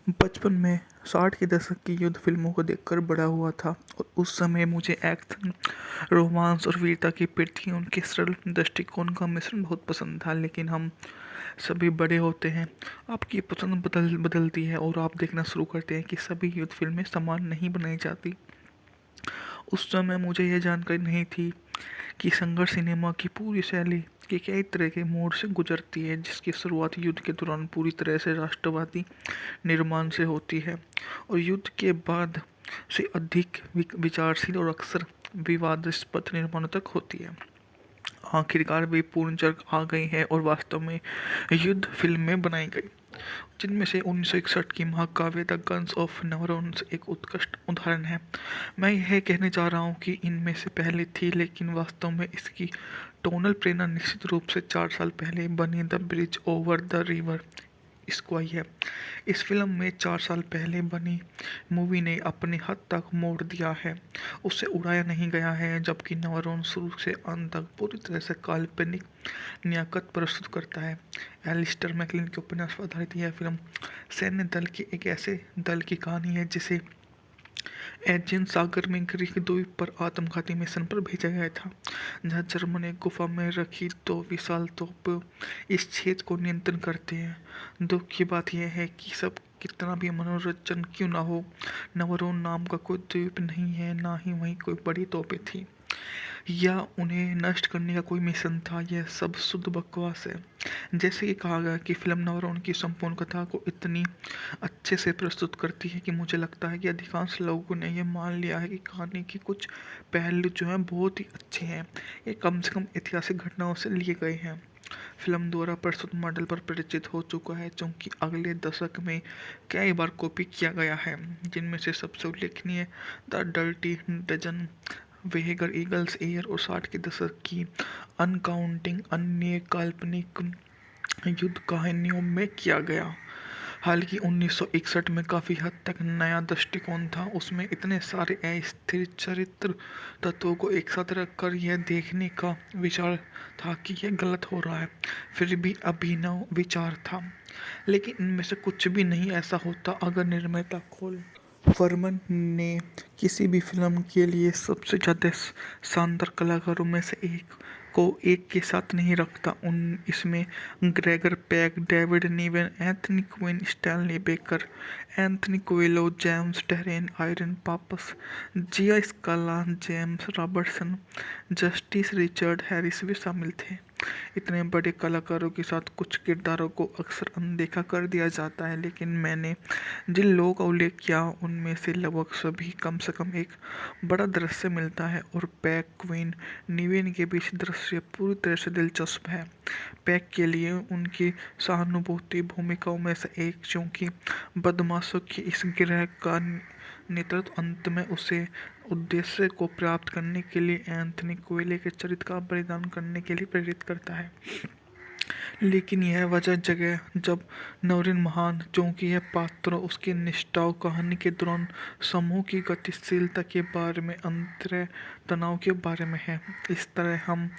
बचपन में 60 के दशक की युद्ध फिल्मों को देखकर बड़ा हुआ था और उस समय मुझे एक्शन, रोमांस और वीरता की प्रति उनके सरल दृष्टिकोण का मिश्रण बहुत पसंद था। लेकिन हम सभी बड़े होते हैं, आपकी पसंद बदलती है और आप देखना शुरू करते हैं कि सभी युद्ध फिल्में समान नहीं बनाई जाती। उस समय मुझे यह जानकारी नहीं थी कि संघर्ष सिनेमा की पूरी शैली के कई तरह के मोड़ से गुजरती है, जिसकी शुरुआत युद्ध के दौरान पूरी तरह से राष्ट्रवादी निर्माण से होती है और युद्ध के बाद से अधिक विचारशील और अक्सर विवादास्पद निर्माणों तक होती है। आखिरकार वे पूर्ण जग आ गई है और वास्तव में युद्ध फिल्में बनाई गई, जिनमें से 1961 की महाकाव्य द गन्स ऑफ नवरोन्स एक उत्कृष्ट उदाहरण है। मैं यह कहने जा रहा हूँ कि इनमें से पहले थी, लेकिन वास्तव में इसकी टोनल प्रेरणा निश्चित रूप से 4 साल पहले बनी the bridge over the river Kwai है। इस फिल्म में 4 साल पहले बनी मूवी ने अपने हद तक मोड़ दिया है, उसे उड़ाया नहीं गया है, जबकि नवरोन शुरू से अंत तक पूरी तरह से काल्पनिक नियाकत प्रस्तुत करता है। एलिस्टर मैकलिन के उपन्यास पर आधारित यह फिल्म सैन्य दल के एक ऐसे दल की कहानी है जिसे एजियन सागर में ग्रीक द्वीप पर आत्मघाती मिशन पर भेजा गया था, जहां जर्मन एक गुफा में रखी 2 विशाल तोप इस क्षेत्र को नियंत्रण करते हैं। दुख की बात यह है कि सब कितना भी मनोरंजन क्यों ना हो, नवरोन नाम का कोई द्वीप नहीं है, ना ही वहीं कोई बड़ी तोपें थी या उन्हें नष्ट करने का कोई मिशन था। यह सब शुद्ध बकवास है। जैसे कि कहा गया कि फिल्म नवरोन की संपूर्ण कथा को इतनी अच्छे से प्रस्तुत करती है कि मुझे लगता है कि अधिकांश लोगों ने यह मान लिया है कि कहानी के कुछ पहलू जो हैं बहुत ही अच्छे हैं, ये कम से कम ऐतिहासिक घटनाओं से लिए गए हैं। फिल्म द्वारा प्रस्तुत मॉडल पर परिचित हो चुका है, जो कि अगले दशक में कई बार कॉपी किया गया है, जिनमें से सबसे उल्लेखनीय the dirty Dozen, Where Eagles air और 60 के दशक की अनकाउंटिंग अन्य काल्पनिक युद्ध कहानियों में किया गया। हालांकि 1961 में काफ़ी हद तक नया दृष्टिकोण था, उसमें इतने सारे अस्थिर चरित्र तत्वों को एक साथ रखकर यह देखने का विचार था कि यह गलत हो रहा है, फिर भी अभिनव विचार था। लेकिन इनमें से कुछ भी नहीं ऐसा होता अगर निर्माता खोल फरमान ने किसी भी फिल्म के लिए सबसे ज़्यादा शानदार कलाकारों में से एक को एक के साथ नहीं रखता। इसमें Gregory Peck, David Niven, Anthony Quinn, Stanley Baker, Anthony Quayle, James Darren, Irene Papas, Gia Scala, James Robertson, Justice Richard Harris भी शामिल थे। इतने बड़े कलाकारों के साथ कुछ किरदारों को अक्सर अनदेखा कर दिया जाता है, लेकिन मैंने जिन लोगों का उल्लेख किया उनमें से लगभग सभी कम से कम एक बड़ा दृश्य मिलता है और पैक, क्वीन, निवेन के बीच दृश्य पूरी तरह से दिलचस्प है। पैक के लिए उनकी सहानुभूति भूमिकाओं में से एक, क्योंकि बदमाशों के इस गिरोह का नेतृत्व अंत में उसे उद्देश्य को प्राप्त करने के लिए एंथनी क्विले के चरित्र का बलिदान करने के लिए प्रेरित करता है। लेकिन यह वजह जगह जब नवरीन महान, क्योंकि यह पात्र उसकी निष्ठाओं कहानी के दौरान समूह की गतिशीलता के बारे में, अंतर तनाव के बारे में है। इस तरह हम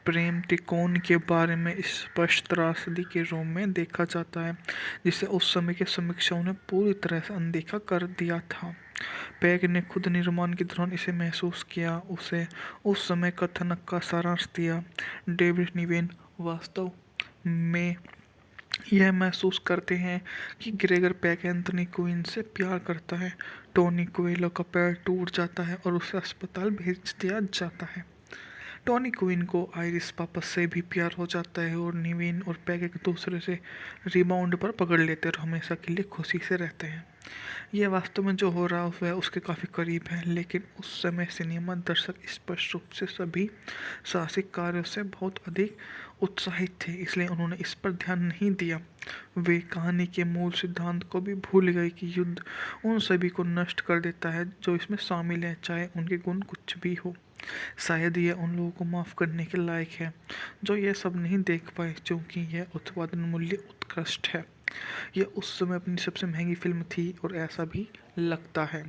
प्रेम त्रिकोण के बारे में स्पष्ट त्रासदी के रूप में देखा जाता है, जिसे उस समय के समीक्षकों ने पूरी तरह से अनदेखा कर दिया था। पैक ने खुद निर्माण के दौरान इसे महसूस किया, उसे उस समय कथानक का सारांश दिया। डेविड निवेन वास्तव में यह महसूस करते हैं कि ग्रेगर पैक एंथनी क्वीन से प्यार करता है। टोनी कोएलो का पैर टूट जाता है और उसे अस्पताल भेज दिया जाता है। टोनी क्वीन को आयरिस पापस से भी प्यार हो जाता है और निवेन और पैक एक दूसरे से रिबाउंड पर पकड़ लेते और हमेशा के लिए खुशी से रहते हैं। यह वास्तव में जो हो रहा है वह उसके काफ़ी करीब है, लेकिन उस समय सिनेमा दर्शक स्पष्ट रूप से सभी साहसिक कार्यों से बहुत अधिक उत्साहित थे, इसलिए उन्होंने इस पर ध्यान नहीं दिया। वे कहानी के मूल सिद्धांत को भी भूल गए कि युद्ध उन सभी को नष्ट कर देता है जो इसमें शामिल हैं, चाहे उनके गुण कुछ भी हो। शायद यह उन लोगों को माफ़ करने के लायक है जो यह सब नहीं देख पाए, क्योंकि यह उत्पादन मूल्य उत्कृष्ट है। यह उस समय अपनी सबसे महंगी फिल्म थी और ऐसा भी लगता है।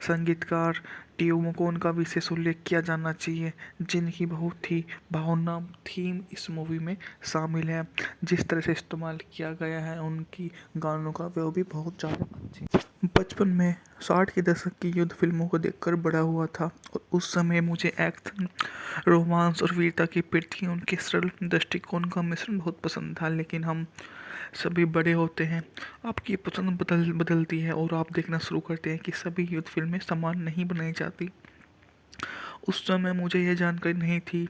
संगीतकार टीओ कोन का विशेष उल्लेख किया जाना चाहिए, जिनकी बहुत ही भावनात्मक थीम इस मूवी में शामिल है। जिस तरह से इस्तेमाल किया गया है उनकी गानों का, वो भी बहुत ज़्यादा अच्छे। बचपन में 60 के दशक की युद्ध फिल्मों को देखकर बड़ा हुआ था और उस समय मुझे एक्शन, रोमांस और वीरता की प्रति उनके सरल दृष्टिकोण का मिश्रण बहुत पसंद था। लेकिन हम सभी बड़े होते हैं, आपकी पसंद बदलती है और आप देखना शुरू करते हैं कि सभी युद्ध फिल्में समान नहीं बनाई जाती। उस समय मुझे यह जानकारी नहीं थी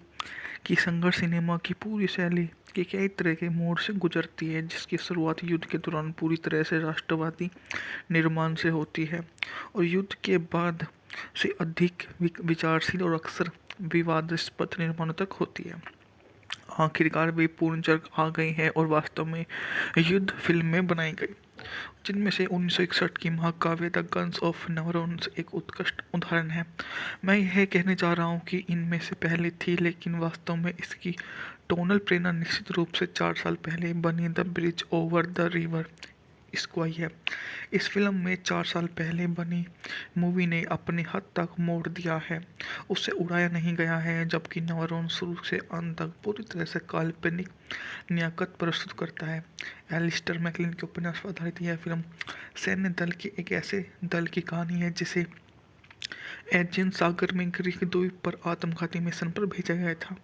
कि संघर्ष सिनेमा की पूरी शैली के कई तरह के मोड़ से गुजरती है, जिसकी शुरुआत युद्ध के दौरान पूरी तरह से राष्ट्रवादी निर्माण से होती है और युद्ध के बाद से अधिक विचारशील और अक्सर विवादास्पद निर्माणों तक होती है। आखिरकार वे पूर्ण जग आ गई है और वास्तव में युद्ध फिल्में बनाई गई, जिनमें से 1961 की महाकाव्य द गन्स ऑफ नवरोन्स एक उत्कृष्ट उदाहरण है। मैं यह कहने जा रहा हूँ कि इनमें से पहले थी, लेकिन वास्तव में इसकी टोनल प्रेरणा निश्चित रूप से 4 साल पहले बनी the bridge over the river इसको आई है। इस फिल्म में 4 साल पहले बनी मूवी ने अपने हद तक मोड़ दिया है, उसे उड़ाया नहीं गया है, जबकि नवरोन शुरू से अंत तक पूरी तरह से काल्पनिक नियाकत प्रस्तुत करता है। एलिस्टर मैकलिन के उपन्यास पर आधारित यह फिल्म सैन्य दल के एक ऐसे दल की कहानी है जिसे एजियन सागर में ग्रीक द्वीप पर आत्मघाती मिशन पर भेजा गया था,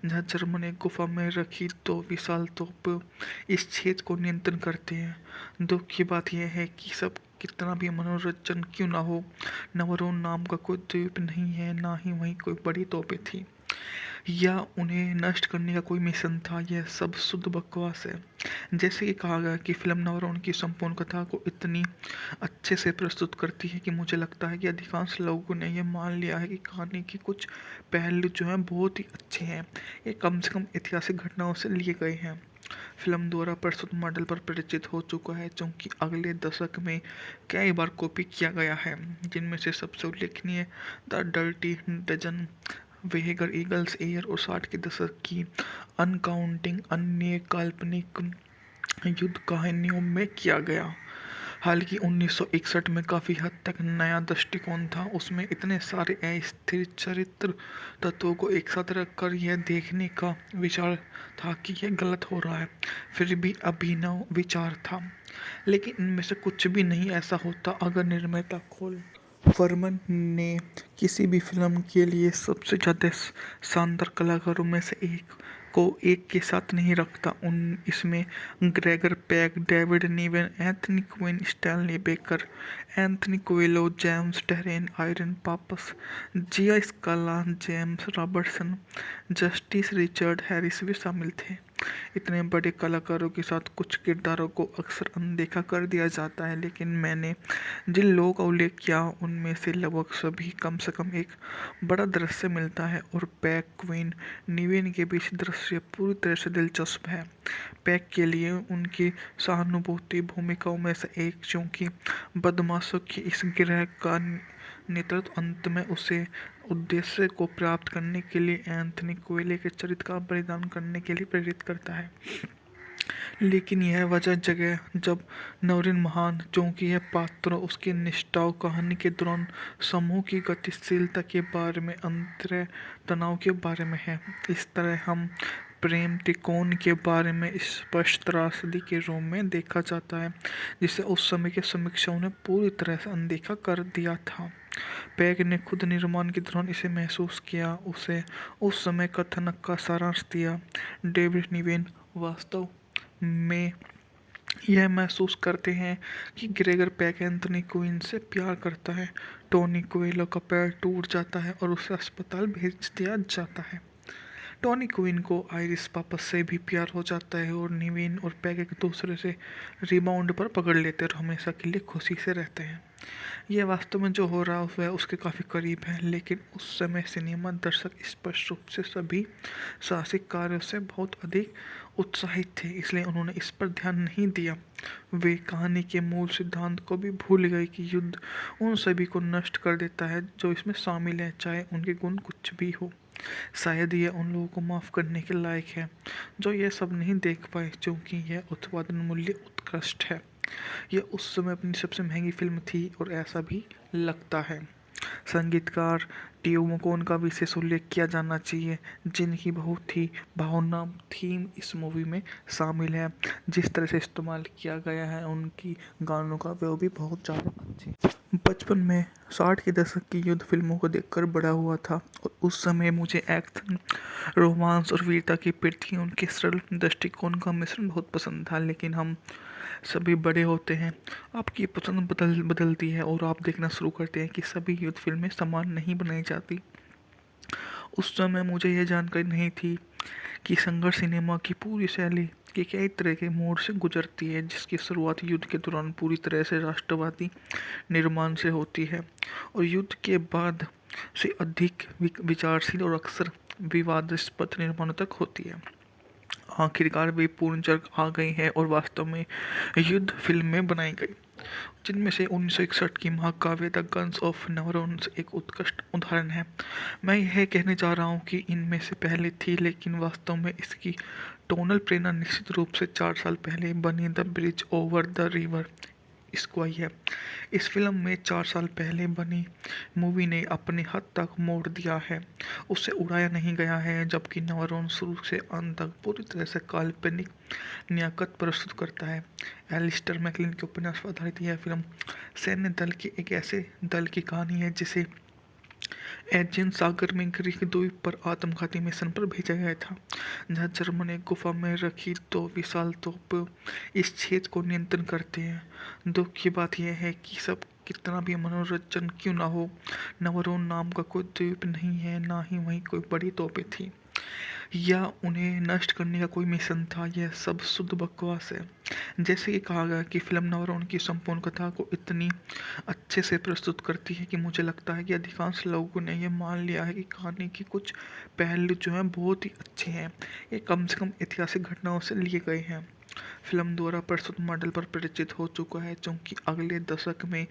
जहां जर्मन एक गुफा में रखी 2 विशाल तोप इस क्षेत्र को नियंत्रण करते हैं। दुख की बात यह है कि सब कितना भी मनोरंजन क्यों ना हो, नवरोन नाम का कोई द्वीप नहीं है, ना ही वहीं कोई बड़ी तोपें थी या उन्हें नष्ट करने का कोई मिशन था। यह सब शुद्ध बकवास है। जैसे कि कहा गया कि फिल्म नवरोन की संपूर्ण कथा को इतनी अच्छे से प्रस्तुत करती है कि मुझे लगता है कि अधिकांश लोगों ने यह मान लिया है कि कहानी के कुछ पहलू जो हैं बहुत ही अच्छे हैं, ये कम से कम ऐतिहासिक घटनाओं से लिए गए हैं। फिल्म द्वारा प्रस्तुत मॉडल पर परिचित हो चुका है, जो कि अगले दशक में कई बार कॉपी किया गया है, जिनमें से सबसे उल्लेखनीय the dirty Dozen, Where Eagles air और 60 के दशक की अनकाउंटिंग अन्य काल्पनिक युद्ध कहानियों में किया गया। हालांकि 1961 में काफ़ी हद तक नया दृष्टिकोण था, उसमें इतने सारे अस्थिर चरित्र तत्वों को एक साथ रखकर यह देखने का विचार था कि यह गलत हो रहा है, फिर भी अभिनव विचार था। लेकिन इनमें से कुछ भी नहीं ऐसा होता अगर निर्माता खोल फरमान ने किसी भी फिल्म के लिए सबसे ज़्यादा शानदार कलाकारों में से एक को एक के साथ नहीं रखता। इसमें Gregory Peck, David Niven, Anthony Quinn, Stanley Baker, Anthony Quayle, James Darren, Irene Papas, Gia Scala, James Robertson, Justice Richard Harris भी शामिल थे। इतने बड़े कलाकारों के साथ कुछ किरदारों को अक्सर अनदेखा कर दिया जाता है, लेकिन मैंने जिन लोगों का उल्लेख किया उनमें से लगभग सभी कम से कम एक बड़ा दृश्य मिलता है और पैक, क्वीन, निवेन के बीच दृश्य पूरी तरह से दिलचस्प है। पैक के लिए उनकी सहानुभूति भूमिकाओं में से एक, क्योंकि बदमाशों की इस गिरह का नेतृत्व अंत में उसे उद्देश्य को प्राप्त करने के लिए एंथनी कोएले के चरित्र का बलिदान करने के लिए प्रेरित करता है। लेकिन यह वजह जगह जब नवरीन महान, क्योंकि यह पात्र उसकी निष्ठाओं कहानी के दौरान समूह की गतिशीलता के बारे में, अंतर तनाव के बारे में है। इस तरह हम प्रेम त्रिकोण के बारे में स्पष्ट त्रासदी के रूप में देखा जाता है, जिसे उस समय के समीक्षकों ने पूरी तरह से अनदेखा कर दिया था। पैक ने खुद निर्माण के दौरान इसे महसूस किया, उसे उस समय कथानक का सारांश दिया। डेविड निवेन वास्तव में यह महसूस करते हैं कि ग्रेगर पैक एंथनी क्वीन से प्यार करता है। टोनी कोएलो का पैर टूट जाता है और उसे अस्पताल भेज दिया जाता है। टोनी क्वीन को आयरिस पापस से भी प्यार हो जाता है और निवेन और पैक एक दूसरे से रिबाउंड पर पकड़ लेते और हमेशा के लिए खुशी से रहते हैं। यह वास्तव में जो हो रहा है वह उसके काफ़ी करीब है, लेकिन उस समय सिनेमा दर्शक स्पष्ट रूप से सभी साहसिक कार्यों से बहुत अधिक उत्साहित थे, इसलिए उन्होंने इस पर ध्यान नहीं दिया। वे कहानी के मूल सिद्धांत को भी भूल गए कि युद्ध उन सभी को नष्ट कर देता है जो इसमें शामिल हैं, चाहे उनके गुण कुछ भी हो। शायद यह उन लोगों को माफ़ करने के लायक है जो यह सब नहीं देख पाए, क्योंकि यह उत्पादन मूल्य उत्कृष्ट है। यह उस समय अपनी सबसे महंगी फिल्म थी और ऐसा भी लगता है। संगीतकार टीयू मकोन का विशेष उल्लेख किया जाना चाहिए, जिनकी बहुत ही भावनात्मक थीम इस मूवी में शामिल है। जिस तरह से इस्तेमाल किया गया है उनकी गानों का, वो भी बहुत ज़्यादा अच्छे। बचपन में 60 के दशक की युद्ध फिल्मों को देखकर बड़ा हुआ था और उस समय मुझे एक्शन, रोमांस और वीरता की प्रति उनके सरल दृष्टिकोण का मिश्रण बहुत पसंद था। लेकिन हम सभी बड़े होते हैं, आपकी पसंद बदलती है और आप देखना शुरू करते हैं कि सभी युद्ध फिल्में समान नहीं बनाई जाती। उस समय मुझे यह जानकारी नहीं थी कि संघर्ष सिनेमा की पूरी शैली के कई तरह के मोड़ से गुजरती है, जिसकी शुरुआत युद्ध के दौरान पूरी तरह से राष्ट्रवादी निर्माण से होती है और युद्ध के बाद से अधिक विचारशील और अक्सर विवादास्पद निर्माणों तक होती है। आखिरकार वे पूर्ण जग आ गई है और वास्तव में युद्ध फिल्में बनाई गई, जिनमें से 1961 की महाकाव्य द गन्स ऑफ नवरोन्स एक उत्कृष्ट उदाहरण है। मैं यह कहने जा रहा हूँ कि इनमें से पहले थी, लेकिन वास्तव में इसकी टोनल प्रेरणा निश्चित रूप से 4 साल पहले बनी the bridge over the river इसको आई है। इस फिल्म में 4 साल पहले बनी मूवी ने अपने हद तक मोड़ दिया है, उसे उड़ाया नहीं गया है, जबकि नवरोन शुरू से अंत तक पूरी तरह से काल्पनिक नियाकत प्रस्तुत करता है। एलिस्टर मैकलिन के उपन्यास पर आधारित यह फिल्म सैन्य दल के एक ऐसे दल की कहानी है जिसे एजियन सागर में ग्रीक द्वीप पर आत्मघाती मिशन पर भेजा गया था, जहां जर्मन एक गुफा में रखी 2 विशाल तोप इस क्षेत्र को नियंत्रण करते हैं। दुख की बात यह है कि सब कितना भी मनोरंजन क्यों ना हो, नवरोन नाम का कोई द्वीप नहीं है, ना ही वहीं कोई बड़ी तोपें थी या उन्हें नष्ट करने का कोई मिशन था। यह सब शुद्ध बकवास है। जैसे कि कहा गया कि फिल्म नवरोन की संपूर्ण कथा को इतनी अच्छे से प्रस्तुत करती है कि मुझे लगता है कि अधिकांश लोगों ने यह मान लिया है कि कहानी के कुछ पहलू जो हैं बहुत ही अच्छे हैं, ये कम से कम ऐतिहासिक घटनाओं से लिए गए हैं। फिल्म द्वारा प्रस्तुत मॉडल पर परिचित हो चुका है, क्योंकि अगले दशक में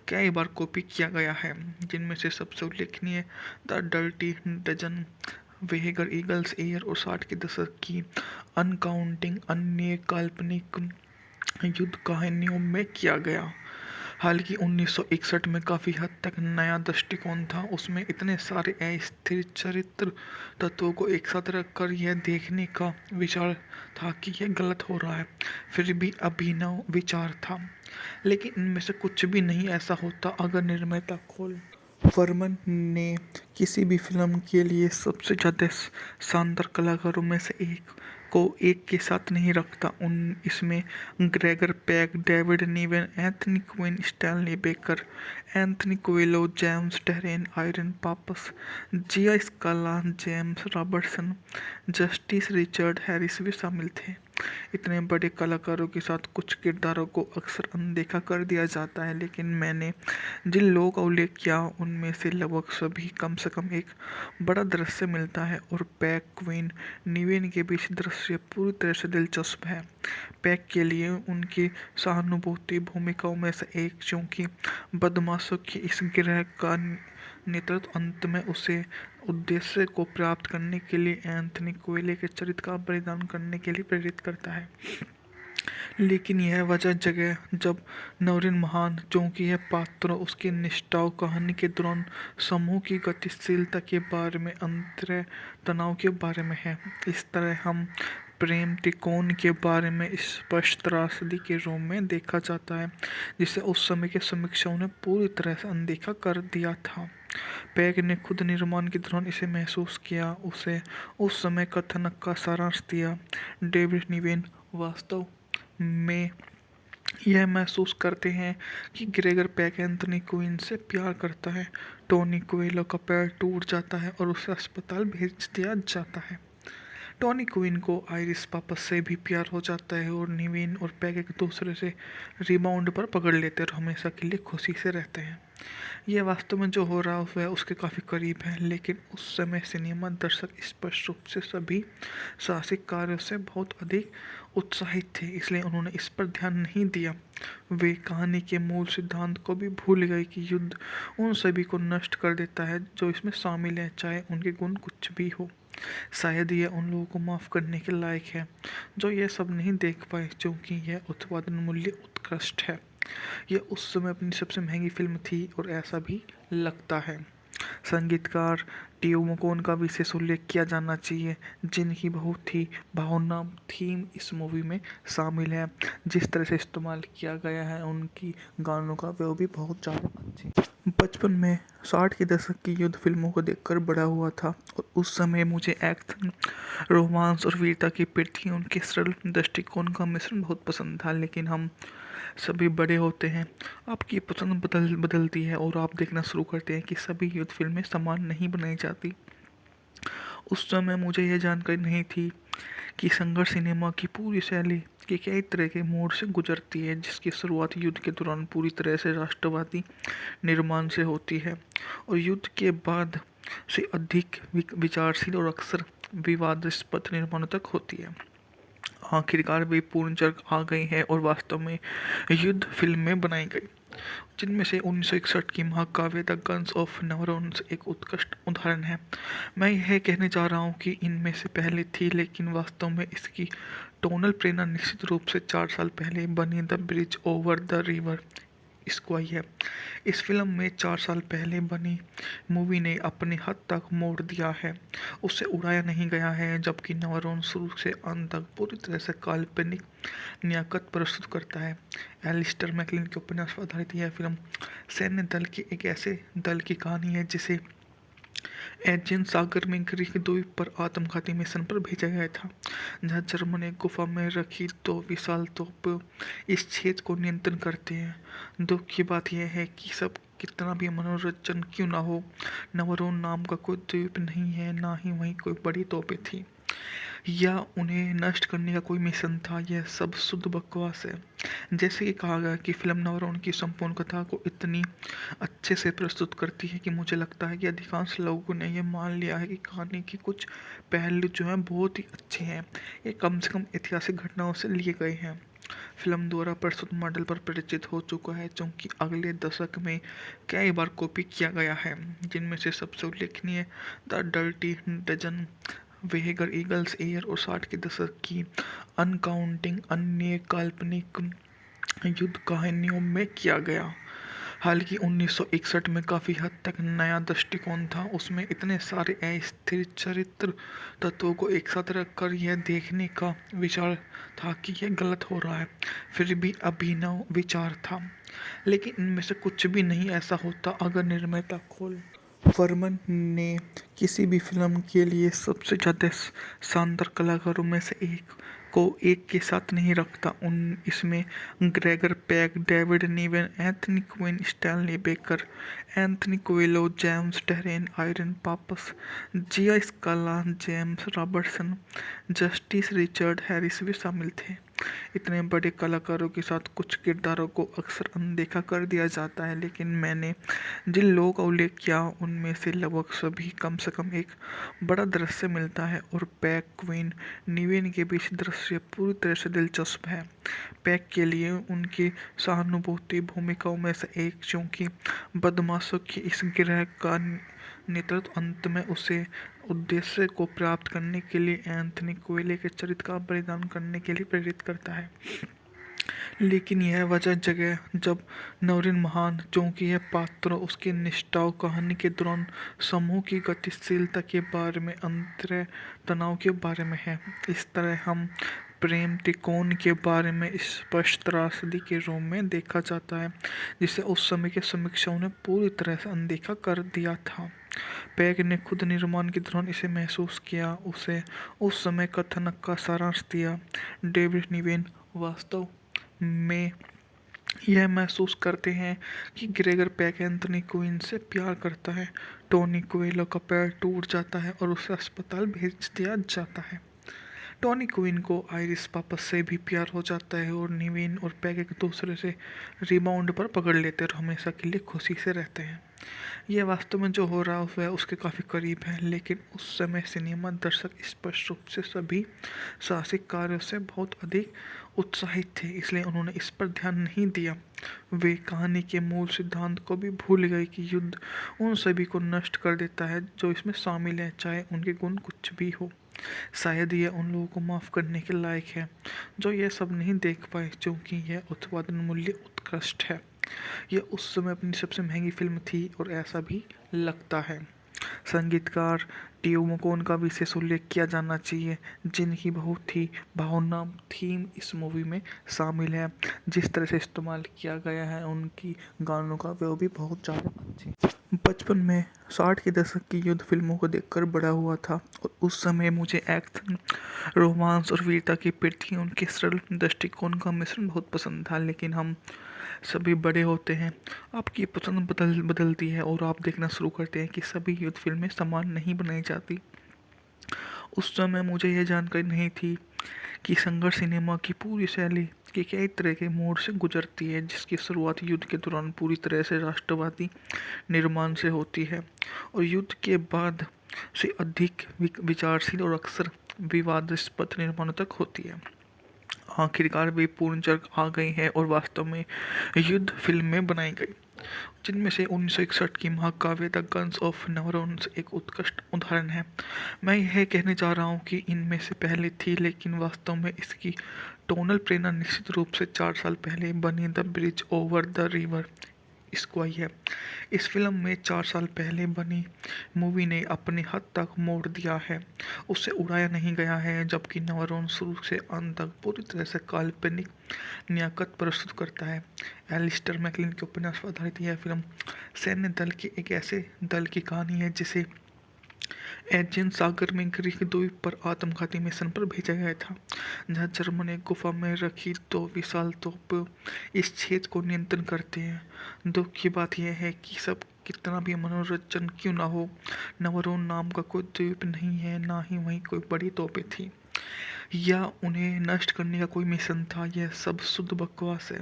कई बार कॉपी किया गया है, जिनमें से सबसे उल्लेखनीय the dirty dozen, वेगर eagles air और 60 के दशक की अनकाउंटिंग अन्य काल्पनिक युद्ध कहानियों में किया गया। हालांकि 1961 में काफ़ी हद तक नया दृष्टिकोण था, उसमें इतने सारे अस्थिर चरित्र तत्वों को एक साथ रखकर यह देखने का विचार था कि यह गलत हो रहा है, फिर भी अभिनव विचार था। लेकिन इनमें से कुछ भी नहीं ऐसा होता अगर निर्माता खोल फरमान ने किसी भी फिल्म के लिए सबसे ज़्यादा शानदार कलाकारों में से एक को एक के साथ नहीं रखता। इसमें Gregory Peck, David Niven, Anthony Quinn, Stanley Baker, Anthony Quayle, James Darren, Irene Papas, Gia Scala, James Robertson, Justice Richard Harris भी शामिल थे। इतने बड़े कलाकारों के साथ कुछ किरदारों को अक्सर अनदेखा कर दिया जाता है, लेकिन मैंने जिन लोगों का उल्लेख किया उनमें से लगभग सभी कम से कम एक बड़ा दृश्य मिलता है और पैक, क्वीन, निवेन के बीच दृश्य पूरी तरह से दिलचस्प है। पैक के लिए उनकी सहानुभूति भूमिकाओं में से एक, क्योंकि बदमाशों की इस गिरह का नेतृत्व अंत में उसे उद्देश्य को प्राप्त करने के लिए एंथनी कोएले के चरित्र का बलिदान करने के लिए प्रेरित करता है। लेकिन यह वजह जगह जब नवरीन महान, क्योंकि यह पात्रों, उसकी निष्ठाओं, कहानी के दौरान समूह की गतिशीलता के बारे में, अंतर तनाव के बारे में है। इस तरह हम प्रेम त्रिकोण के बारे में स्पष्ट त्रासदी के रूप में देखा जाता है, जिसे उस समय के समीक्षकों ने पूरी तरह से अनदेखा कर दिया था। पैक ने खुद निर्माण के दौरान इसे महसूस किया, उसे उस समय कथानक का सारांश दिया। डेविड निवेन वास्तव में यह महसूस करते हैं कि ग्रेगर पैक एंथनी क्वीन से प्यार करता है। टोनी कोएलो का पैर टूट जाता है और उसे अस्पताल भेज दिया जाता है। टोनी क्वीन को आयरिस पापस से भी प्यार हो जाता है और निवेन और पैक एक दूसरे से रिबाउंड पर पकड़ लेते और हमेशा के लिए खुशी से रहते हैं। यह वास्तव में जो हो रहा है वह उसके काफ़ी करीब है, लेकिन उस समय सिनेमा दर्शक स्पष्ट रूप से सभी साहसिक कार्यों से बहुत अधिक उत्साहित थे, इसलिए उन्होंने इस पर ध्यान नहीं दिया। वे कहानी के मूल सिद्धांत को भी भूल गए कि युद्ध उन सभी को नष्ट कर देता है जो इसमें शामिल हैं, चाहे उनके गुण कुछ भी हो। शायद यह उन लोगों को माफ़ करने के लायक है जो यह सब नहीं देख पाए, क्योंकि यह उत्पादन मूल्य उत्कृष्ट है। यह उस समय अपनी सबसे महंगी फिल्म थी और ऐसा भी लगता है। संगीतकार टीयू मकोन का विशेष उल्लेख किया जाना चाहिए, जिनकी बहुत ही भावना थीम इस मूवी में शामिल है। जिस तरह से इस्तेमाल किया गया है उनकी गानों का, वो भी बहुत ज़्यादा अच्छे। बचपन में 60 के दशक की युद्ध फिल्मों को देखकर बड़ा हुआ था और उस समय मुझे एक्शन, रोमांस और वीरता की पृथ्वी, उनके सरल दृष्टिकोण का मिश्रण बहुत पसंद था। लेकिन हम सभी बड़े होते हैं, आपकी पसंद बदलती है और आप देखना शुरू करते हैं कि सभी युद्ध फिल्में समान नहीं बनाई जाती। उस समय मुझे यह जानकारी नहीं थी कि संघर्ष सिनेमा की पूरी शैली के कई तरह के मोड़ से गुजरती है, जिसकी शुरुआत युद्ध के दौरान पूरी तरह से राष्ट्रवादी निर्माण से होती है और युद्ध के बाद से अधिक विचारशील और अक्सर विवादास्पद निर्माणों तक होती है। आखिरकार वे पूर्ण जग आ गई हैं और वास्तव में युद्ध फिल्में बनाई गई, जिनमें से 1961 की महाकाव्य द गन्स ऑफ नवरोन्स एक उत्कृष्ट उदाहरण है। मैं यह कहने जा रहा हूँ कि इनमें से पहले थी, लेकिन वास्तव में इसकी टोनल प्रेरणा निश्चित रूप से 4 साल पहले बनी the bridge over the river इसको आई है। इस फिल्म में 4 साल पहले बनी मूवी ने अपने हद तक मोड़ दिया है, उसे उड़ाया नहीं गया है, जबकि नवरोन शुरू से अंत तक पूरी तरह से काल्पनिक नियाकत प्रस्तुत करता है। एलिस्टर मैकलिन के उपन्यास पर आधारित यह फिल्म सैन्य दल के एक ऐसे दल की कहानी है जिसे एजियन सागर में ग्रीक द्वीप पर आत्मघाती मिशन पर भेजा गया था, जहां जर्मन एक गुफा में रखी 2 विशाल तोप इस क्षेत्र को नियंत्रण करते हैं। दुख की बात यह है कि सब कितना भी मनोरंजन क्यों ना हो, नवरोन नाम का कोई द्वीप नहीं है, ना ही वहीं कोई बड़ी तोपें थी या उन्हें नष्ट करने का कोई मिशन था। यह सब शुद्ध बकवास है। जैसे कि कहा गया कि फिल्म नवरोन की संपूर्ण कथा को इतनी अच्छे से प्रस्तुत करती है कि मुझे लगता है कि अधिकांश लोगों ने यह मान लिया है कि कहानी के कुछ पहलू जो हैं बहुत ही अच्छे हैं, ये कम से कम ऐतिहासिक घटनाओं से लिए गए हैं। फिल्म द्वारा प्रस्तुत मॉडल पर परिचित हो चुका है, क्योंकि अगले दशक में कई बार कॉपी किया गया है, जिनमें से सबसे उल्लेखनीय the dirty Dozen, Where Eagles air और 60 के दशक की अनकाउंटिंग अन्य काल्पनिक युद्ध कहानियों में किया गया। हालांकि 1961 में काफ़ी हद तक नया दृष्टिकोण था, उसमें इतने सारे अस्थिर चरित्र तत्वों को एक साथ रखकर यह देखने का विचार था कि यह गलत हो रहा है, फिर भी अभिनव विचार था। लेकिन इनमें से कुछ भी नहीं ऐसा होता अगर निर्माता खोल फरमान ने किसी भी फिल्म के लिए सबसे ज़्यादा शानदार कलाकारों में से एक को एक के साथ नहीं रखता। इसमें Gregory Peck, David Niven, Anthony Quinn, Stanley Baker, Anthony Quayle, James Darren, Irene Papas, Gia Scala, James Robertson, Justice Richard Harris भी शामिल थे। इतने बड़े कलाकारों के साथ कुछ किरदारों को अक्सर अनदेखा कर दिया जाता है, लेकिन मैंने जिन लोगों का उल्लेख किया उनमें से लगभग सभी कम से कम एक बड़ा दृश्य मिलता है और पैक, क्वीन, निवेन के बीच दृश्य पूरी तरह से दिलचस्प है। पैक के लिए उनकी सहानुभूति भूमिकाओं में से एक, क्योंकि बदमाशों की इस गिरह का नेतृत्व अंत में उसे उद्देश्य को प्राप्त करने के लिए एंथनी कोएले के चरित्र का बलिदान करने के लिए प्रेरित करता है। लेकिन यह वजह जगह जब नवरीन महान, क्योंकि यह पात्र उसकी निष्ठाओं कहानी के दौरान समूह की गतिशीलता के बारे में, अंतर तनाव के बारे में है। इस तरह हम प्रेम त्रिकोण के बारे में स्पष्ट त्रासदी के रूप में देखा जाता है, जिसे उस समय के समीक्षाओं ने पूरी तरह से अनदेखा कर दिया था। पैक ने खुद निर्माण के दौरान इसे महसूस किया, उसे उस समय कथानक का सारांश दिया। डेविड निवेन वास्तव में यह महसूस करते हैं कि ग्रेगर पैक एंथनी क्वीन से प्यार करता है। टोनी कोएलो का पैर टूट जाता है और उसे अस्पताल भेज दिया जाता है। टोनी क्वीन को आयरिस पापस से भी प्यार हो जाता है और निवेन और पैक एक दूसरे से रिबाउंड पर पकड़ लेते हैं और हमेशा के लिए खुशी से रहते हैं। ये वास्तव में जो हो रहा है वह उसके काफ़ी करीब है, लेकिन उस समय सिनेमा दर्शक स्पष्ट रूप से सभी साहसिक कार्यों से बहुत अधिक उत्साहित थे, इसलिए उन्होंने इस पर ध्यान नहीं दिया। वे कहानी के मूल सिद्धांत को भी भूल गए कि युद्ध उन सभी को नष्ट कर देता है जो इसमें शामिल हैं, चाहे उनके गुण कुछ भी हो। शायद यह उन लोगों को माफ़ करने के लायक है जो यह सब नहीं देख पाए, क्योंकि यह उत्पादन मूल्य उत्कृष्ट है। यह उस समय अपनी सबसे महंगी फिल्म थी और ऐसा भी लगता है। संगीतकार टीयू मकोन का विशेष उल्लेख किया जाना चाहिए, जिनकी बहुत ही भावनात्मक थीम इस मूवी में शामिल है। जिस तरह से इस्तेमाल किया गया है उनकी गानों का, वो भी बहुत ज़्यादा अच्छे। बचपन में 60 के दशक की युद्ध फिल्मों को देखकर बड़ा हुआ था और उस समय मुझे एक्शन, रोमांस और वीरता के प्रति उनके सरल दृष्टिकोण का मिश्रण बहुत पसंद था। लेकिन हम सभी बड़े होते हैं, आपकी पसंद बदलती है और आप देखना शुरू करते हैं कि सभी युद्ध फिल्में समान नहीं बनाई जाती। उस समय मुझे यह जानकारी नहीं थी कि संघर्ष सिनेमा की पूरी शैली के कई तरह के मोड़ से गुजरती है, जिसकी शुरुआत युद्ध के दौरान पूरी तरह से राष्ट्रवादी निर्माण से होती है और युद्ध के बाद से अधिक विचारशील और अक्सर विवादास्पद निर्माणों तक होती है। आखिरकार वे पूर्ण जग आ गई है और वास्तव में युद्ध फिल्में बनाई गई, जिनमें से 1961 की महाकाव्य द गन्स ऑफ नेवरोन्स एक उत्कृष्ट उदाहरण है। मैं यह कहने जा रहा हूँ कि इनमें से पहले थी, लेकिन वास्तव में इसकी टोनल प्रेरणा निश्चित रूप से 4 साल पहले बनी the bridge over the river इसको आई है। इस फिल्म में 4 साल पहले बनी मूवी ने अपने हद तक मोड़ दिया है, उसे उड़ाया नहीं गया है, जबकि नवरोन शुरू से अंत तक पूरी तरह से काल्पनिक नियाकत प्रस्तुत करता है। एलिस्टर मैकलिन के उपन्यास पर आधारित यह फिल्म सैन्य दल के एक ऐसे दल की कहानी है जिसे एजियन सागर में ग्रीक द्वीप पर आत्मघाती मिशन पर भेजा गया था, जहां जर्मन एक गुफा में रखी 2 विशाल तोप इस क्षेत्र को नियंत्रण करते हैं। दुख की बात यह है कि सब कितना भी मनोरंजन क्यों ना हो, नवरोन नाम का कोई द्वीप नहीं है, ना ही वहीं कोई बड़ी तोपें थी या उन्हें नष्ट करने का कोई मिशन था। यह सब शुद्ध बकवास है।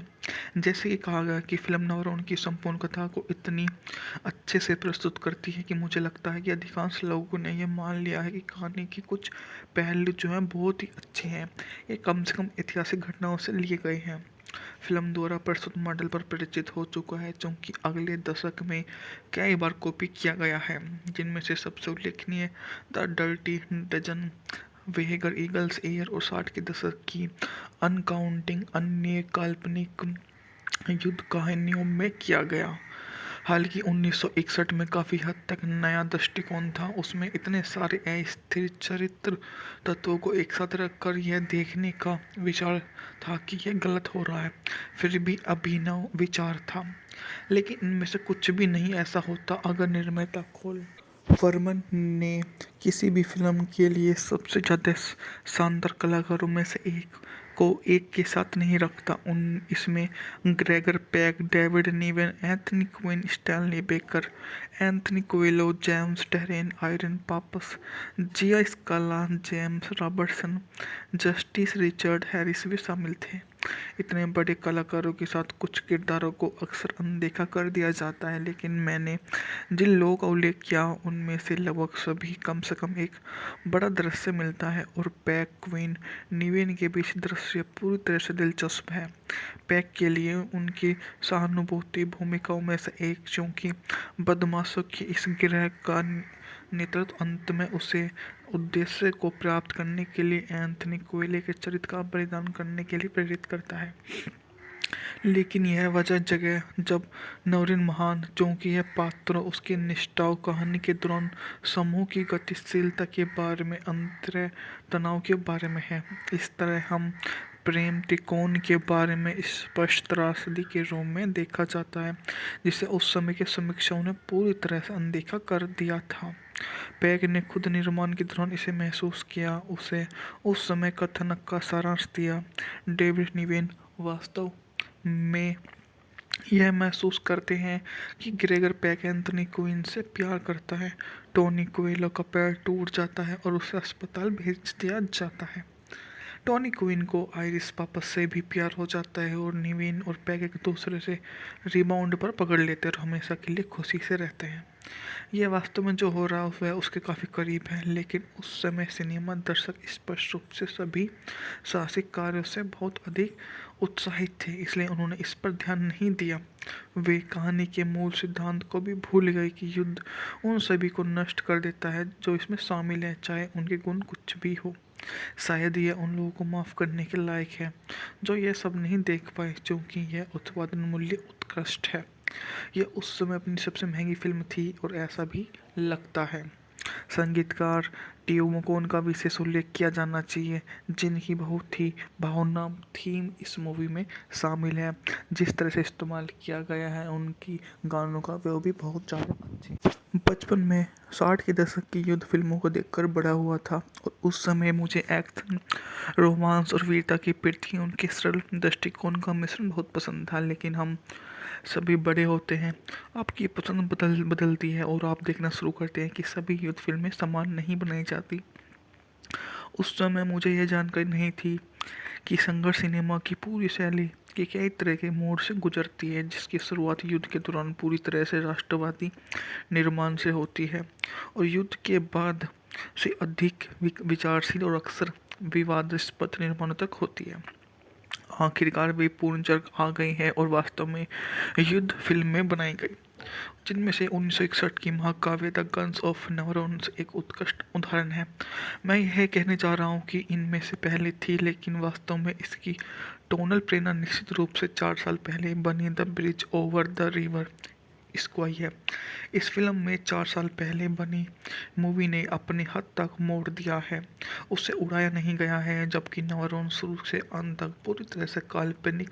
जैसे कि कहा गया कि फिल्म नवरोन की संपूर्ण कथा को इतनी अच्छे से प्रस्तुत करती है कि मुझे लगता है कि अधिकांश लोगों ने यह मान लिया है कि कहानी के कुछ पहलू जो हैं बहुत ही अच्छे हैं, ये कम से कम ऐतिहासिक घटनाओं से लिए गए हैं। फिल्म द्वारा प्रस्तुत मॉडल पर परिचित हो चुका है, क्योंकि अगले दशक में कई बार कॉपी किया गया है, जिनमें से सबसे उल्लेखनीय the dirty dozen, वेगर eagles air और 60 के दशक की अनकाउंटिंग अन्य काल्पनिक युद्ध कहानियों में किया गया। हालांकि 1961 में काफ़ी हद तक नया दृष्टिकोण था, उसमें इतने सारे अस्थिर चरित्र तत्वों को एक साथ रखकर यह देखने का विचार था कि यह गलत हो रहा है, फिर भी अभिनव विचार था। लेकिन इनमें से कुछ भी नहीं ऐसा होता अगर निर्माता खोल फरमान ने किसी भी फिल्म के लिए सबसे ज़्यादा शानदार कलाकारों में से एक को एक के साथ नहीं रखता। इसमें Gregory Peck, David Niven, Anthony Quinn, Stanley Baker, Anthony Quayle, James Darren, Irene Papas, Gia Scala, James Robertson, Justice Richard Harris भी शामिल थे। इतने बड़े कलाकारों के साथ कुछ किरदारों को अक्सर अनदेखा कर दिया जाता है, लेकिन मैंने जिन लोगों का उल्लेख किया उनमें से लगभग सभी कम से कम एक बड़ा दृश्य मिलता है, और पैक, क्वीन, निवेन के बीच दृश्य पूरी तरह से दिलचस्प है। पैक के लिए उनकी सहानुभूति भूमिकाओं में से एक, क्योंकि बदमाशों की इस गिरह का नेतृत्व अंत में उसे उद्देश्य को प्राप्त करने के लिए एंथनी कोएले के चरित्र का बलिदान करने के लिए प्रेरित करता है। लेकिन यह वजह जगह जब नवरीन महान, क्योंकि यह पात्र उसकी निष्ठाओं कहानी के दौरान समूह की गतिशीलता के बारे में, अंतर तनाव के बारे में है। इस तरह हम प्रेम त्रिकोण के बारे में स्पष्ट त्रासदी के रूप में देखा जाता है, जिसे उस समय के समीक्षकों ने पूरी तरह से अनदेखा कर दिया था। पैक ने खुद निर्माण के दौरान इसे महसूस किया, उसे उस समय कथानक का सारांश दिया। डेविड निवेन वास्तव में यह महसूस करते हैं कि ग्रेगर पैक एंथनी क्वीन से प्यार करता है। टोनी कोएलो का पैर टूट जाता है और उसे अस्पताल भेज दिया जाता है। टॉनी क्वीन को आइरिस वापस से भी प्यार हो जाता है और निवेन और पैग एक दूसरे से रिबाउंड पर पकड़ लेते हैं और हमेशा के लिए खुशी से रहते हैं। यह वास्तव में जो हो रहा है वह उसके काफ़ी करीब है, लेकिन उस समय सिनेमा दर्शक स्पष्ट रूप से सभी साहसिक कार्यों से बहुत अधिक उत्साहित थे, इसलिए उन्होंने इस पर ध्यान नहीं दिया। वे कहानी के मूल सिद्धांत को भी भूल गए कि युद्ध उन सभी को नष्ट कर देता है जो इसमें शामिल है, चाहे उनके गुण कुछ भी हो। शायद यह उन लोगों को माफ़ करने के लायक है जो यह सब नहीं देख पाए, क्योंकि यह उत्पादन मूल्य उत्कृष्ट है। यह उस समय अपनी सबसे महंगी फिल्म थी और ऐसा भी लगता है। संगीतकार टियो मकोन का विशेष उल्लेख किया जाना चाहिए, जिनकी बहुत ही भावना थीम इस मूवी में शामिल है। जिस तरह से इस्तेमाल किया गया है उनकी गानों का, वो भी बहुत ज़्यादा अच्छे। बचपन में 60 के दशक की युद्ध फिल्मों को देखकर बड़ा हुआ था और उस समय मुझे एक्शन, रोमांस और वीरता की पृथ्वी, उनके सरल दृष्टिकोण का मिश्रण बहुत पसंद था। लेकिन हम सभी बड़े होते हैं, आपकी पसंद बदलती है और आप देखना शुरू करते हैं कि सभी युद्ध फिल्में समान नहीं बनाई जाती। उस समय मुझे यह जानकारी नहीं थी कि संघर्ष सिनेमा की पूरी शैली के कई तरह के मोड़ से गुजरती है, जिसकी शुरुआत युद्ध के दौरान पूरी तरह से राष्ट्रवादी निर्माण से होती है और युद्ध के बाद से अधिक विचारशील और अक्सर विवादास्पद निर्माणों तक होती है। आखिरकार वे पूर्ण जग आ गई हैं और वास्तव में युद्ध फिल्में बनाई गई, जिनमें से 1961 की महाकाव्य द गन्स ऑफ नेवरोन्स एक उत्कृष्ट उदाहरण है। मैं यह कहने जा रहा हूँ कि इनमें से पहले थी, लेकिन वास्तव में इसकी टोनल प्रेरणा निश्चित रूप से 4 साल पहले बनी the bridge over the river इसको आई है। इस फिल्म में 4 साल पहले बनी मूवी ने अपने हद तक मोड़ दिया है, उसे उड़ाया नहीं गया है, जबकि नेवरोन शुरू से अंत तक पूरी तरह से काल्पनिक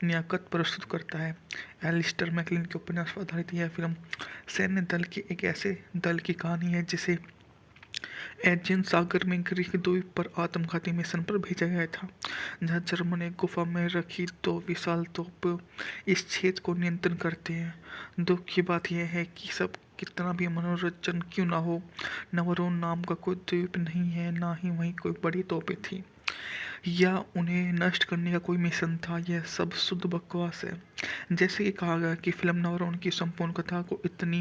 नियाकत प्रस्तुत करता है। एलिस्टर मैकलिन के उपन्यास पर आधारित यह फिल्म सैन्य दल के एक ऐसे दल की कहानी है जिसे एजियन सागर में ग्रीक द्वीप पर आत्मघाती मिशन पर भेजा गया था, जहां जर्मन एक गुफा में रखी 2 विशाल तोप इस क्षेत्र को नियंत्रण करते हैं। दुख की बात यह है कि सब कितना भी मनोरंजन क्यों ना हो, नेवरोन नाम का कोई द्वीप नहीं है, ना ही वहीं कोई बड़ी तोपें थी या उन्हें नष्ट करने का कोई मिशन था। यह सब शुद्ध बकवास है। जैसे कि कहा गया कि फिल्म नेवरोन की संपूर्ण कथा को इतनी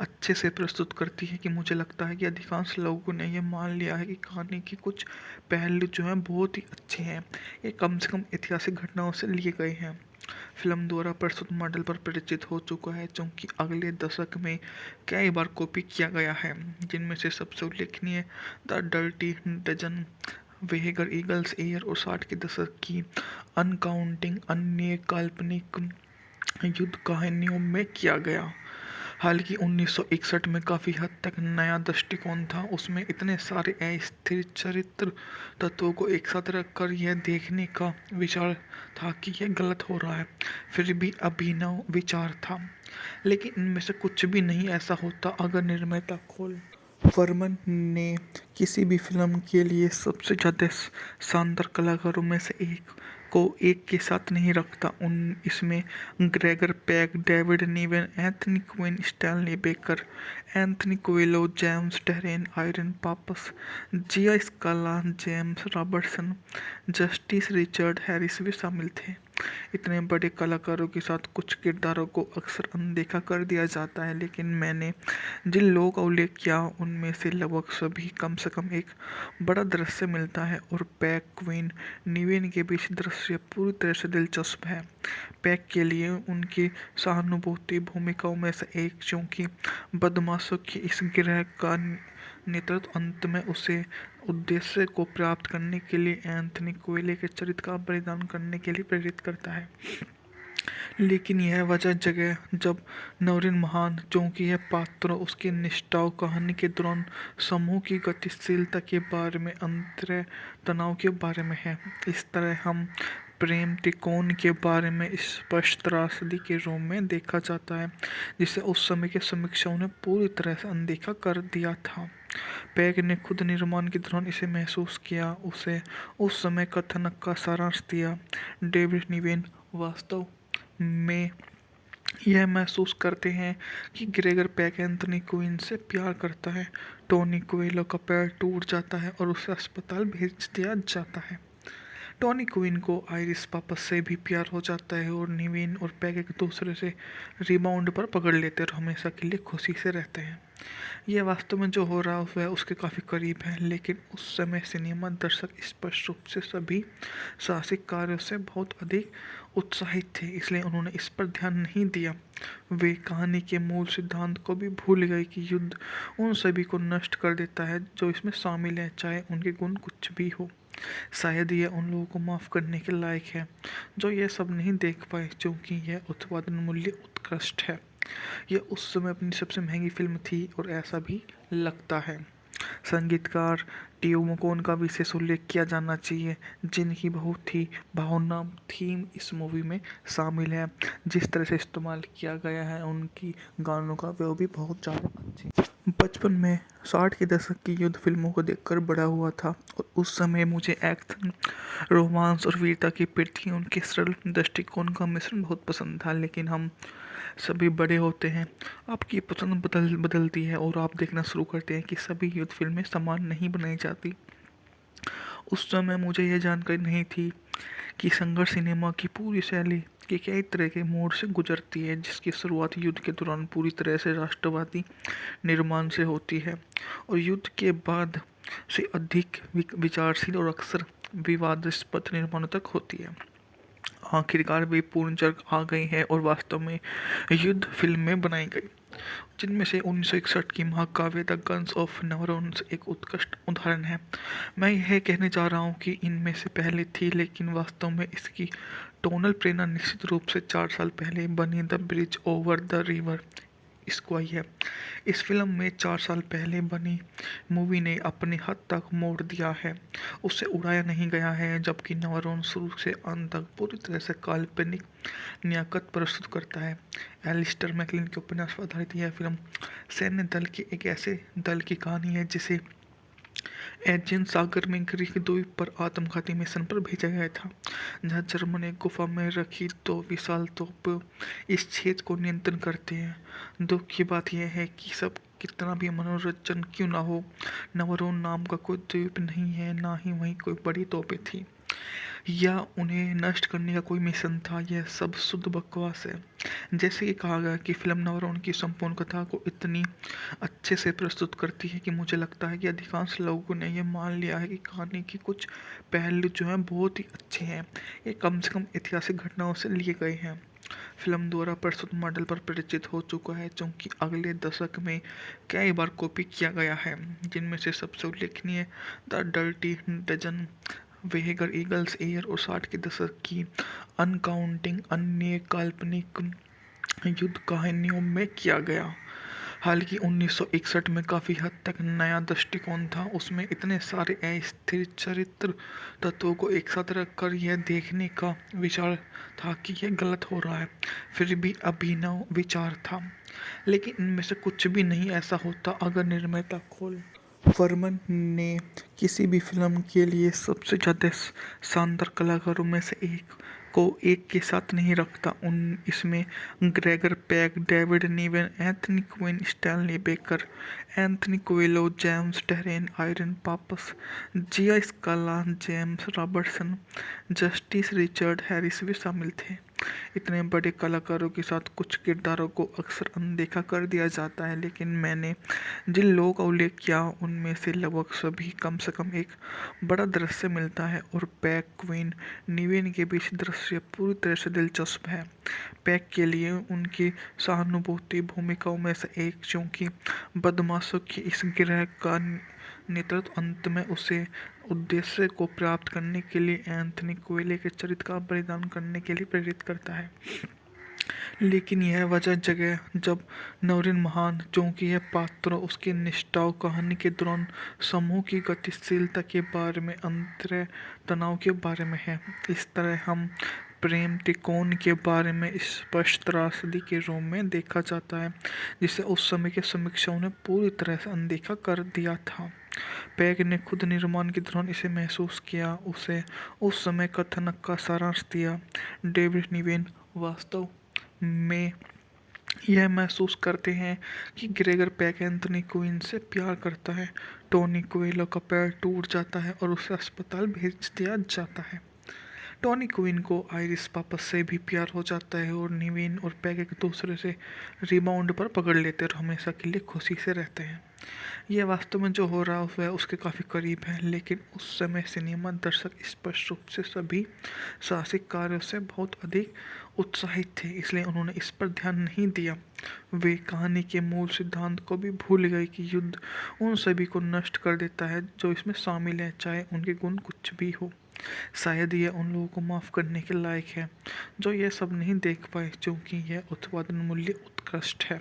अच्छे से प्रस्तुत करती है कि मुझे लगता है कि अधिकांश लोगों ने यह मान लिया है कि कहानी के कुछ पहलू जो हैं बहुत ही अच्छे हैं, ये कम से कम ऐतिहासिक घटनाओं से लिए गए हैं। फिल्म द्वारा प्रस्तुत मॉडल पर परिचित हो चुका है, क्योंकि अगले दशक में कई बार कॉपी किया गया है, जिनमें से सबसे उल्लेखनीय the dirty Dozen, Where Eagles air और 60 के दशक की अनकाउंटिंग अन्य काल्पनिक युद्ध कहानियों में किया गया। हालांकि 1961 में काफ़ी हद तक नया दृष्टिकोण था, उसमें इतने सारे अस्थिर चरित्र तत्वों को एक साथ रखकर यह देखने का विचार था कि यह गलत हो रहा है, फिर भी अभिनव विचार था। लेकिन इनमें से कुछ भी नहीं ऐसा होता अगर निर्माता खोल फरमान ने किसी भी फिल्म के लिए सबसे ज़्यादा शानदार कलाकारों में से एक को एक के साथ नहीं रखता। इसमें Gregory Peck, David Niven, Anthony Quinn, Stanley Baker, Anthony Quayle, James Darren, Irene Papas, Gia Scala, James Robertson, Justice Richard Harris भी शामिल थे। इतने बड़े कलाकारों के साथ कुछ किरदारों को अक्सर अनदेखा कर दिया जाता है, लेकिन मैंने जिन लोगों का उल्लेख किया उनमें से लगभग सभी कम से कम एक बड़ा दृश्य मिलता है और पैक, क्वीन, निवेन के बीच दृश्य पूरी तरह से दिलचस्प है। पैक के लिए उनकी सहानुभूति भूमिकाओं में से एक, क्योंकि बदमाशों की इस गिरह का नेतृत्व अंत में उसे उद्देश्य को प्राप्त करने के लिए एंथनी कोएले के चरित्र का बलिदान करने के लिए प्रेरित करता है। लेकिन यह वजह जगह जब नौरीन महान, क्योंकि यह पात्र उसकी निष्ठाओं कहानी के दौरान समूह की गतिशीलता के बारे में, अंतर तनाव के बारे में है। इस तरह हम प्रेम त्रिकोण के बारे में स्पष्ट त्रासदी के रूप में देखा जाता है, जिसे उस समय के समीक्षाओं ने पूरी तरह से अनदेखा कर दिया था। पैग ने खुद निर्माण के दौरान इसे महसूस किया, उसे उस समय कथानक का सारांश दिया। डेविड निवेन वास्तव में यह महसूस करते हैं कि ग्रेगर पैक एंथनी क्वीन से प्यार करता है। टोनी कोएलो का पैर टूट जाता है और उसे अस्पताल भेज दिया जाता है। टॉनी क्वीन को आइरिस पापस से भी प्यार हो जाता है और निवेन और पैग एक दूसरे से रिबाउंड पर पकड़ लेते हैं और हमेशा के लिए खुशी से रहते हैं। यह वास्तव में जो हो रहा है वह उसके काफ़ी करीब है, लेकिन उस समय सिनेमा दर्शक स्पष्ट रूप से सभी साहसिक कार्यों से बहुत अधिक उत्साहित थे, इसलिए उन्होंने इस पर ध्यान नहीं दिया। वे कहानी के मूल सिद्धांत को भी भूल गए कि युद्ध उन सभी को नष्ट कर देता है जो इसमें शामिल हैं, चाहे उनके गुण कुछ भी हो। शायद यह उन लोगों को माफ़ करने के लायक है जो यह सब नहीं देख पाए, क्योंकि यह उत्पादन मूल्य उत्कृष्ट है। यह उस समय अपनी सबसे महंगी फिल्म थी और ऐसा भी लगता है। संगीतकार टियो मकोन का विशेष उल्लेख किया जाना चाहिए, जिनकी बहुत ही भावनात्मक थीम इस मूवी में शामिल है। जिस तरह से इस्तेमाल किया गया है उनकी गानों का, वो भी बहुत ज़्यादा अच्छे। बचपन में 60 के दशक की युद्ध फिल्मों को देखकर बड़ा हुआ था और उस समय मुझे एक्शन, रोमांस और वीरता की प्रति उनके सरल दृष्टिकोण का मिश्रण बहुत पसंद था। लेकिन हम सभी बड़े होते हैं, आपकी पसंद बदलती है और आप देखना शुरू करते हैं कि सभी युद्ध फिल्में समान नहीं बनाई जाती। उस समय मुझे यह जानकारी नहीं थी कि संघर्ष सिनेमा की पूरी शैली के कई तरह के मोड़ से गुजरती है, जिसकी शुरुआत युद्ध के दौरान पूरी तरह से राष्ट्रवादी निर्माण से होती है और युद्ध के बाद से अधिक विचारशील और अक्सर विवादास्पद निर्माणों तक होती है। आखिरकार वे पूर्ण जग आ गई है और वास्तव में युद्ध फिल्में बनाई गई, जिनमें से 1961 की महाकाव्य द गन्स ऑफ नेवरोन्स एक उत्कृष्ट उदाहरण है। मैं यह कहने जा रहा हूँ कि इनमें से पहले थी, लेकिन वास्तव में इसकी टोनल प्रेरणा निश्चित रूप से 4 साल पहले बनी the bridge over the river इसको आई है। इस फिल्म में 4 साल पहले बनी मूवी ने अपने हद तक मोड़ दिया है, उसे उड़ाया नहीं गया है, जबकि नेवरोन शुरू से अंत तक पूरी तरह से काल्पनिक नियाकत प्रस्तुत करता है। एलिस्टर मैकलिन के उपन्यास पर आधारित यह फिल्म सैन्य दल के एक ऐसे दल की कहानी है जिसे एजियन सागर में ग्रीक द्वीप पर आत्मघाती मिशन पर भेजा गया था, जहां जर्मन एक गुफा में रखी 2 विशाल तोप इस क्षेत्र को नियंत्रण करते हैं। दुख की बात यह है कि सब कितना भी मनोरंजन क्यों ना हो, नवरोन नाम का कोई द्वीप नहीं है, ना ही वहीं कोई बड़ी तोपें थी या उन्हें नष्ट करने का कोई मिशन था। यह सब शुद्ध बकवास है। जैसे कि कहा गया कि फिल्म नवरोन की संपूर्ण कथा को इतनी अच्छे से प्रस्तुत करती है कि मुझे लगता है कि अधिकांश लोगों ने यह मान लिया है कि कहानी के कुछ पहलू जो हैं बहुत ही अच्छे हैं, ये कम से कम ऐतिहासिक घटनाओं से लिए गए हैं। फिल्म द्वारा प्रस्तुत मॉडल पर परिचित हो चुका है, क्योंकि अगले दशक में कई बार कॉपी किया गया है, जिनमें से सबसे उल्लेखनीय the dirty Dozen, Where Eagles air और 60 के दशक की अनकाउंटिंग अन्य काल्पनिक युद्ध कहानियों में किया गया। हालांकि 1961 में काफ़ी हद तक नया दृष्टिकोण था, उसमें इतने सारे अस्थिर चरित्र तत्वों को एक साथ रखकर यह देखने का विचार था कि यह गलत हो रहा है, फिर भी अभिनव विचार था। लेकिन इनमें से कुछ भी नहीं ऐसा होता अगर निर्माता खोल फरमान ने किसी भी फिल्म के लिए सबसे ज़्यादा शानदार कलाकारों में से एक को एक के साथ नहीं रखता। इसमें Gregory Peck, David Niven, Anthony Quinn, Stanley Baker, Anthony Quayle, James Darren, Irene Papas, Gia Scala, James Robertson, Justice Richard Harris भी शामिल थे। इतने बड़े कलाकारों के साथ कुछ किरदारों को अक्सर अनदेखा कर दिया जाता है, लेकिन मैंने जिन लोगों का उल्लेख किया उनमें से लगभग सभी कम से कम एक बड़ा दृश्य मिलता है और पैक, क्वीन, निवेन के बीच दृश्य पूरी तरह से दिलचस्प है। पैक के लिए उनकी सहानुभूति भूमिकाओं में से एक, क्योंकि बदमाशों के इस गिरोह का नेतृत्व अंत में उसे उद्देश्य को प्राप्त करने के लिए एंथनी कोएले के चरित्र का बलिदान करने के लिए प्रेरित करता है। लेकिन यह वजह जगह जब नवरीन महान, क्योंकि यह पात्र उसकी निष्ठाओं कहानी के दौरान समूह की गतिशीलता के बारे में, अंतर तनाव के बारे में है। इस तरह हम प्रेम त्रिकोण के बारे में स्पष्ट त्रासदी के रूप में देखा जाता है, जिसे उस समय के समीक्षकों ने पूरी तरह से अनदेखा कर दिया था। पैक ने खुद निर्माण के दौरान इसे महसूस किया, उसे उस समय कथानक का सारांश दिया। डेविड निवेन वास्तव में यह महसूस करते हैं कि ग्रेगर पैक एंथनी क्वीन से प्यार करता है। टोनी कोएलो का पैर टूट जाता है और उसे अस्पताल भेज दिया जाता है। टॉनी क्वीन को आइरिस पापस से भी प्यार हो जाता है और निवेन और पैग एक दूसरे से रिबाउंड पर पकड़ लेते हैं और हमेशा के लिए खुशी से रहते हैं। यह वास्तव में जो हो रहा है वह उसके काफ़ी करीब है, लेकिन उस समय सिनेमा दर्शक स्पष्ट रूप से सभी साहसिक कार्यों से बहुत अधिक उत्साहित थे, इसलिए उन्होंने इस पर ध्यान नहीं दिया। वे कहानी के मूल सिद्धांत को भी भूल गए कि युद्ध उन सभी को नष्ट कर देता है जो इसमें शामिल है, चाहे उनके गुण कुछ भी हो। शायद यह उन लोगों को माफ़ करने के लायक है जो यह सब नहीं देख पाए, क्योंकि यह उत्पादन मूल्य उत्कृष्ट है।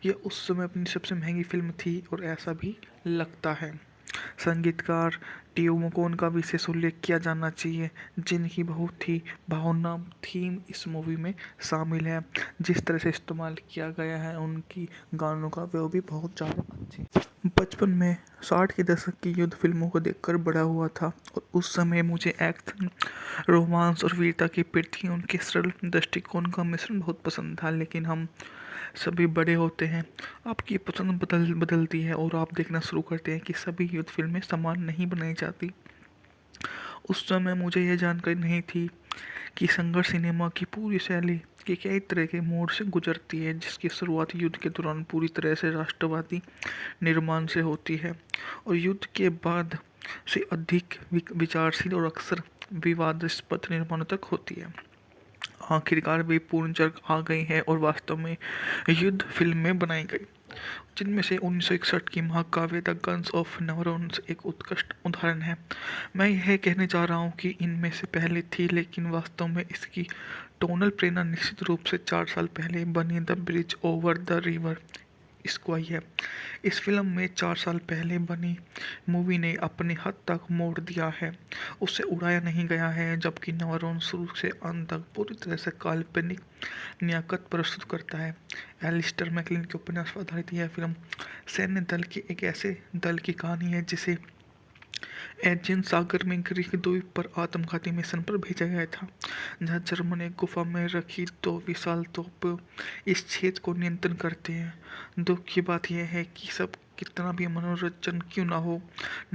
यह उस समय अपनी सबसे महंगी फिल्म थी और ऐसा भी लगता है। संगीतकार टीओ मकोन का विशेष उल्लेख किया जाना चाहिए, जिनकी बहुत ही भावनात्मक थीम इस मूवी में शामिल है। जिस तरह से इस्तेमाल किया गया है उनकी गानों का, वो भी बहुत ज़्यादा अच्छे। बचपन में 60 के दशक की युद्ध फिल्मों को देखकर बड़ा हुआ था और उस समय मुझे एक्शन, रोमांस और वीरता की प्रति उनके सरल दृष्टिकोण का मिश्रण बहुत पसंद था। लेकिन हम सभी बड़े होते हैं, आपकी पसंद बदलती है और आप देखना शुरू करते हैं कि सभी युद्ध फिल्में समान नहीं बनाई जाती। उस समय मुझे यह जानकारी नहीं थी कि संघर्ष सिनेमा की पूरी शैली के कई तरह के मोड़ से गुजरती है, जिसकी शुरुआत युद्ध के दौरान पूरी तरह से राष्ट्रवादी निर्माण से होती है और युद्ध के बाद से अधिक विचारशील और अक्सर विवादास्पद निर्माणों तक होती है। आखिरकार वे पूर्ण जग आ गई है और वास्तव में युद्ध फिल्में बनाई गई, जिनमें से 1961 की महाकाव्य द गन्स ऑफ नेवरोन्स एक उत्कृष्ट उदाहरण है। मैं यह कहने जा रहा हूँ कि इनमें से पहले थी, लेकिन वास्तव में इसकी टोनल प्रेरणा निश्चित रूप से 4 साल पहले बनी the bridge over the river Kwai है। इस फिल्म में 4 साल पहले बनी मूवी ने अपने हद तक मोड़ दिया है, उसे उड़ाया नहीं गया है, जबकि नेवरोन शुरू से अंत तक पूरी तरह से काल्पनिक नियाकत प्रस्तुत करता है। एलिस्टर मैकलिन के उपन्यास पर आधारित यह फिल्म सैन्य दल के एक ऐसे दल की कहानी है जिसे एजियन सागर में ग्रीक द्वीप पर आत्मघाती मिशन पर भेजा गया था, जहां जर्मन एक गुफा में रखी 2 विशाल तोप इस क्षेत्र को नियंत्रण करते हैं। दुख की बात यह है कि सब कितना भी मनोरंजन क्यों ना हो,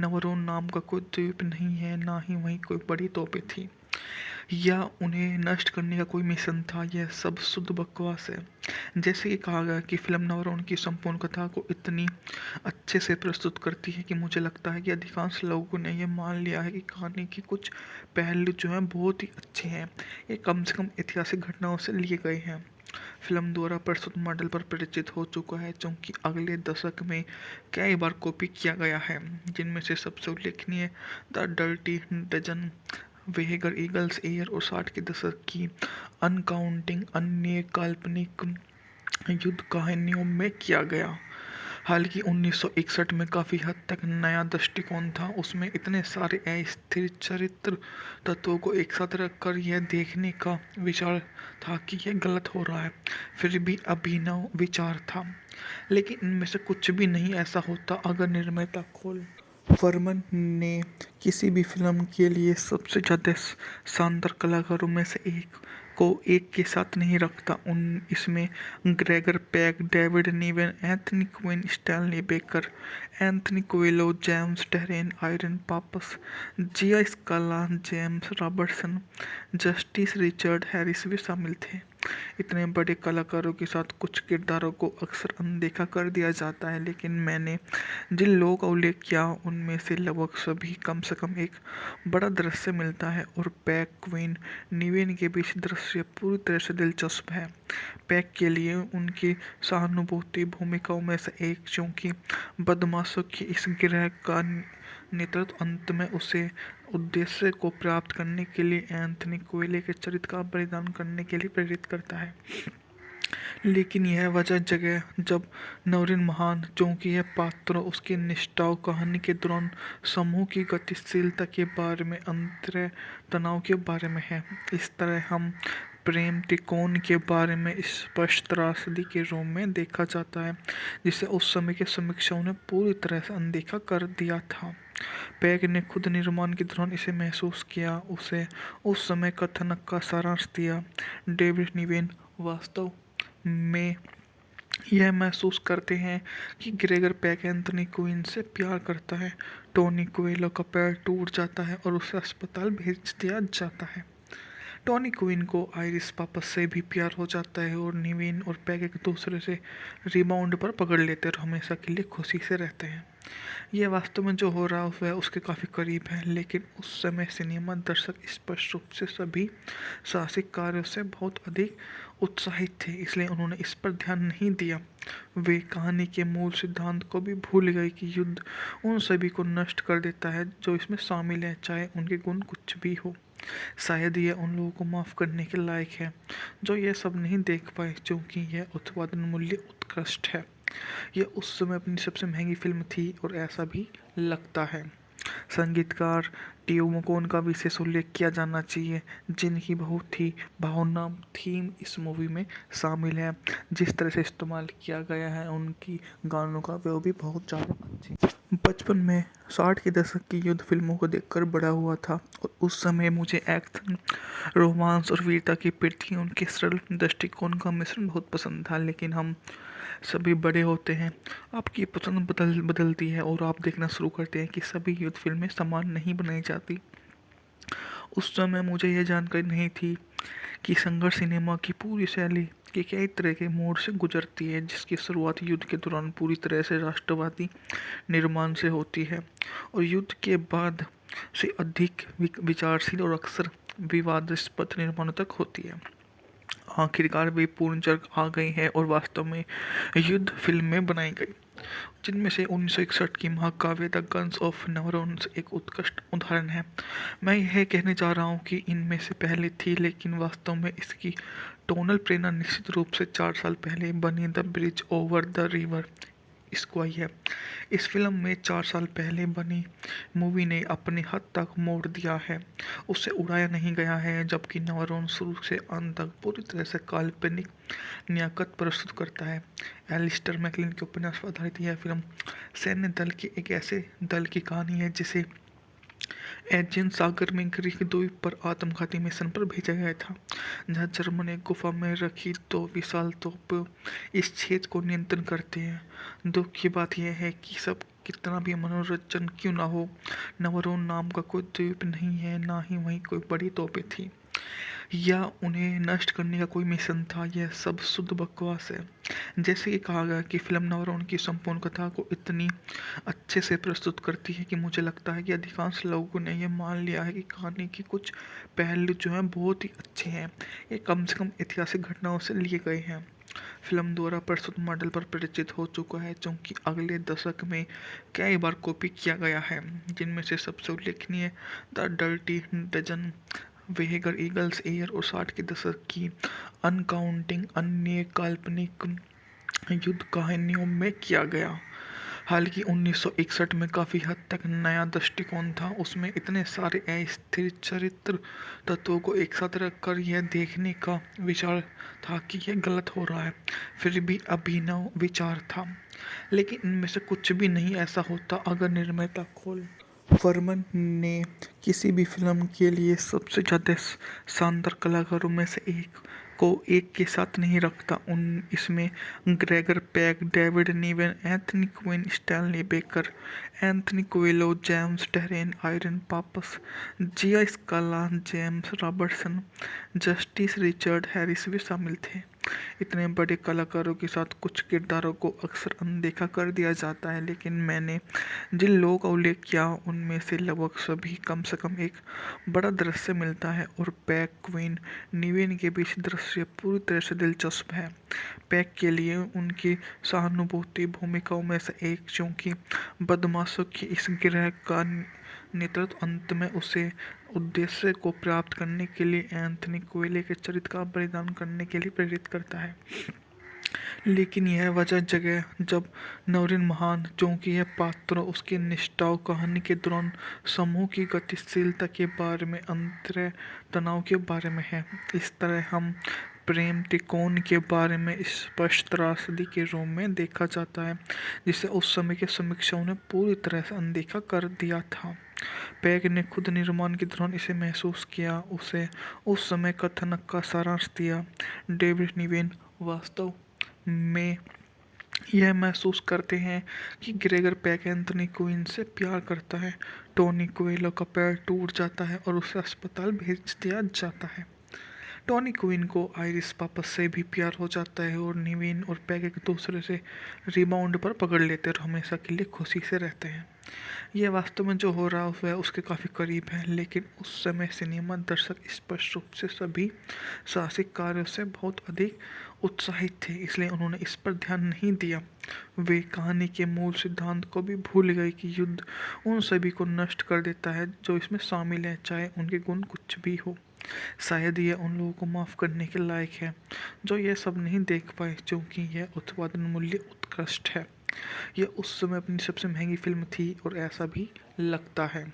नवरोन नाम का कोई द्वीप नहीं है, ना ही वहीं कोई बड़ी तोपें थी या उन्हें नष्ट करने का कोई मिशन था। यह सब शुद्ध बकवास है। जैसे कि कहा गया कि फिल्म नवरोन की संपूर्ण कथा को इतनी अच्छे से प्रस्तुत करती है कि मुझे लगता है कि अधिकांश लोगों ने यह मान लिया है कि कहानी के कुछ पहलू जो हैं बहुत ही अच्छे हैं, ये कम से कम ऐतिहासिक घटनाओं से लिए गए हैं। फिल्म द्वारा प्रस्तुत मॉडल पर परिचित हो चुका है, क्योंकि अगले दशक में कई बार कॉपी किया गया है, जिनमें से सबसे उल्लेखनीय the dirty dozen, वेगर eagles air और 60 के दशक की अनकाउंटिंग अन्य काल्पनिक युद्ध कहानियों में किया गया। हालांकि 1961 में काफ़ी हद तक नया दृष्टिकोण था, उसमें इतने सारे अस्थिर चरित्र तत्वों को एक साथ रखकर यह देखने का विचार था कि यह गलत हो रहा है, फिर भी अभिनव विचार था। लेकिन इनमें से कुछ भी नहीं ऐसा होता अगर निर्माता खोल फरमान ने किसी भी फिल्म के लिए सबसे ज़्यादा शानदार कलाकारों में से एक को एक के साथ नहीं रखता। इसमें Gregory Peck, David Niven, Anthony Quinn, Stanley Baker, Anthony Quayle, James Darren, Irene Papas, Gia Scala, James Robertson, Justice Richard Harris भी शामिल थे। इतने बड़े कलाकारों के साथ कुछ किरदारों को अक्सर अनदेखा कर दिया जाता है, लेकिन मैंने जिन लोगों का उल्लेख किया उनमें से लगभग सभी कम से कम एक बड़ा दृश्य मिलता है और पैक, क्वीन, निवेन के बीच दृश्य पूरी तरह से दिलचस्प है। पैक के लिए उनकी सहानुभूति भूमिकाओं में से एक, क्योंकि बदमाशों की इस गिरह का नेतृत्व अंत में उसे उद्देश्य को प्राप्त करने के लिए एंथनी कोएले के चरित्र का बलिदान करने के लिए प्रेरित करता है। लेकिन यह वजह जगह जब नवरीन महान, क्योंकि यह पात्रों, उसकी निष्ठाओं, कहानी के दौरान समूह की गतिशीलता के बारे में, अंतर तनाव के बारे में है। इस तरह हम प्रेम त्रिकोण के बारे में स्पष्ट त्रासदी के रूप में देखा जाता है, जिसे उस समय के समीक्षकों ने पूरी तरह से अनदेखा कर दिया था। पैक ने खुद निर्माण के दौरान इसे महसूस किया, उसे उस समय कथानक का सारांश दिया। डेविड निवेन वास्तव में यह महसूस करते हैं कि ग्रेगर पैक एंथनी क्वीन से प्यार करता है। टोनी कोएलो का पैर टूट जाता है और उसे अस्पताल भेज दिया जाता है। टॉनी क्वीन को आइरिस पापस से भी प्यार हो जाता है और निवेन और पैग एक दूसरे से रिबाउंड पर पकड़ लेते हैं और हमेशा के लिए खुशी से रहते हैं। यह वास्तव में जो हो रहा है वह उसके काफ़ी करीब है, लेकिन उस समय सिनेमा दर्शक स्पष्ट रूप से सभी साहसिक कार्यों से बहुत अधिक उत्साहित थे, इसलिए उन्होंने इस पर ध्यान नहीं दिया। वे कहानी के मूल सिद्धांत को भी भूल गए कि युद्ध उन सभी को नष्ट कर देता है जो इसमें शामिल है, चाहे उनके गुण कुछ भी हो। शायद यह उन लोगों को माफ़ करने के लायक है जो यह सब नहीं देख पाए, क्योंकि यह उत्पादन मूल्य उत्कृष्ट है। यह उस समय अपनी सबसे महंगी फिल्म थी और ऐसा भी लगता है। संगीतकार टियो मकोन का विशेष उल्लेख किया जाना चाहिए, जिनकी बहुत ही भावना थीम इस मूवी में शामिल है। जिस तरह से इस्तेमाल किया गया है उनकी गानों का, वो भी बहुत ज़्यादा अच्छी। बचपन में 60 के दशक की युद्ध फिल्मों को देखकर बड़ा हुआ था और उस समय मुझे एक्शन, रोमांस और वीरता की पृथ्वी, उनके सरल दृष्टिकोण का मिश्रण बहुत पसंद था। लेकिन हम सभी बड़े होते हैं, आपकी पसंद बदलती है और आप देखना शुरू करते हैं कि सभी युद्ध फिल्में समान नहीं बनाई जाती। उस समय मुझे यह जानकारी नहीं थी कि संघर्ष सिनेमा की पूरी शैली के कई तरह के मोड़ से गुजरती है, जिसकी शुरुआत युद्ध के दौरान पूरी तरह से राष्ट्रवादी निर्माण से होती है और युद्ध के बाद से अधिक विचारशील और अक्सर विवादास्पद निर्माणों तक होती है। आखिरकार वे पूर्ण जग आ गई है और वास्तव में युद्ध फिल्में बनाई गई, जिनमें से 1961 की महाकाव्य द गन्स ऑफ नवरोन्स एक उत्कृष्ट उदाहरण है। मैं यह कहने जा रहा हूँ कि इनमें से पहले थी, लेकिन वास्तव में इसकी टोनल प्रेरणा निश्चित रूप से 4 साल पहले बनी the bridge over the river इसको आई है। इस फिल्म में 4 साल पहले बनी मूवी ने अपनी हद तक मोड़ दिया है, उसे उड़ाया नहीं गया है, जबकि नवरोन शुरू से अंत तक पूरी तरह से काल्पनिक नियाकत प्रस्तुत करता है। एलिस्टर मैकलिन के उपन्यास पर आधारित यह फिल्म सैन्य दल के एक ऐसे दल की कहानी है जिसे एजियन सागर में ग्रीक द्वीप पर आत्मघाती मिशन पर भेजा गया था, जहां जर्मन एक गुफा में रखी 2 विशाल तोप इस क्षेत्र को नियंत्रण करते हैं। दुख की बात यह है कि सब कितना भी मनोरंजन क्यों ना हो, नवरोन नाम का कोई द्वीप नहीं है, ना ही वहीं कोई बड़ी तोपें थी या उन्हें नष्ट करने का कोई मिशन था। यह सब शुद्ध बकवास है। जैसे कि कहा गया कि फिल्म नवरोन की संपूर्ण कथा को इतनी अच्छे से प्रस्तुत करती है कि मुझे लगता है कि अधिकांश लोगों ने यह मान लिया है कि कहानी के कुछ पहलू जो हैं बहुत ही अच्छे हैं, ये कम से कम ऐतिहासिक घटनाओं से लिए गए हैं। फिल्म द्वारा प्रस्तुत मॉडल पर परिचित हो चुका है, क्योंकि अगले दशक में कई बार कॉपी किया गया है, जिनमें से सबसे उल्लेखनीय the dirty Dozen, Where Eagles air और 60 के दशक की अनकाउंटिंग अन्य काल्पनिक युद्ध कहानियों में किया गया। हालांकि 1961 में काफ़ी हद तक नया दृष्टिकोण था, उसमें इतने सारे अस्थिर चरित्र तत्वों को एक साथ रखकर यह देखने का विचार था कि यह गलत हो रहा है, फिर भी अभिनव विचार था। लेकिन इनमें से कुछ भी नहीं ऐसा होता अगर निर्माता खोल फरमान ने किसी भी फिल्म के लिए सबसे ज़्यादा शानदार कलाकारों में से एक को एक के साथ नहीं रखता। इसमें Gregory Peck, David Niven, Anthony Quinn, Stanley Baker, Anthony Quayle, James Darren, Irene Papas, Gia Scala, James Robertson, Justice Richard Harris भी शामिल थे। इतने बड़े कलाकारों के साथ कुछ किरदारों को अक्सर अनदेखा कर दिया जाता है, लेकिन मैंने जिन लोगों का उल्लेख किया उनमें से लगभग सभी कम से कम एक बड़ा दृश्य मिलता है और पैक, क्वीन, निवेन के बीच दृश्य पूरी तरह से दिलचस्प है। पैक के लिए उनकी सहानुभूति भूमिकाओं में से एक, क्योंकि बदमाशों की इस गिरह का नेतृत्व अंत में उसे उद्देश्य को प्राप्त करने के लिए एंथनी कोएले के चरित्र का बलिदान करने के लिए प्रेरित करता है। लेकिन यह वजह जगह जब नवरीन महान, क्योंकि यह पात्रों, उसकी निष्ठाओं, कहानी के दौरान समूह की गतिशीलता के बारे में, अंतरंग तनाव के बारे में है। इस तरह हम प्रेम त्रिकोण के बारे में स्पष्ट त्रासदी के रूप में देखा जाता है, जिसे उस समय के समीक्षकों ने पूरी तरह से अनदेखा कर दिया था। पैक ने खुद निर्माण के दौरान इसे महसूस किया, उसे उस समय कथानक का सारांश दिया। डेविड निवेन वास्तव में यह महसूस करते हैं कि ग्रेगर पैक एंथनी क्वीन से प्यार करता है। टोनी कोएलो का पैर टूट जाता है और उसे अस्पताल भेज दिया जाता है। टॉनी क्वीन को आइरिस पापस से भी प्यार हो जाता है और निवीन और पैग एक दूसरे से रिबाउंड पर पकड़ लेते हैं और हमेशा के लिए खुशी से रहते हैं। ये वास्तव में जो हो रहा है वह उसके काफ़ी करीब है, लेकिन उस समय सिनेमा दर्शक स्पष्ट रूप से सभी साहसिक कार्यों से बहुत अधिक उत्साहित थे, इसलिए उन्होंने इस पर ध्यान नहीं दिया। वे कहानी के मूल सिद्धांत को भी भूल गए कि युद्ध उन सभी को नष्ट कर देता है जो इसमें शामिल हैं, चाहे उनके गुण कुछ भी हो। शायद यह उन लोगों को माफ़ करने के लायक है जो यह सब नहीं देख पाए, क्योंकि यह उत्पादन मूल्य उत्कृष्ट है। यह उस समय अपनी सबसे महंगी फिल्म थी और ऐसा भी लगता है।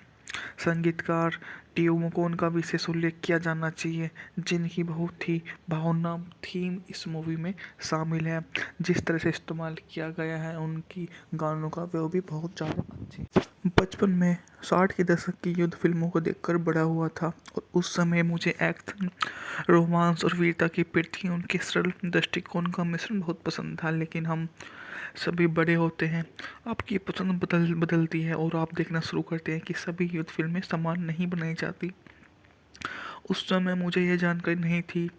संगीतकार टियो मकोन का विशेष उल्लेख किया जाना चाहिए, जिनकी बहुत ही भावनात्मक थीम इस मूवी में शामिल है। जिस तरह से इस्तेमाल किया गया है उनकी गानों का, वो भी बहुत ज़्यादा अच्छे। बचपन में 60 के दशक की युद्ध फिल्मों को देखकर बड़ा हुआ था और उस समय मुझे एक्शन, रोमांस और वीरता की प्रति उनके सरल दृष्टिकोण का मिश्रण बहुत पसंद था। लेकिन हम सभी बड़े होते हैं, आपकी पसंद बदलती है और आप देखना शुरू करते हैं कि सभी युद्ध फिल्में समान नहीं बनाई जाती। उस समय मुझे यह जानकारी नहीं थी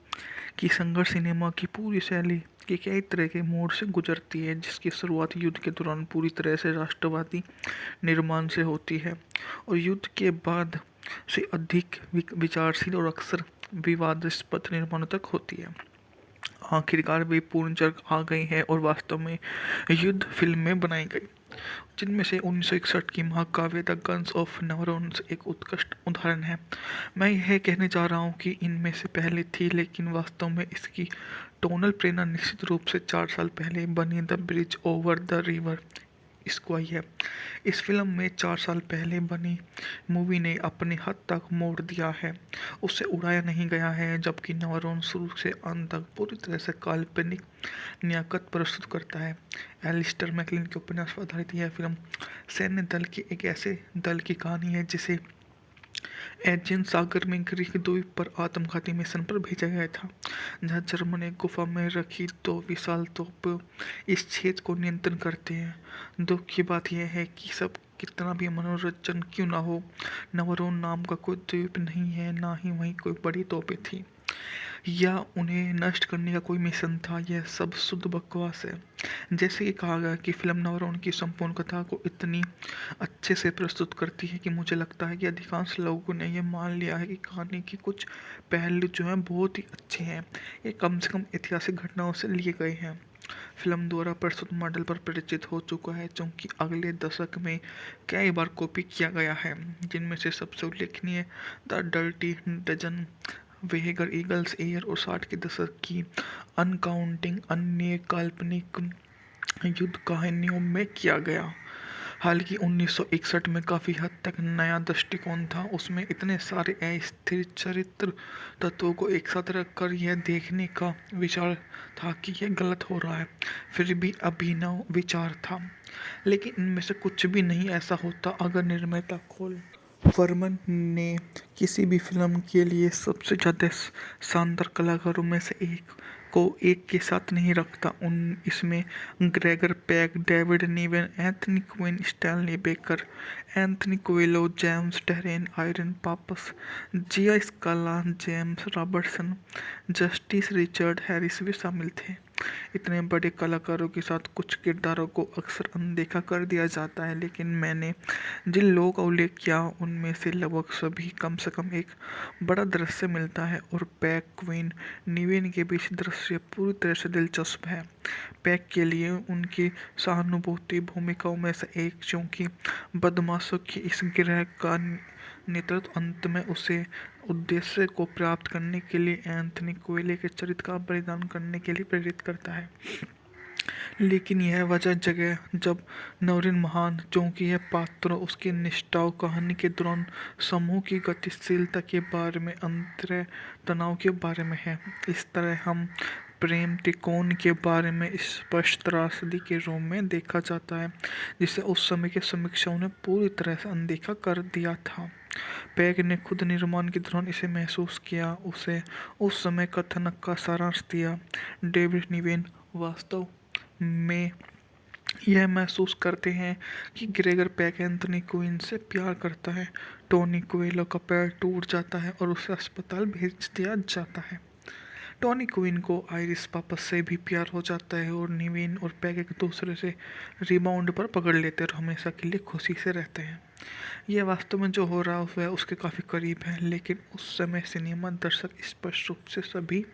कि संघर्ष सिनेमा की पूरी शैली के कई तरह के मोड़ से गुजरती है, जिसकी शुरुआत युद्ध के दौरान पूरी तरह से राष्ट्रवादी निर्माण से होती है और युद्ध के बाद से अधिक विचारशील और अक्सर विवादास्पद निर्माणों तक होती है। आखिरकार वे पूर्ण जग आ गई हैं और वास्तव में युद्ध फिल्में बनाई गई, जिनमें से 1961 की महाकाव्य द गन्स ऑफ नेवरोन्स एक उत्कृष्ट उदाहरण है। मैं यह कहने जा रहा हूँ कि इनमें से पहले थी, लेकिन वास्तव में इसकी टोनल प्रेरणा निश्चित रूप से 4 साल पहले बनी the bridge over the river इसको आई है। इस फिल्म में 4 साल पहले बनी मूवी ने अपने हद तक मोड़ दिया है, उसे उड़ाया नहीं गया है, जबकि नेवरोन शुरू से अंत तक पूरी तरह से काल्पनिक नियाकत प्रस्तुत करता है। एलिस्टर मैकलिन के उपन्यास पर आधारित यह फिल्म सैन्य दल के एक ऐसे दल की कहानी है जिसे एजियन सागर में ग्रीक द्वीप पर आत्मघाती मिशन पर भेजा गया था, जहां जर्मन एक गुफा में रखी 2 विशाल तोप इस क्षेत्र को नियंत्रण करते हैं। दुख की बात यह है कि सब कितना भी मनोरंजन क्यों ना हो, नवरोन नाम का कोई द्वीप नहीं है, ना ही वहीं कोई बड़ी तोपें थी या उन्हें नष्ट करने का कोई मिशन था। यह सब शुद्ध बकवास है। जैसे कि कहा गया कि फिल्म नवरोन की संपूर्ण कथा को इतनी अच्छे से प्रस्तुत करती है कि मुझे लगता है कि अधिकांश लोगों ने यह मान लिया है कि कहानी के कुछ पहलू जो हैं बहुत ही अच्छे हैं, ये कम से कम ऐतिहासिक घटनाओं से लिए गए हैं। फिल्म द्वारा प्रस्तुत मॉडल पर परिचित हो चुका है, क्योंकि अगले दशक में कई बार कॉपी किया गया है, जिनमें से सबसे उल्लेखनीय the dirty dozen, वेगर eagles air और 60 के दशक की अनकाउंटिंग अन्य काल्पनिक युद्ध कहानियों में किया गया। हालांकि 1961 में काफ़ी हद तक नया दृष्टिकोण था, उसमें इतने सारे अस्थिर चरित्र तत्वों को एक साथ रखकर यह देखने का विचार था कि यह गलत हो रहा है, फिर भी अभिनव विचार था। लेकिन इनमें से कुछ भी नहीं ऐसा होता अगर निर्माता खोल वर्मन ने किसी भी फिल्म के लिए सबसे ज़्यादा शानदार कलाकारों में से एक को एक के साथ नहीं रखता। इसमें Gregory Peck, David Niven, Anthony Quinn, Stanley Baker, Anthony Quayle, James Darren, Irene Papas, Gia Scala, James Robertson, Justice Richard Harris भी शामिल थे। इतने बड़े कलाकारों के साथ कुछ किरदारों को अक्सर अनदेखा कर दिया जाता है, लेकिन मैंने जिन लोगों का उल्लेख किया उनमें से लगभग सभी कम से कम एक बड़ा दृश्य मिलता है और पैक, क्वीन, निवेन के बीच दृश्य पूरी तरह से दिलचस्प है। पैक के लिए उनकी सहानुभूति भूमिकाओं में से एक, क्योंकि बदमाशों की इस गिरह का नेतृत्व अंत में उसे उद्देश्य को प्राप्त करने के लिए एंथनी कोएले के चरित्र का बलिदान करने के लिए प्रेरित करता है। लेकिन यह वजह जगह जब नवरीन महान, क्योंकि यह पात्रों, उसकी निष्ठाओं, कहानी के दौरान समूह की गतिशीलता के बारे में, अंतर तनाव के बारे में है। इस तरह हम प्रेम त्रिकोण के बारे में स्पष्ट त्रासदी के रूप में देखा जाता है, जिसे उस समय के समीक्षकों ने पूरी तरह से अनदेखा कर दिया था। पैक ने खुद निर्माण के दौरान इसे महसूस किया, उसे उस समय कथानक का सारांश दिया। डेविड निवेन वास्तव में यह महसूस करते हैं कि ग्रेगर पैक एंथनी क्वीन से प्यार करता है। टोनी कोएलो का पैर टूट जाता है और उसे अस्पताल भेज दिया जाता है। टॉनी क्वीन को आइरिस पापस से भी प्यार हो जाता है और निवेन और पैग एक दूसरे से रिबाउंड पर पकड़ लेते हैं और हमेशा के लिए खुशी से रहते हैं। यह वास्तव में जो हो रहा है वह उसके काफ़ी करीब है, लेकिन उस समय सिनेमा दर्शक स्पष्ट रूप से सभी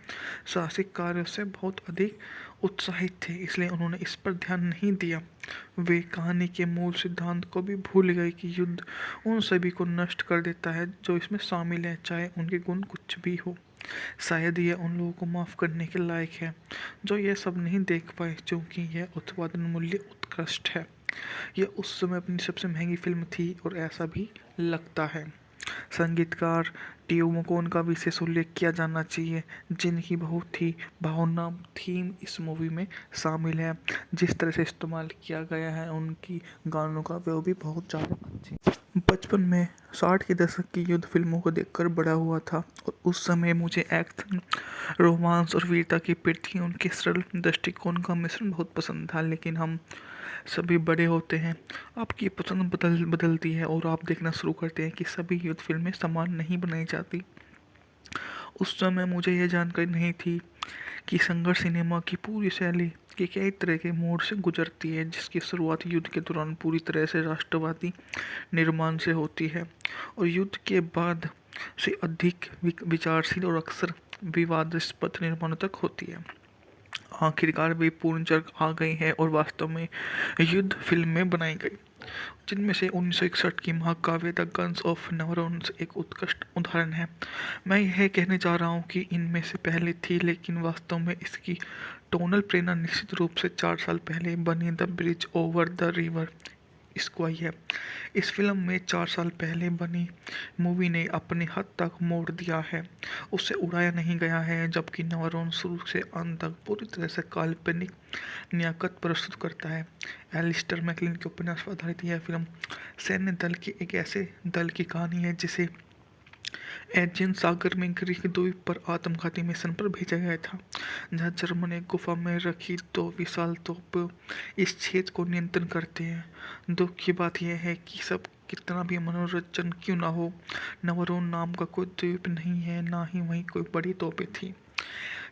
साहसिक कार्यों से बहुत अधिक उत्साहित थे, इसलिए उन्होंने इस पर ध्यान नहीं दिया। वे कहानी के मूल सिद्धांत को भी भूल गए कि युद्ध उन सभी को नष्ट कर देता है जो इसमें शामिल है, चाहे उनके गुण कुछ भी हो। शायद यह उन लोगों को माफ़ करने के लायक है जो यह सब नहीं देख पाए, क्योंकि यह उत्पादन मूल्य उत्कृष्ट है। यह उस समय अपनी सबसे महंगी फिल्म थी और ऐसा भी लगता है। संगीतकार टीओ मकोन का विशेष उल्लेख किया जाना चाहिए, जिनकी बहुत ही भावना थीम इस मूवी में शामिल है। जिस तरह से इस्तेमाल किया गया है उनकी गानों का, वो भी बहुत ज़्यादा अच्छे। बचपन में 60 के दशक की युद्ध फिल्मों को देखकर बड़ा हुआ था और उस समय मुझे एक्शन, रोमांस और वीरता की पृथ्वी, उनके सरल दृष्टिकोण का मिश्रण बहुत पसंद था। लेकिन हम सभी बड़े होते हैं, आपकी पसंद बदलती है और आप देखना शुरू करते हैं कि सभी युद्ध फिल्में समान नहीं बनाई जाती। उस समय मुझे यह जानकारी नहीं थी कि संघर्ष सिनेमा की पूरी शैली के कई तरह के मोड़ से गुजरती है, जिसकी शुरुआत युद्ध के दौरान पूरी तरह से राष्ट्रवादी निर्माण से होती है और युद्ध के बाद से अधिक विचारशील और अक्सर विवादास्पद निर्माणों तक होती है। आखिरकार वे पूर्ण जग आ गई है और वास्तव में युद्ध फिल्में बनाई गई, जिनमें से 1961 की महाकाव्य द गन्स ऑफ नवरोन्स एक उत्कृष्ट उदाहरण है। मैं यह कहने जा रहा हूँ कि इनमें से पहले थी, लेकिन वास्तव में इसकी टोनल प्रेरणा निश्चित रूप से 4 साल पहले बनी the bridge over the river इसको आई है। इस फिल्म में 4 साल पहले बनी मूवी ने अपने हद तक मोड़ दिया है, उसे उड़ाया नहीं गया है, जबकि नवरोन शुरू से अंत तक पूरी तरह से काल्पनिक नियाकत प्रस्तुत करता है। एलिस्टर मैकलिन के उपन्यास पर आधारित यह फिल्म सैन्य दल के एक ऐसे दल की कहानी है जिसे एजियन सागर में ग्रीक द्वीप पर आत्मघाती मिशन पर भेजा गया था, जहां जर्मन एक गुफा में रखी 2 विशाल तोप इस क्षेत्र को नियंत्रण करते हैं। दुख की बात यह है कि सब कितना भी मनोरंजन क्यों ना हो, नवरोन नाम का कोई द्वीप नहीं है, ना ही वहीं कोई बड़ी तोपें थी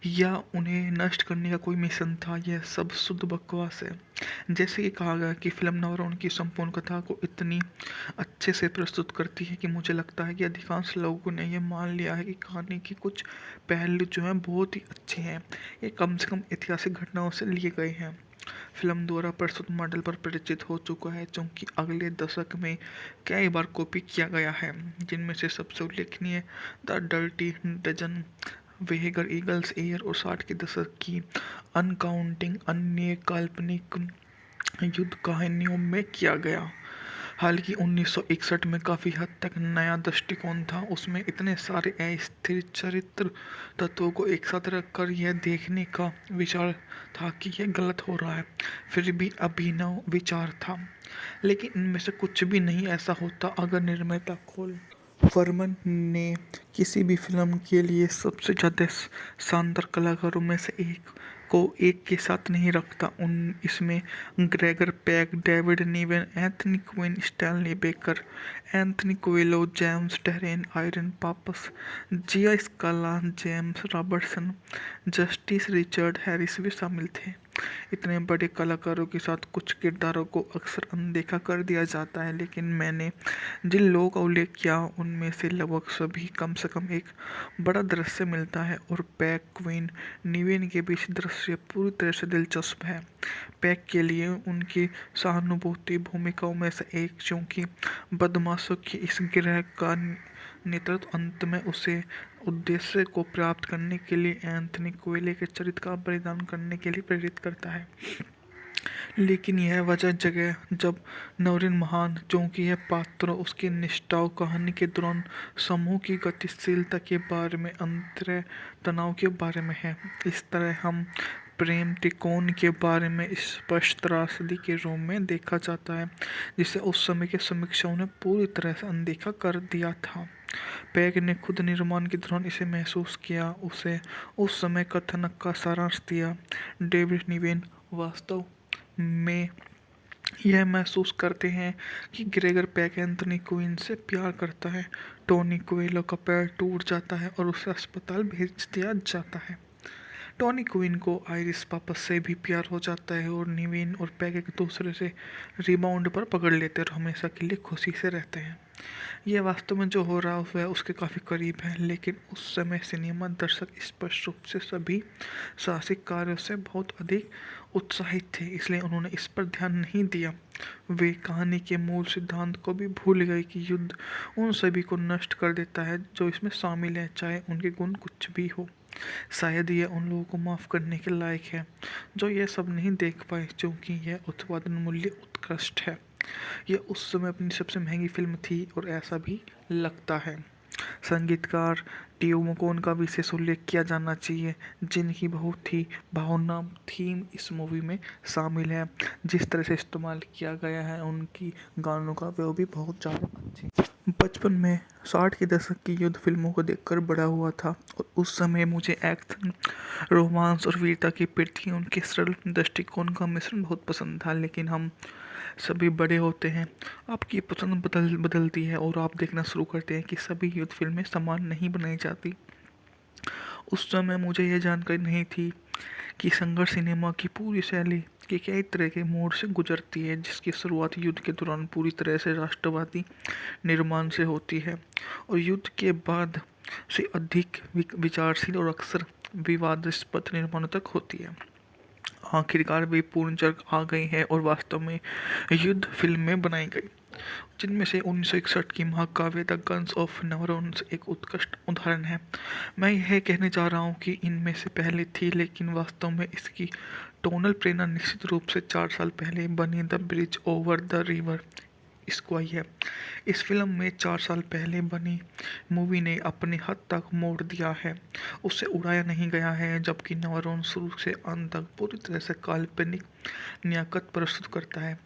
या उन्हें नष्ट करने का कोई मिशन था। यह सब शुद्ध बकवास है। जैसे कि कहा गया कि फिल्म नवरोन की संपूर्ण कथा को इतनी अच्छे से प्रस्तुत करती है कि मुझे लगता है कि अधिकांश लोगों ने यह मान लिया है कि कहानी के कुछ पहलू जो हैं बहुत ही अच्छे हैं, ये कम से कम ऐतिहासिक घटनाओं से लिए गए हैं। फिल्म द्वारा प्रस्तुत मॉडल पर परिचित हो चुका है, क्योंकि अगले दशक में कई बार कॉपी किया गया है, जिनमें से सबसे उल्लेखनीय the dirty dozen, वेगर eagles air और 60 के दशक की अनकाउंटिंग अन्य काल्पनिक युद्ध कहानियों में किया गया। हालांकि 1961 में काफ़ी हद तक नया दृष्टिकोण था, उसमें इतने सारे अस्थिर चरित्र तत्वों को एक साथ रखकर यह देखने का विचार था कि यह गलत हो रहा है, फिर भी अभिनव विचार था। लेकिन इनमें से कुछ भी नहीं ऐसा होता अगर निर्माता खोल फरमान ने किसी भी फिल्म के लिए सबसे ज़्यादा शानदार कलाकारों में से एक को एक के साथ नहीं रखता। इसमें Gregory Peck, David Niven, Anthony Quinn, Stanley Baker, Anthony Quayle, James Darren, Irene Papas, Gia Scala, James Robertson, Justice Richard Harris भी शामिल थे। इतने बड़े कलाकारों के साथ कुछ किरदारों को अक्सर अनदेखा कर दिया जाता है, लेकिन मैंने जिन लोगों का उल्लेख किया उनमें से लगभग सभी कम से कम एक बड़ा दृश्य मिलता है और पैक, क्वीन, निवेन के बीच दृश्य पूरी तरह से दिलचस्प है। पैक के लिए उनकी सहानुभूति भूमिकाओं में से एक, क्योंकि बदमाशों की इस गिरह का नेतृत्व अंत में उसे उद्देश्य को प्राप्त करने के लिए एंथनी कोएले के चरित्र का बलिदान करने के लिए प्रेरित करता है। लेकिन यह वजह जगह जब नवरीन महान, क्योंकि यह पात्रों, उसकी निष्ठाओं, कहानी के दौरान समूह की गतिशीलता के बारे में, अंतर तनाव के बारे में है। इस तरह हम प्रेम त्रिकोण के बारे में स्पष्ट त्रासदी के रूप में देखा जाता है, जिसे उस समय के समीक्षकों ने पूरी तरह से अनदेखा कर दिया था। पैग ने खुद निर्माण के दौरान इसे महसूस किया, उसे उस समय कथानक का सारांश दिया। डेविड निवेन वास्तव में यह महसूस करते हैं कि ग्रेगर पैक एंथनी क्वीन से प्यार करता है। टोनी कोएलो का पैर टूट जाता है और उसे अस्पताल भेज दिया जाता है। टॉनी क्वीन को आइरिस पापस से भी प्यार हो जाता है और निवेन और पैग एक दूसरे से रिबाउंड पर पकड़ लेते हैं और हमेशा के लिए खुशी से रहते हैं। ये वास्तव में जो हो रहा है वह उसके काफ़ी करीब है, लेकिन उस समय सिनेमा दर्शक स्पष्ट रूप से सभी साहसिक कार्यों से बहुत अधिक उत्साहित थे, इसलिए उन्होंने इस पर ध्यान नहीं दिया। वे कहानी के मूल सिद्धांत को भी भूल गए कि युद्ध उन सभी को नष्ट कर देता है जो इसमें शामिल हैं, चाहे उनके गुण कुछ भी हो। शायद यह उन लोगों को माफ़ करने के लायक है जो यह सब नहीं देख पाए, क्योंकि यह उत्पादन मूल्य उत्कृष्ट है। यह उस समय अपनी सबसे महंगी फिल्म थी और ऐसा भी लगता है। संगीतकार टियो मकोन का विशेष उल्लेख किया जाना चाहिए, जिनकी बहुत ही भावना थीम इस मूवी में शामिल है। जिस तरह से इस्तेमाल किया गया है उनकी गानों का, वो भी बहुत ज़्यादा अच्छे। बचपन में 60 के दशक की युद्ध फिल्मों को देखकर बड़ा हुआ था और उस समय मुझे एक्शन, रोमांस और वीरता की प्रति उनके सरल दृष्टिकोण का मिश्रण बहुत पसंद था। लेकिन हम सभी बड़े होते हैं, आपकी पसंद बदलती है और आप देखना शुरू करते हैं कि सभी युद्ध फिल्में समान नहीं बनाई जाती। उस समय मुझे यह जानकारी नहीं थी कि संघर्ष सिनेमा की पूरी शैली के कई तरह के मोड़ से गुजरती है, जिसकी शुरुआत युद्ध के दौरान पूरी तरह से राष्ट्रवादी निर्माण से होती है और युद्ध के बाद से अधिक विचारशील और अक्सर विवादास्पद निर्माणों तक होती है। आखिरकार वे पूर्ण जग आ गई हैं और वास्तव में युद्ध फिल्में बनाई गई, जिनमें से 1961 की महाकाव्य द गन्स ऑफ नेवरोन्स एक उत्कृष्ट उदाहरण है। मैं यह कहने जा रहा हूँ कि इनमें से पहले थी, लेकिन वास्तव में इसकी टोनल प्रेरणा निश्चित रूप से 4 साल पहले बनी the bridge over the river इसको आई है। इस फिल्म में 4 साल पहले बनी मूवी ने अपने हद तक मोड़ दिया है, उसे उड़ाया नहीं गया है, जबकि नेवरोन शुरू से अंत तक पूरी तरह से काल्पनिक नियाकत प्रस्तुत करता है।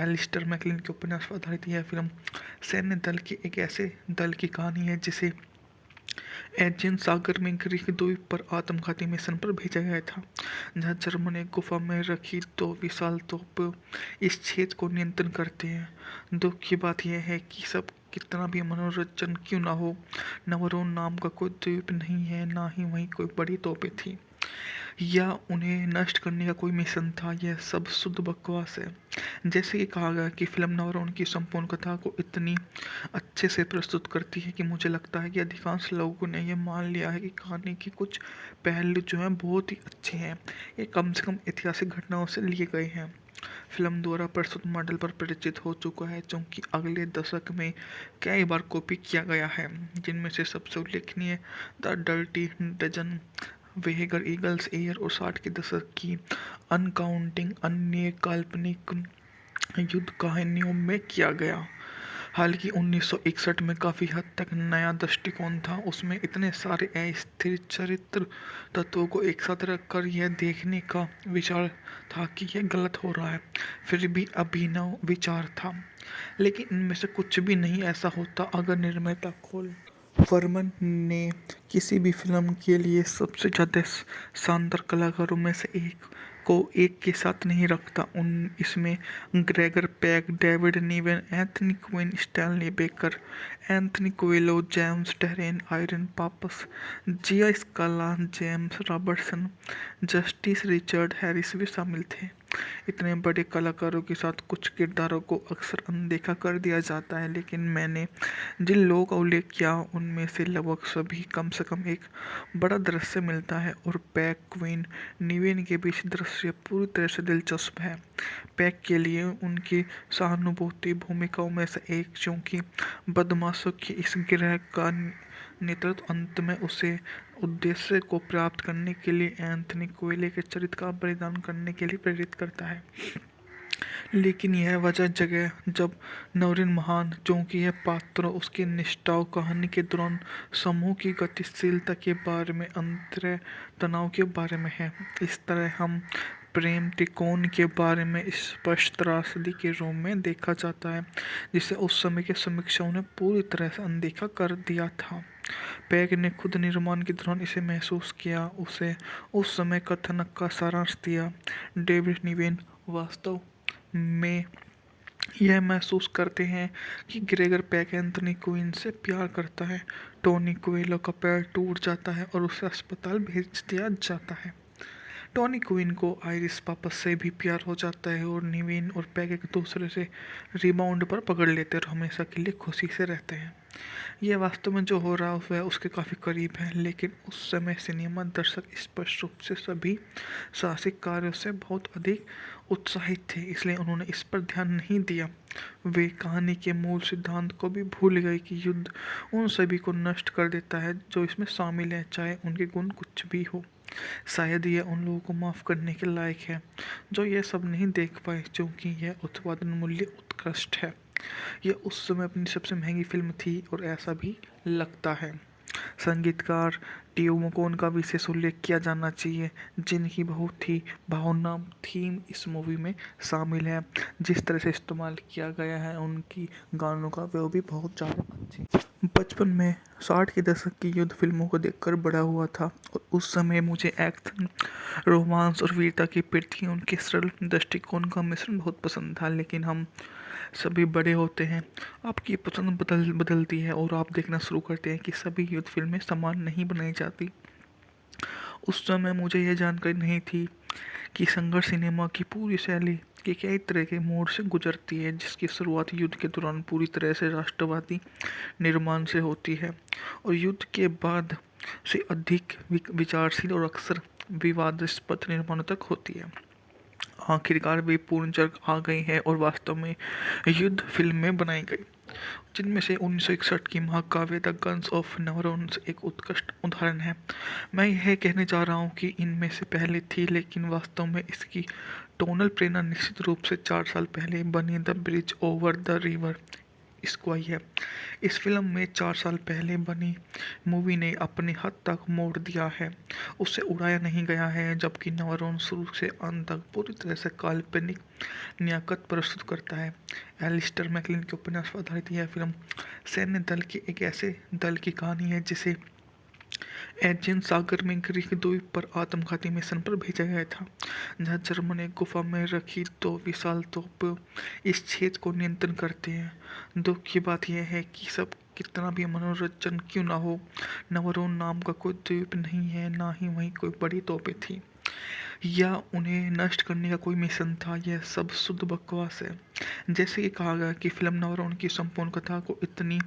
एलिस्टर मैकलिन के उपन्यास पर आधारित यह फिल्म सैन्य दल के एक ऐसे दल की कहानी है जिसे एजियन सागर में ग्रीक द्वीप पर आत्मघाती मिशन पर भेजा गया था, जहां जर्मन एक गुफा में रखी 2 विशाल तोप इस क्षेत्र को नियंत्रण करते हैं। दुख की बात यह है कि सब कितना भी मनोरंजन क्यों ना हो, नवरोन नाम का कोई द्वीप नहीं है, ना ही वहीं कोई बड़ी तोपें थी या उन्हें नष्ट करने का कोई मिशन था। यह सब शुद्ध बकवास है। जैसे कि कहा गया कि फिल्म नवरोन की संपूर्ण कथा को इतनी अच्छे से प्रस्तुत करती है कि मुझे लगता है कि अधिकांश लोगों ने यह मान लिया है कि कहानी के कुछ पहलू जो हैं बहुत ही अच्छे हैं, ये कम से कम ऐतिहासिक घटनाओं से लिए गए हैं। फिल्म द्वारा प्रस्तुत मॉडल पर परिचित हो चुका है, जो कि अगले दशक में कई बार कॉपी किया गया है, जिनमें से सबसे उल्लेखनीय the dirty Dozen, Where Eagles air और 60 के दशक की अनकाउंटिंग अन्य काल्पनिक युद्ध कहानियों में किया गया। हालांकि 1961 में काफ़ी हद तक नया दृष्टिकोण था, उसमें इतने सारे अस्थिर चरित्र तत्वों को एक साथ रखकर यह देखने का विचार था कि यह गलत हो रहा है, फिर भी अभिनव विचार था। लेकिन इनमें से कुछ भी नहीं ऐसा होता अगर निर्माता खोल फरमान ने किसी भी फिल्म के लिए सबसे ज़्यादा शानदार कलाकारों में से एक को एक के साथ नहीं रखता। इसमें Gregory Peck, David Niven, Anthony Quinn, Stanley Baker, Anthony Quayle, James Darren, Irene Papas, Gia Scala, James Robertson, Justice Richard Harris भी शामिल थे। इतने बड़े कलाकारों के साथ कुछ किरदारों को अक्सर अनदेखा कर दिया जाता है, लेकिन मैंने जिन लोगों का उल्लेख किया उनमें से लगभग सभी कम से कम एक बड़ा दृश्य मिलता है और पैक, क्वीन, निवेन के बीच दृश्य पूरी तरह से दिलचस्प है। पैक के लिए उनकी सहानुभूति भूमिकाओं में से एक, क्योंकि बदमाशों के इस गिरोह का नेतृत्व अंत में उसे उद्देश्य को प्राप्त करने के लिए एंथनी कोएले के चरित्र का बलिदान करने के लिए प्रेरित करता है। लेकिन यह वजह जगह जब नवरीन महान, क्योंकि यह पात्र उसकी निष्ठाओं कहानी के दौरान समूह की गतिशीलता के बारे में, अंतर तनाव के बारे में है। इस तरह हम प्रेम त्रिकोण के बारे में स्पष्ट त्रासदी के रूप में देखा जाता है, जिसे उस समय के समीक्षकों ने पूरी तरह से अनदेखा कर दिया था। पैक ने खुद निर्माण के दौरान इसे महसूस किया, उसे उस समय कथानक का सारांश दिया। डेविड निवेन वास्तव में यह महसूस करते हैं कि ग्रेगर पैक एंथनी क्वीन से प्यार करता है। टोनी कोएलो का पैर टूट जाता है और उसे अस्पताल भेज दिया जाता है। टॉनी क्वीन को आइरिस पापस से भी प्यार हो जाता है और निवेन और पैग एक दूसरे से रिबाउंड पर पकड़ लेते हैं और हमेशा के लिए खुशी से रहते हैं। यह वास्तव में जो हो रहा है वह उसके काफ़ी करीब है, लेकिन उस समय सिनेमा दर्शक स्पष्ट रूप से सभी साहसिक कार्यों से बहुत अधिक उत्साहित थे, इसलिए उन्होंने इस पर ध्यान नहीं दिया। वे कहानी के मूल सिद्धांत को भी भूल गए कि युद्ध उन सभी को नष्ट कर देता है जो इसमें शामिल हैं, चाहे उनके गुण कुछ भी हो। शायद यह उन लोगों को माफ़ करने के लायक है जो यह सब नहीं देख पाए, क्योंकि यह उत्पादन मूल्य उत्कृष्ट है। यह उस समय अपनी सबसे महंगी फिल्म थी और ऐसा भी लगता है। संगीतकार टीओ मकोन का विशेष उल्लेख किया जाना चाहिए, जिनकी बहुत ही भावनात्मक थीम इस मूवी में शामिल है। जिस तरह से इस्तेमाल किया गया है उनकी गानों का, वो भी बहुत ज़्यादा अच्छी। बचपन में 60 के दशक की युद्ध फिल्मों को देखकर बड़ा हुआ था और उस समय मुझे एक्शन, रोमांस और वीरता की प्रति उनके सरल दृष्टिकोण का मिश्रण बहुत पसंद था। लेकिन हम सभी बड़े होते हैं, आपकी पसंद बदलती है और आप देखना शुरू करते हैं कि सभी युद्ध फिल्में समान नहीं बनाई जाती। उस समय मुझे यह जानकारी नहीं थी कि संघर्ष सिनेमा की पूरी शैली के कई तरह के मोड़ से गुजरती है, जिसकी शुरुआत युद्ध के दौरान पूरी तरह से राष्ट्रवादी निर्माण से होती है और युद्ध के बाद से अधिक विचारशील और अक्सर विवादास्पद निर्माणों तक होती है। आखिरकार वे पूर्ण जग आ गई है और वास्तव में युद्ध फिल्में बनाई गई, जिनमें से 1961 की महाकाव्य द गन्स ऑफ नेवरोन्स एक उत्कृष्ट उदाहरण है। मैं यह कहने जा रहा हूँ कि इनमें से पहले थी, लेकिन वास्तव में इसकी टोनल प्रेरणा निश्चित रूप से 4 साल पहले बनी the bridge over the river इसको आई है। इस फिल्म में 4 साल पहले बनी मूवी ने अपने हद तक मोड़ दिया है, उसे उड़ाया नहीं गया है, जबकि नवरोन शुरू से अंत तक पूरी तरह से काल्पनिक नियाकत प्रस्तुत करता है। एलिस्टर मैकलिन के उपन्यास पर आधारित यह फिल्म सैन्य दल के एक ऐसे दल की कहानी है जिसे एजियन सागर में ग्रीक द्वीप पर आत्मघाती मिशन पर भेजा गया था, जहां जर्मन एक गुफा में रखी 2 विशाल तोप इस क्षेत्र को नियंत्रण करते हैं। दुख की बात यह है कि सब कितना भी मनोरंजन क्यों ना हो, नवरोन नाम का कोई द्वीप नहीं है, ना ही वहीं कोई बड़ी तोपें थी या उन्हें नष्ट करने का कोई मिशन था। यह सब शुद्ध बकवास है। जैसे कि कहा गया कि फिल्म नवरोन की संपूर्ण कथा को इतनी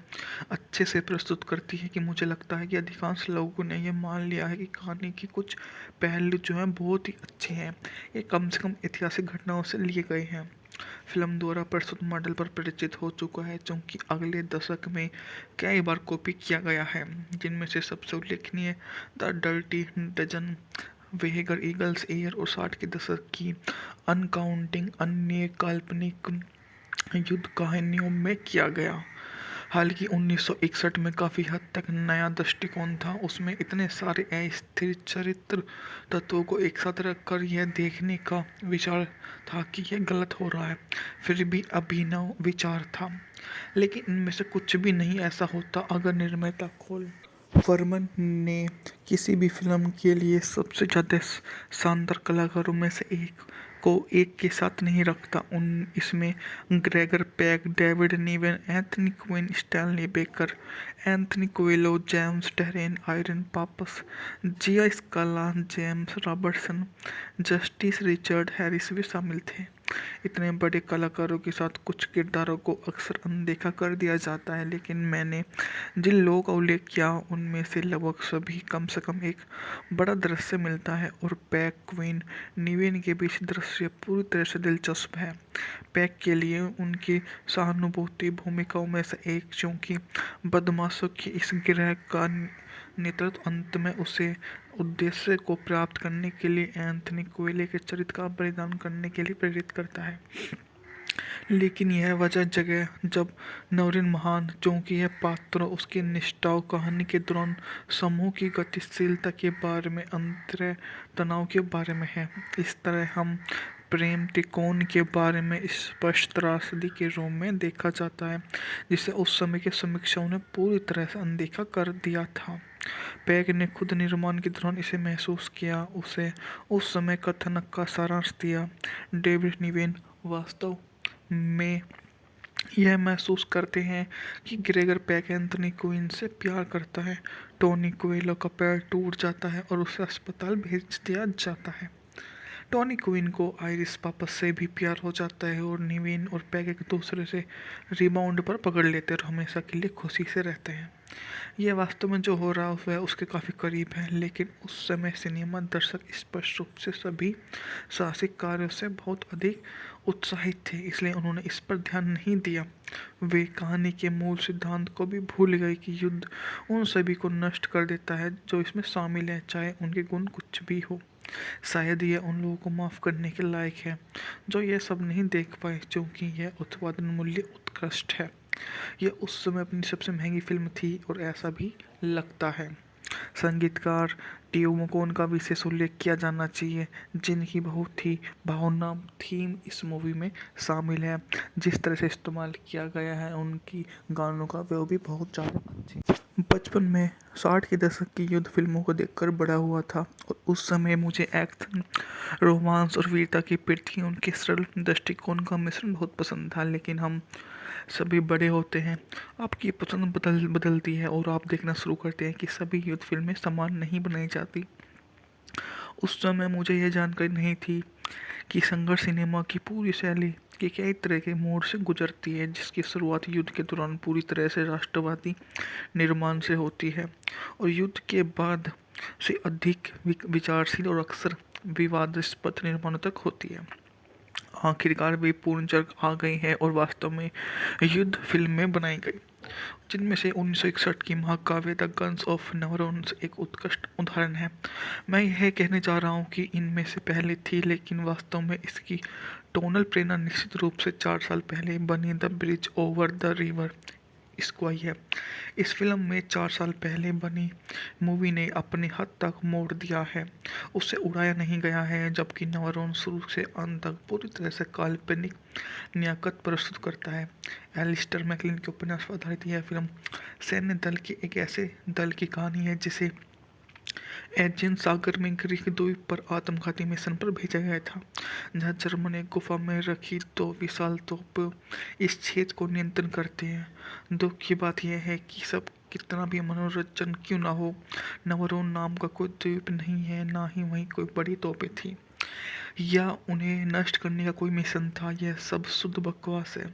अच्छे से प्रस्तुत करती है कि मुझे लगता है कि अधिकांश लोगों ने यह मान लिया है कि कहानी के कुछ पहलू जो हैं बहुत ही अच्छे हैं, ये कम से कम ऐतिहासिक घटनाओं से लिए गए हैं। फिल्म द्वारा प्रस्तुत मॉडल पर परिचित हो चुका है, क्योंकि अगले दशक में कई बार कॉपी किया गया है, जिनमें से सबसे उल्लेखनीय the dirty dozen, वेगर eagles air और 60 के दशक की अनकाउंटिंग अन्य काल्पनिक युद्ध कहानियों में किया गया। हालांकि 1961 में काफ़ी हद तक नया दृष्टिकोण था, उसमें इतने सारे अस्थिर चरित्र तत्वों को एक साथ रखकर यह देखने का विचार था कि यह गलत हो रहा है, फिर भी अभिनव विचार था। लेकिन इनमें से कुछ भी नहीं ऐसा होता अगर निर्माता खोल फरमान ने किसी भी फिल्म के लिए सबसे ज़्यादा शानदार कलाकारों में से एक को एक के साथ नहीं रखता। इसमें Gregory Peck, David Niven, Anthony Quinn, Stanley Baker, Anthony Quayle, James Darren, Irene Papas, Gia Scala, James Robertson, Justice Richard Harris भी शामिल थे। इतने बड़े कलाकारों के साथ कुछ किरदारों को अक्सर अनदेखा कर दिया जाता है, लेकिन मैंने जिन लोगों का उल्लेख किया उनमें से लगभग सभी कम से कम एक बड़ा दृश्य मिलता है और पैक, क्वीन, निवेन के बीच दृश्य पूरी तरह से दिलचस्प है। पैक के लिए उनकी सहानुभूति भूमिकाओं में से एक, क्योंकि बदमाशों की इस गिरह का नेतृत्व अंत में उसे उद्देश्य को प्राप्त करने के लिए एंथनी कोएले के चरित्र का बलिदान करने के लिए प्रेरित करता है। लेकिन यह वजह जगह जब नवरीन महान, क्योंकि यह पात्र उसकी निष्ठाओं कहानी के दौरान समूह की गतिशीलता के बारे में, अंतर तनाव के बारे में है। इस तरह हम प्रेम त्रिकोण के बारे में स्पष्ट त्रासदी के रूप में देखा जाता है, जिसे उस समय के समीक्षकों ने पूरी तरह से अनदेखा कर दिया था। पैक ने खुद निर्माण के दौरान इसे महसूस किया, उसे उस समय कथानक का सारांश दिया। डेविड निवेन वास्तव में यह महसूस करते हैं कि ग्रेगर पैक एंथनी क्वीन से प्यार करता है। टोनी कोएलो का पैर टूट जाता है और उसे अस्पताल भेज दिया जाता है। टॉनी क्वीन को आइरिस पापस से भी प्यार हो जाता है और निवेन और पैग एक दूसरे से रिबाउंड पर पकड़ लेते हैं और हमेशा के लिए खुशी से रहते हैं। यह वास्तव में जो हो रहा है वह उसके काफ़ी करीब है, लेकिन उस समय सिनेमा दर्शक स्पष्ट रूप से सभी साहसिक कार्यों से बहुत अधिक उत्साहित थे, इसलिए उन्होंने इस पर ध्यान नहीं दिया। वे कहानी के मूल सिद्धांत को भी भूल गए कि युद्ध उन सभी को नष्ट कर देता है जो इसमें शामिल है, चाहे उनके गुण कुछ भी हो। शायद यह उन लोगों को माफ़ करने के लायक है जो यह सब नहीं देख पाए, क्योंकि यह उत्पादन मूल्य उत्कृष्ट है। यह उस समय अपनी सबसे महंगी फिल्म थी और ऐसा भी लगता है। संगीतकार टियो मकोन का विशेष उल्लेख किया जाना चाहिए, जिनकी बहुत ही भावना थीम इस मूवी में शामिल है। जिस तरह से इस्तेमाल किया गया है उनकी गानों का, वो भी बहुत ज़्यादा अच्छे। बचपन में 60 के दशक की युद्ध फिल्मों को देखकर बड़ा हुआ था और उस समय मुझे एक्शन, रोमांस और वीरता की पृथ्वी, उनके सरल दृष्टिकोण का मिश्रण बहुत पसंद था। लेकिन हम सभी बड़े होते हैं, आपकी पसंद बदलती है और आप देखना शुरू करते हैं कि सभी युद्ध फिल्में समान नहीं बनाई जाती। उस समय मुझे यह जानकारी नहीं थी कि संघर्ष सिनेमा की पूरी शैली के कई तरह के मोड़ से गुजरती है, जिसकी शुरुआत युद्ध के दौरान पूरी तरह से राष्ट्रवादी निर्माण से होती है और युद्ध के बाद से अधिक विचारशील और अक्सर विवादास्पद निर्माणों तक होती है। आखिरकार वे पूर्ण जग आ गई है और वास्तव में युद्ध फिल्में बनाई गई, जिनमें से 1961 की महाकाव्य द गन्स ऑफ नेवरोन्स एक उत्कृष्ट उदाहरण है। मैं यह कहने जा रहा हूँ कि इनमें से पहले थी, लेकिन वास्तव में इसकी टोनल प्रेरणा निश्चित रूप से 4 साल पहले बनी the bridge over the river Kwai है। इस फिल्म में 4 साल पहले बनी मूवी ने अपने हद तक मोड़ दिया है, उससे उड़ाया नहीं गया है, जबकि नेवरोन शुरू से अंत तक पूरी तरह से काल्पनिक नियाकत प्रस्तुत करता है। एलिस्टर मैकलिन के उपन्यास पर आधारित यह फिल्म सैन्य दल के एक ऐसे दल की कहानी है जिसे एजियन सागर में ग्रीक द्वीप पर आत्मघाती मिशन पर भेजा गया था, जहां जर्मन एक गुफा में रखी 2 विशाल तोप इस क्षेत्र को नियंत्रण करते हैं। दुख की बात यह है कि सब कितना भी मनोरंजन क्यों ना हो, नवरोन नाम का कोई द्वीप नहीं है, ना ही वहीं कोई बड़ी तोपें थी या उन्हें नष्ट करने का कोई मिशन था। यह सब शुद्ध बकवास है।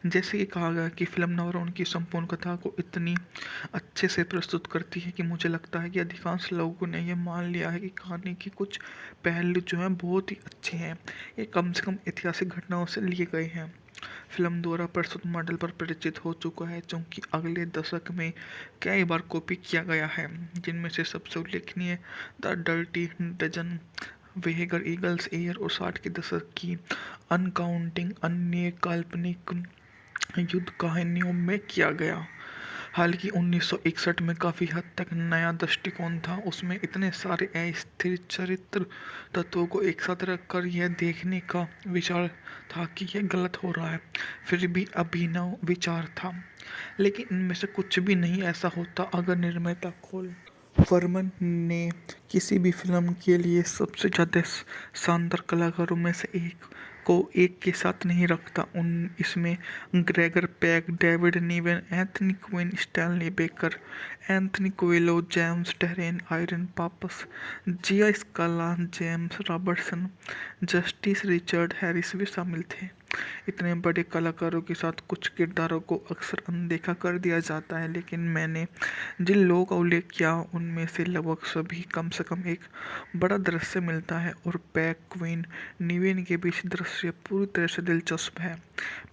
जैसे कि कहा गया कि फिल्म नवरोन की संपूर्ण कथा को इतनी अच्छे से प्रस्तुत करती है कि मुझे लगता है कि अधिकांश लोगों ने यह मान लिया है कि कहानी की कुछ पहलू जो हैं बहुत ही अच्छे हैं, ये कम से कम ऐतिहासिक घटनाओं से लिए गए हैं। फिल्म द्वारा प्रस्तुत मॉडल पर परिचित हो चुका है, क्योंकि अगले दशक में कई बार कॉपी किया गया है, जिनमें से सबसे उल्लेखनीय the dirty dozen, वेगर eagles air और 60 के दशक की अनकाउंटिंग अन्य काल्पनिक युद्ध कहानियों में किया गया। हालांकि 1961 में काफ़ी हद तक नया दृष्टिकोण था, उसमें इतने सारे अस्थिर चरित्र तत्वों को एक साथ रखकर यह देखने का विचार था कि यह गलत हो रहा है, फिर भी अभिनव विचार था। लेकिन इनमें से कुछ भी नहीं ऐसा होता अगर निर्माता खोल फरमान ने किसी भी फिल्म के लिए सबसे ज़्यादा शानदार कलाकारों में से एक को एक के साथ नहीं रखता। इसमें Gregory Peck, David Niven, Anthony Quinn, Stanley Baker, Anthony Quayle, James Darren, Irene Papas, Gia Scala, James Robertson, Justice Richard Harris भी शामिल थे। इतने बड़े कलाकारों के साथ कुछ किरदारों को अक्सर अनदेखा कर दिया जाता है, लेकिन मैंने जिन लोगों का उल्लेख किया उनमें से लगभग सभी कम से कम एक बड़ा दृश्य मिलता है और पैक, क्वीन, निवेन के बीच दृश्य पूरी तरह से दिलचस्प है।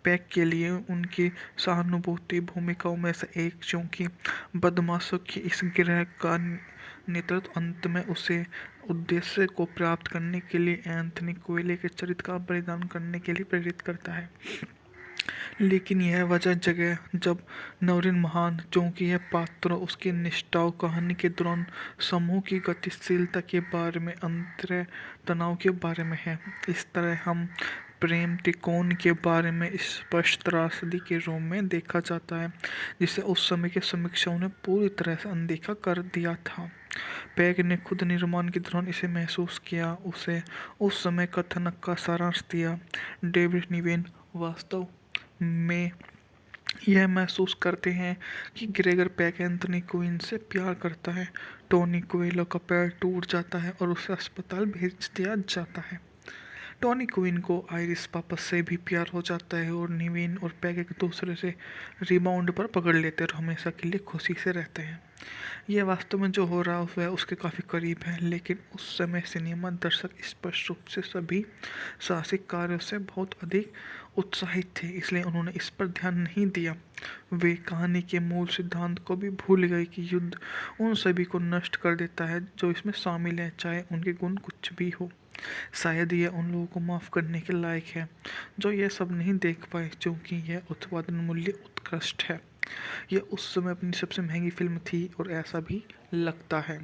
पैक के लिए उनकी सहानुभूति भूमिकाओं में से एक, क्योंकि बदमाशों की इस गिरह का नेतृत्व अंत में उसे उद्देश्य को प्राप्त करने के लिए एंथनी कोएले के चरित्र का बलिदान करने के लिए प्रेरित करता है। लेकिन यह वजह जगह जब नवरीन महान, क्योंकि यह पात्रों, उसकी निष्ठाओं, कहानी के दौरान समूह की गतिशीलता के बारे में, अंतर तनाव के बारे में है। इस तरह हम प्रेम त्रिकोण के बारे में स्पष्ट त्रासदी के रूप में देखा जाता है, जिसे उस समय के समीक्षकों ने पूरी तरह से अनदेखा कर दिया था। पैक ने खुद निर्माण के दौरान इसे महसूस किया, उसे उस समय कथानक का सारांश दिया। डेविड निवेन वास्तव में यह महसूस करते हैं कि ग्रेगर पैक एंथनी क्वीन से प्यार करता है। टोनी कोएलो का पैर टूट जाता है और उसे अस्पताल भेज दिया जाता है। टॉनी क्वीन को आइरिस पापस से भी प्यार हो जाता है और निवेन और पैग एक दूसरे से रिबाउंड पर पकड़ लेते हैं और हमेशा के लिए खुशी से रहते हैं। यह वास्तव में जो हो रहा है वह उसके काफ़ी करीब है, लेकिन उस समय सिनेमा दर्शक स्पष्ट रूप से सभी साहसिक कार्यों से बहुत अधिक उत्साहित थे, इसलिए उन्होंने इस पर ध्यान नहीं दिया। वे कहानी के मूल सिद्धांत को भी भूल गए कि युद्ध उन सभी को नष्ट कर देता है जो इसमें शामिल हैं, चाहे उनके गुण कुछ भी हो। शायद यह उन लोगों को माफ़ करने के लायक है जो यह सब नहीं देख पाए, क्योंकि यह उत्पादन मूल्य उत्कृष्ट है। यह उस समय अपनी सबसे महंगी फिल्म थी और ऐसा भी लगता है।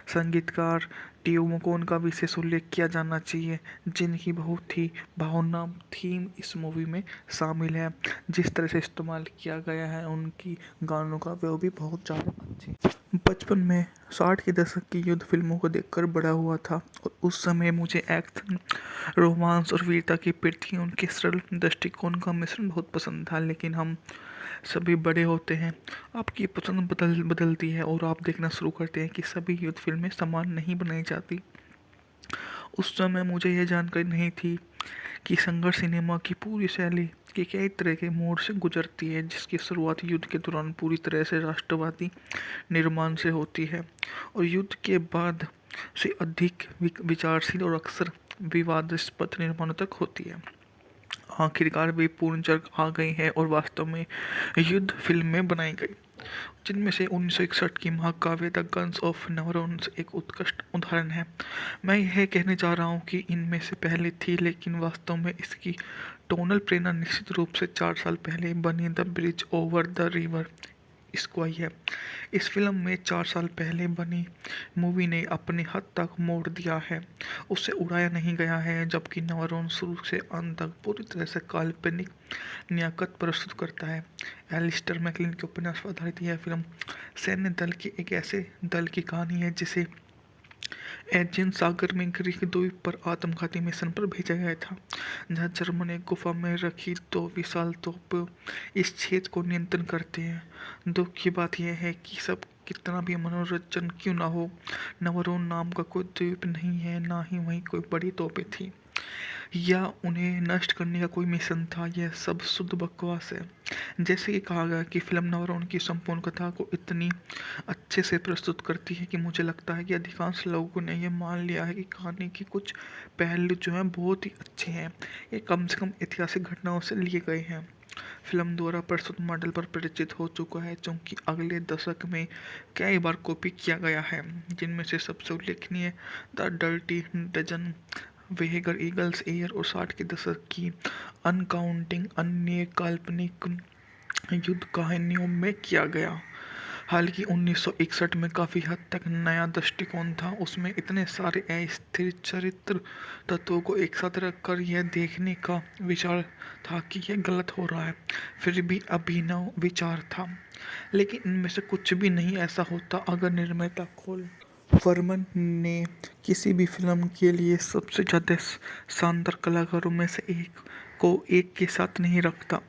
संगीतकार टियो मोकोन का विशेष उल्लेख किया जाना चाहिए, जिनकी बहुत ही भावना थीम इस मूवी में शामिल है। जिस तरह से इस्तेमाल किया गया है उनकी गानों का, वो भी बहुत ज़्यादा अच्छे। बचपन में 60 के दशक की युद्ध फिल्मों को देखकर बड़ा हुआ था और उस समय मुझे एक्शन, रोमांस और वीरता की प्रति उनके सरल दृष्टिकोण का मिश्रण बहुत पसंद था। लेकिन हम सभी बड़े होते हैं, आपकी पसंद बदलती है और आप देखना शुरू करते हैं कि सभी युद्ध फिल्में समान नहीं बनाई जाती। उस समय मुझे यह जानकारी नहीं थी कि संघर्ष सिनेमा की पूरी शैली के कई तरह के मोड़ से गुजरती है, जिसकी शुरुआत युद्ध के दौरान पूरी तरह से राष्ट्रवादी निर्माण से होती है और युद्ध के बाद से अधिक विचारशील और अक्सर विवादास्पद निर्माणों तक होती है। आखिरकार वे पूर्ण जग आ गई है और वास्तव में युद्ध फिल्में बनाई गई, जिनमें से 1961 की महाकाव्य द गन्स ऑफ नेवरोन्स एक उत्कृष्ट उदाहरण है। मैं यह कहने जा रहा हूँ कि इनमें से पहले थी, लेकिन वास्तव में इसकी टोनल प्रेरणा निश्चित रूप से 4 साल पहले बनी the bridge over the river इसको आई है। इस फिल्म में 4 साल पहले बनी मूवी ने अपने हद तक मोड़ दिया है, उसे उड़ाया नहीं गया है, जबकि नेवरोन शुरू से अंत तक पूरी तरह से काल्पनिक नियाकत प्रस्तुत करता है। एलिस्टर मैकलिन के उपन्यास पर आधारित यह फिल्म सैन्य दल के एक ऐसे दल की कहानी है जिसे एजियन सागर में ग्रीक द्वीप पर आत्मघाती मिशन पर भेजा गया था, जहां जर्मन एक गुफा में रखी 2 विशाल तोप इस क्षेत्र को नियंत्रण करते हैं। दुख की बात यह है कि सब कितना भी मनोरंजन क्यों ना हो, नवरोन नाम का कोई द्वीप नहीं है, ना ही वहीं कोई बड़ी तोपें थी या उन्हें नष्ट करने का कोई मिशन था। यह सब शुद्ध बकवास है। जैसे कि कहा गया कि फिल्म नवरोन की संपूर्ण कथा को इतनी अच्छे से प्रस्तुत करती है कि मुझे लगता है कि अधिकांश लोगों ने यह मान लिया है कि कहानी के कुछ पहलू जो हैं बहुत ही अच्छे हैं, ये कम से कम ऐतिहासिक घटनाओं से लिए गए हैं। फिल्म द्वारा प्रस्तुत मॉडल पर परिचित हो चुका है, क्योंकि अगले दशक में कई बार कॉपी किया गया है, जिनमें से सबसे उल्लेखनीय the dirty Dozen, Where Eagles air और 60 के दशक की अनकाउंटिंग अन्य काल्पनिक युद्ध कहानियों में किया गया। हालांकि 1961 में काफ़ी हद तक नया दृष्टिकोण था, उसमें इतने सारे अस्थिर चरित्र तत्वों को एक साथ रखकर यह देखने का विचार था कि यह गलत हो रहा है, फिर भी अभिनव विचार था। लेकिन इनमें से कुछ भी नहीं ऐसा होता अगर निर्माता खोल वर्मन ने किसी भी फिल्म के लिए सबसे ज़्यादा शानदार कलाकारों में से एक को एक के साथ नहीं रखता।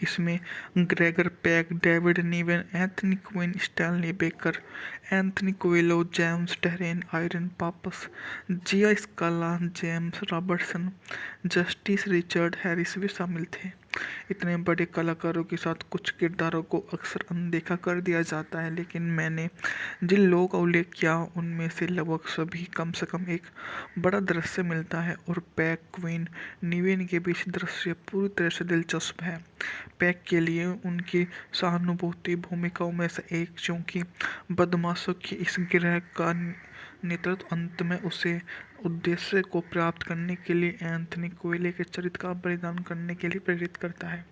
इसमें Gregory Peck, David Niven, Anthony Quinn, Stanley Baker, Anthony Quayle, James Darren, Irene Papas, Gia Scala, James Robertson, Justice Richard Harris भी शामिल थे। इतने बड़े कलाकारों के साथ कुछ किरदारों को अक्सर अनदेखा कर दिया जाता है, लेकिन मैंने जिन लोगों का उल्लेख किया उनमें से लगभग सभी कम से कम एक बड़ा दृश्य मिलता है और पैक, क्वीन, निवेन के बीच दृश्य पूरी तरह से दिलचस्प है। पैक के लिए उनकी सहानुभूति भूमिकाओं में से एक, क्योंकि बदमाशों के इस गिरोह का नेतृत्व अंत में उसे उद्देश्य को प्राप्त करने के लिए एंथनी कोएले के चरित्र का बलिदान करने के लिए प्रेरित करता है।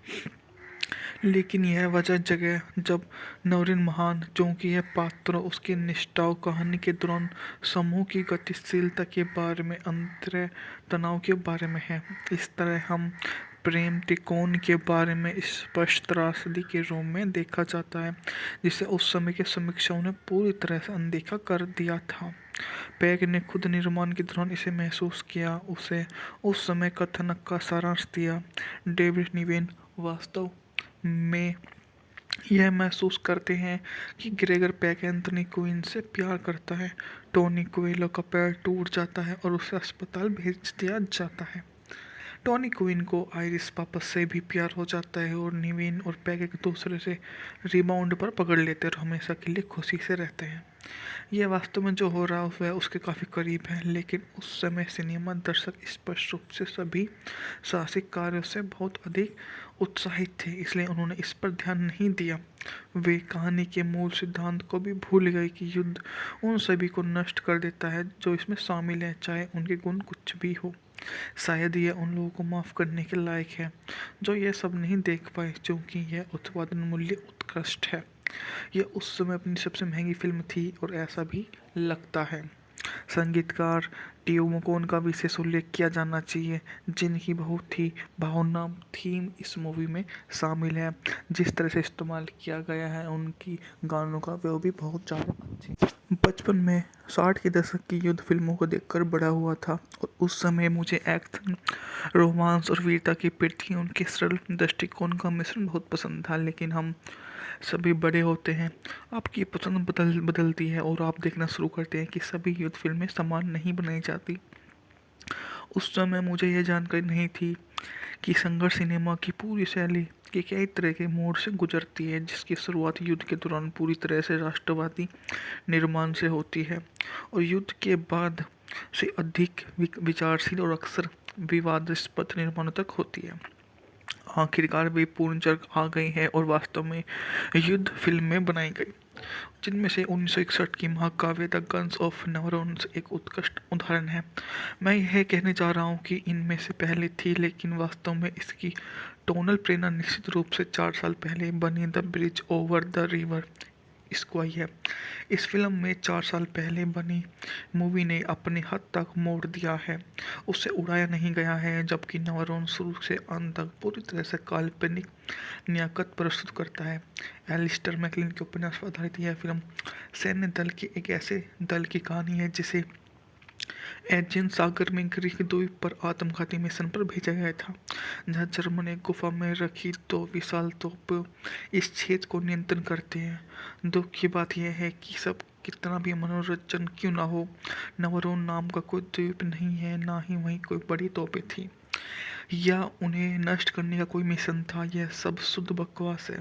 लेकिन यह वजह जगह जब नवरीन महान, क्योंकि यह पात्र उसकी निष्ठाओं कहानी के दौरान समूह की गतिशीलता के बारे में, अंतर तनाव के बारे में है। इस तरह हम प्रेम त्रिकोण के बारे में स्पष्ट त्रासदी के रूप में देखा जाता है, जिसे उस समय के समीक्षकों ने पूरी तरह से अनदेखा कर दिया था। पैक ने खुद निर्माण के दौरान इसे महसूस किया, उसे उस समय कथानक का सारांश दिया। डेविड निवेन वास्तव में यह महसूस करते हैं कि ग्रेगर पैक एंथनी क्वीन से प्यार करता है। टोनी कोएलो का पैर टूट जाता है और उसे अस्पताल भेज दिया जाता है। टॉनी क्वीन को आइरिस पापस से भी प्यार हो जाता है और निवेन और पैग एक दूसरे से रिबाउंड पर पकड़ लेते हैं और हमेशा के लिए खुशी से रहते हैं। यह वास्तव में जो हो रहा है वह उसके काफ़ी करीब है, लेकिन उस समय सिनेमा दर्शक स्पष्ट रूप से सभी साहसिक कार्यों से बहुत अधिक उत्साहित थे, इसलिए उन्होंने इस पर ध्यान नहीं दिया। वे कहानी के मूल सिद्धांत को भी भूल गए कि युद्ध उन सभी को नष्ट कर देता है जो इसमें शामिल है, चाहे उनके गुण कुछ भी हो। शायद यह उन लोगों को माफ़ करने के लायक है जो यह सब नहीं देख पाए, क्योंकि यह उत्पादन मूल्य उत्कृष्ट है। यह उस समय अपनी सबसे महंगी फिल्म थी और ऐसा भी लगता है। संगीतकार टीओ मकोन का विशेष उल्लेख किया जाना चाहिए, जिनकी बहुत ही भावनात्मक थीम इस मूवी में शामिल है। जिस तरह से इस्तेमाल किया गया है उनकी गानों का, वो भी बहुत ज़्यादा अच्छे। बचपन में 60 के दशक की युद्ध फिल्मों को देखकर बड़ा हुआ था और उस समय मुझे एक्शन, रोमांस और वीरता की प्रति उनके सरल दृष्टिकोण का मिश्रण बहुत पसंद था। लेकिन हम सभी बड़े होते हैं, आपकी पसंद बदलती है और आप देखना शुरू करते हैं कि सभी युद्ध फिल्में समान नहीं बनाई जाती। उस समय मुझे यह जानकारी नहीं थी कि संघर्ष सिनेमा की पूरी शैली के कई तरह के मोड़ से गुजरती है, जिसकी शुरुआत युद्ध के दौरान पूरी तरह से राष्ट्रवादी निर्माण से होती है और युद्ध के बाद से अधिक विचारशील और अक्सर विवादास्पद निर्माणों तक होती है। आखिरकार वे पूर्ण जग आ गई है और वास्तव में युद्ध फिल्में बनाई गई, जिनमें से 1961 की महाकाव्य द गन्स ऑफ नेवरोन्स एक उत्कृष्ट उदाहरण है। मैं यह कहने जा रहा हूँ कि इनमें से पहले थी, लेकिन वास्तव में इसकी टोनल प्रेरणा निश्चित रूप से 4 साल पहले बनी the bridge over the river Kwai है। इस फिल्म में 4 साल पहले बनी मूवी ने अपने हद तक मोड़ दिया है, उसे उड़ाया नहीं गया है, जबकि नेवरोन शुरू से अंत तक पूरी तरह से काल्पनिक नियाकत प्रस्तुत करता है। एलिस्टर मैकलिन के उपन्यास पर आधारित यह फिल्म सैन्य दल के एक ऐसे दल की कहानी है जिसे एजियन सागर में ग्रीक द्वीप पर आत्मघाती मिशन पर भेजा गया था, जहां जर्मन एक गुफा में रखी 2 विशाल तोप इस क्षेत्र को नियंत्रण करते हैं। दुख की बात यह है कि सब कितना भी मनोरंजन क्यों ना हो, नवरोन नाम का कोई द्वीप नहीं है, ना ही वहीं कोई बड़ी तोपें थी या उन्हें नष्ट करने का कोई मिशन था। यह सब शुद्ध बकवास है।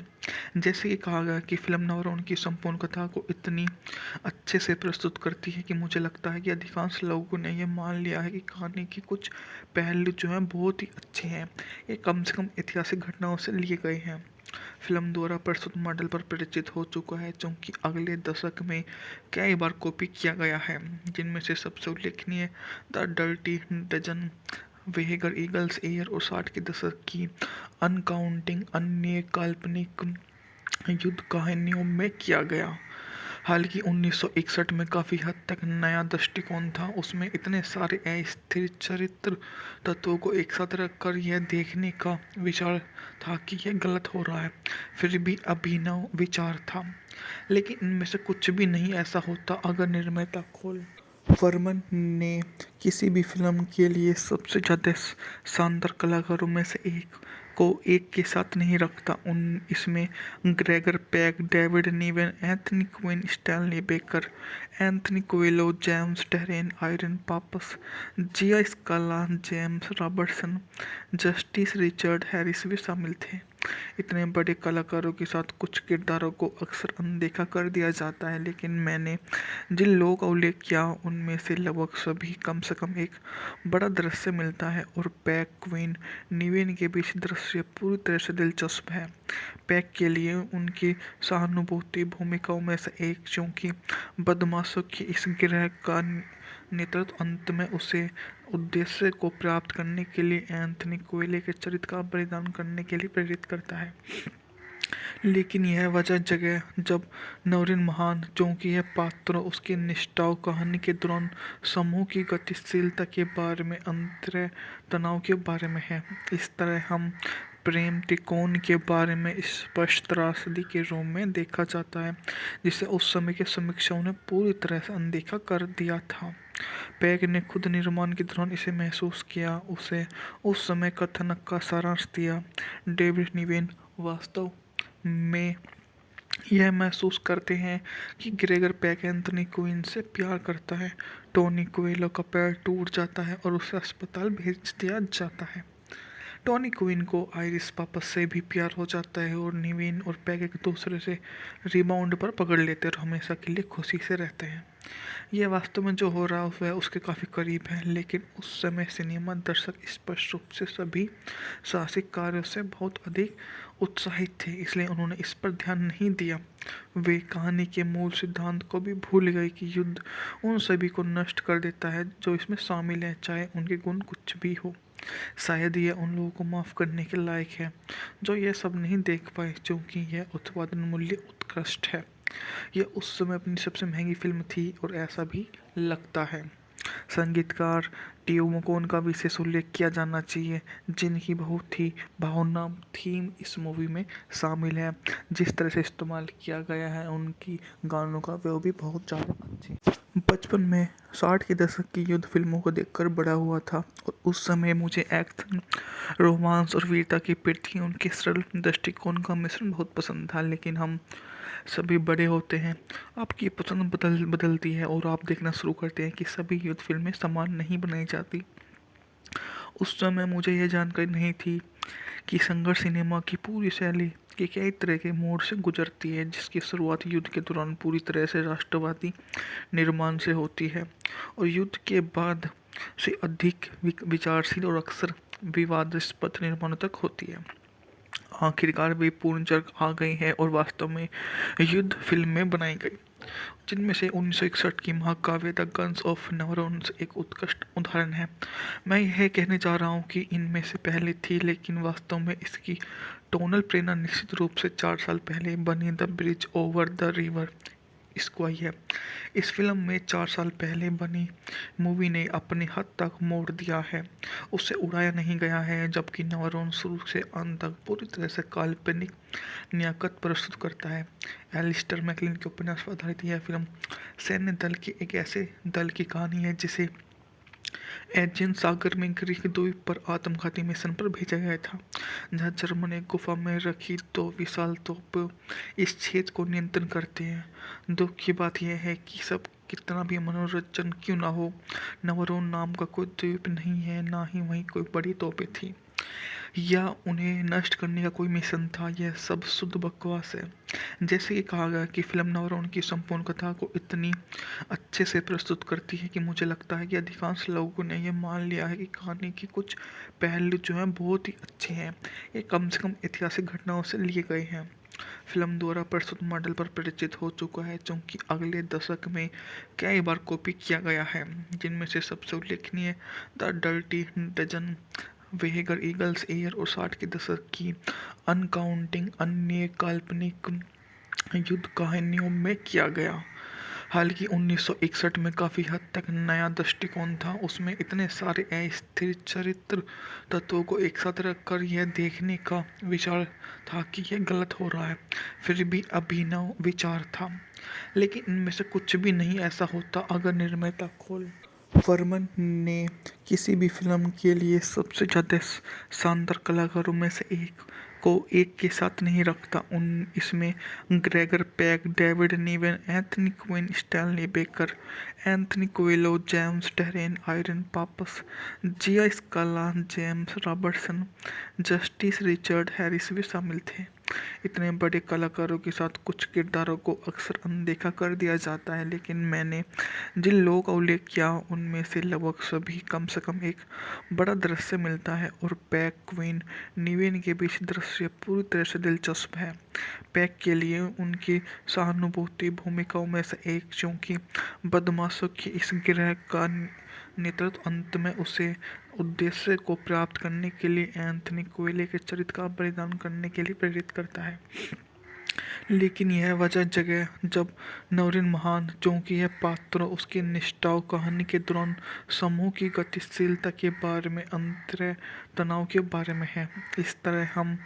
जैसे कि कहा गया कि फिल्म नवरोन की संपूर्ण कथा को इतनी अच्छे से प्रस्तुत करती है कि मुझे लगता है कि अधिकांश लोगों ने यह मान लिया है कि कहानी के कुछ पहलू जो हैं बहुत ही अच्छे हैं, ये कम से कम ऐतिहासिक घटनाओं से लिए गए हैं। फिल्म द्वारा प्रस्तुत मॉडल पर परिचित हो चुका है, क्योंकि अगले दशक में कई बार कॉपी किया गया है, जिनमें से सबसे उल्लेखनीय the dirty Dozen, Where Eagles air और 60 के दशक की अनकाउंटिंग अन्य काल्पनिक युद्ध कहानियों में किया गया। हालांकि 1961 में काफ़ी हद तक नया दृष्टिकोण था, उसमें इतने सारे अस्थिर चरित्र तत्वों को एक साथ रखकर यह देखने का विचार था कि यह गलत हो रहा है, फिर भी अभिनव विचार था। लेकिन इनमें से कुछ भी नहीं ऐसा होता अगर निर्माता खोल वर्मन ने किसी भी फिल्म के लिए सबसे ज़्यादा शानदार कलाकारों में से एक को एक के साथ नहीं रखता। इसमें Gregory Peck, David Niven, Anthony Quinn, Stanley Baker, Anthony Quayle, James Darren, Irene Papas, Gia Scala, James Robertson, Justice Richard Harris भी शामिल थे। इतने बड़े कलाकारों के साथ कुछ किरदारों को अक्सर अनदेखा कर दिया जाता है, लेकिन मैंने जिन लोगों का उल्लेख किया उनमें से लगभग सभी कम से कम एक बड़ा दृश्य मिलता है और पैक, क्वीन, निवेन के बीच दृश्य पूरी तरह से दिलचस्प है। पैक के लिए उनकी सहानुभूति भूमिकाओं में से एक, क्योंकि बदमाशों की इस गिरह का नेतृत्व अंत में उसे उद्देश्य को प्राप्त करने के लिए एंथनी कोएले के चरित्र का बलिदान करने के लिए प्रेरित करता है। लेकिन यह वजह जगह जब नवरीन महान, क्योंकि यह पात्रों, उसकी निष्ठाओं, कहानी के दौरान समूह की गतिशीलता के बारे में, अंतर तनाव के बारे में है। इस तरह हम प्रेम त्रिकोण के बारे में स्पष्ट त्रासदी के रूप में देखा जाता है, जिसे उस समय के समीक्षकों ने पूरी तरह से अनदेखा कर दिया था। पैक ने खुद निर्माण के दौरान इसे महसूस किया, उसे उस समय कथानक का सारांश दिया। डेविड निवेन वास्तव में यह महसूस करते हैं कि ग्रेगर पैक एंथनी क्वीन से प्यार करता है। टोनी कोएलो का पैर टूट जाता है और उसे अस्पताल भेज दिया जाता है। टॉनी क्वीन को आइरिस पापस से भी प्यार हो जाता है और निवेन और पैग एक दूसरे से रिबाउंड पर पकड़ लेते हैं और हमेशा के लिए खुशी से रहते हैं। यह वास्तव में जो हो रहा है वह उसके काफ़ी करीब है, लेकिन उस समय सिनेमा दर्शक स्पष्ट रूप से सभी साहसिक कार्यों से बहुत अधिक उत्साहित थे, इसलिए उन्होंने इस पर ध्यान नहीं दिया। वे कहानी के मूल सिद्धांत को भी भूल गए कि युद्ध उन सभी को नष्ट कर देता है जो इसमें शामिल हैं, चाहे उनके गुण कुछ भी हो। शायद यह उन लोगों को माफ़ करने के लायक है जो यह सब नहीं देख पाए, क्योंकि यह उत्पादन मूल्य उत्कृष्ट है। यह उस समय अपनी सबसे महंगी फिल्म थी और ऐसा भी लगता है। संगीतकार टीओ मकोन का विशेष उल्लेख किया जाना चाहिए, जिनकी बहुत ही भावनात्मक थीम इस मूवी में शामिल है। जिस तरह से इस्तेमाल किया गया है उनकी गानों का, वो भी बहुत ज़्यादा अच्छे। बचपन में 60 के दशक की युद्ध फिल्मों को देखकर बड़ा हुआ था और उस समय मुझे एक्शन, रोमांस और वीरता की प्रति उनके सरल दृष्टिकोण का मिश्रण बहुत पसंद था। लेकिन हम सभी बड़े होते हैं, आपकी पसंद बदलती है और आप देखना शुरू करते हैं कि सभी युद्ध फिल्में समान नहीं बनाई जाती। उस समय मुझे यह जानकारी नहीं थी कि संघर्ष सिनेमा की पूरी शैली के कई तरह के मोड़ से गुजरती है, जिसकी शुरुआत युद्ध के दौरान पूरी तरह से राष्ट्रवादी निर्माण से होती है और युद्ध के बाद से अधिक विचारशील और अक्सर विवादास्पद निर्माणों तक होती है। आखिरकार वे पूर्ण जग आ गई हैं और वास्तव में युद्ध फिल्में बनाई गई, जिनमें से 1961 की महाकाव्य द गन्स ऑफ नवरोन्स एक उत्कृष्ट उदाहरण है। मैं यह कहने जा रहा हूँ कि इनमें से पहले थी, लेकिन वास्तव में इसकी टोनल प्रेरणा निश्चित रूप से 4 साल पहले बनी the bridge over the river इसको आई है। इस फिल्म में 4 साल पहले बनी मूवी ने अपने हद तक मोड़ दिया है, उसे उड़ाया नहीं गया है, जबकि नवरोन शुरू से अंत तक पूरी तरह से काल्पनिक नियाकत प्रस्तुत करता है। एलिस्टर मैकलिन के उपन्यास पर आधारित यह फिल्म सैन्य दल के एक ऐसे दल की कहानी है जिसे एजियन सागर में ग्रीक द्वीप पर आत्मघाती मिशन पर भेजा गया था, जहां जर्मन एक गुफा में रखी 2 विशाल तोप इस क्षेत्र को नियंत्रण करते हैं। दुख की बात यह है कि सब कितना भी मनोरंजन क्यों ना हो, नवरोन नाम का कोई द्वीप नहीं है, ना ही वहीं कोई बड़ी तोपें थी या उन्हें नष्ट करने का कोई मिशन था। यह सब शुद्ध बकवास है। जैसे कि कहा गया कि फिल्म नवरोन की संपूर्ण कथा को इतनी अच्छे से प्रस्तुत करती है कि मुझे लगता है कि अधिकांश लोगों ने यह मान लिया है कि कहानी के कुछ पहलू जो हैं बहुत ही अच्छे हैं, ये कम से कम ऐतिहासिक घटनाओं से लिए गए हैं। फिल्म द्वारा प्रस्तुत मॉडल पर परिचित हो चुका है, क्योंकि अगले दशक में कई बार कॉपी किया गया है, जिनमें से सबसे उल्लेखनीय the dirty Dozen, Where Eagles air और 60 के दशक की अनकाउंटिंग अन्य काल्पनिक युद्ध कहानियों में किया गया। हालांकि 1961 में काफ़ी हद तक नया दृष्टिकोण था, उसमें इतने सारे अस्थिर चरित्र तत्वों को एक साथ रखकर यह देखने का विचार था कि यह गलत हो रहा है, फिर भी अभिनव विचार था। लेकिन इनमें से कुछ भी नहीं ऐसा होता अगर निर्माता खोल फरमान ने किसी भी फिल्म के लिए सबसे ज़्यादा शानदार कलाकारों में से एक को एक के साथ नहीं रखता। इसमें Gregory Peck, David Niven, Anthony Quinn, Stanley Baker, Anthony Quayle, James Darren, Irene Papas, Gia Scala, James Robertson, Justice Richard Harris भी शामिल थे। इतने बड़े कलाकारों के साथ कुछ किरदारों को अक्सर अनदेखा कर दिया जाता है, लेकिन मैंने जिन लोगों का उल्लेख किया उनमें से लगभग सभी कम से कम एक बड़ा दृश्य मिलता है और पैक, क्वीन, निवेन के बीच दृश्य पूरी तरह से दिलचस्प है। पैक के लिए उनकी सहानुभूति भूमिकाओं में से एक, क्योंकि बदमाशों के इस गिरोह का नेतृत्व अंत में उसे उद्देश्य को प्राप्त करने के लिए एंथनी कोएले के चरित्र का बलिदान करने के लिए प्रेरित करता है। लेकिन यह वजह जगह जब नवरीन महान, क्योंकि यह पात्र उसकी निष्ठाओं कहानी के दौरान समूह की गतिशीलता के बारे में, अंतर तनाव के बारे में है। इस तरह हम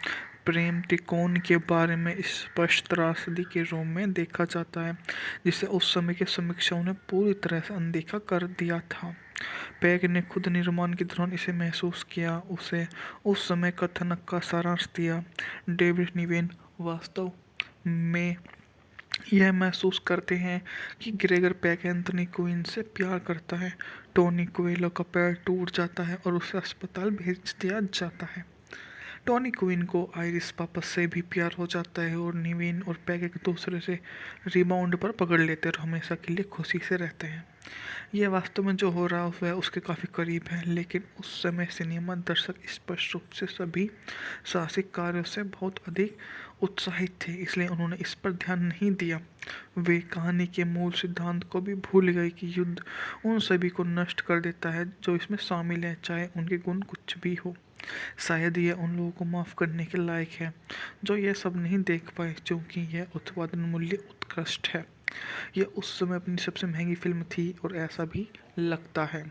प्रेम त्रिकोण के बारे में स्पष्ट त्रासदी के रूप में देखा जाता है, जिसे उस समय के समीक्षकों ने पूरी तरह से अनदेखा कर दिया था। पैक ने खुद निर्माण के दौरान इसे महसूस किया, उसे उस समय कथानक का सारांश दिया। डेविड निवेन वास्तव में यह महसूस करते हैं कि ग्रेगर पैक एंथनी क्वीन से प्यार करता है। टोनी कोएलो का पैर टूट जाता है और उसे अस्पताल भेज दिया जाता है। टॉनी क्वीन को आइरिस वापस से भी प्यार हो जाता है और निवीन और पैग एक दूसरे से रिबाउंड पर पकड़ लेते हैं और हमेशा के लिए खुशी से रहते हैं। यह वास्तव में जो हो रहा है वह उसके काफ़ी करीब है, लेकिन उस समय सिनेमा दर्शक स्पष्ट रूप से सभी साहसिक कार्यों से बहुत अधिक उत्साहित थे, इसलिए उन्होंने इस पर ध्यान नहीं दिया। वे कहानी के मूल सिद्धांत को भी भूल गए कि युद्ध उन सभी को नष्ट कर देता है जो इसमें शामिल हैं, चाहे उनके गुण कुछ भी हो। शायद यह उन लोगों को माफ़ करने के लायक है जो यह सब नहीं देख पाए, क्योंकि यह उत्पादन मूल्य उत्कृष्ट है। यह उस समय अपनी सबसे महंगी फिल्म थी और ऐसा भी लगता है।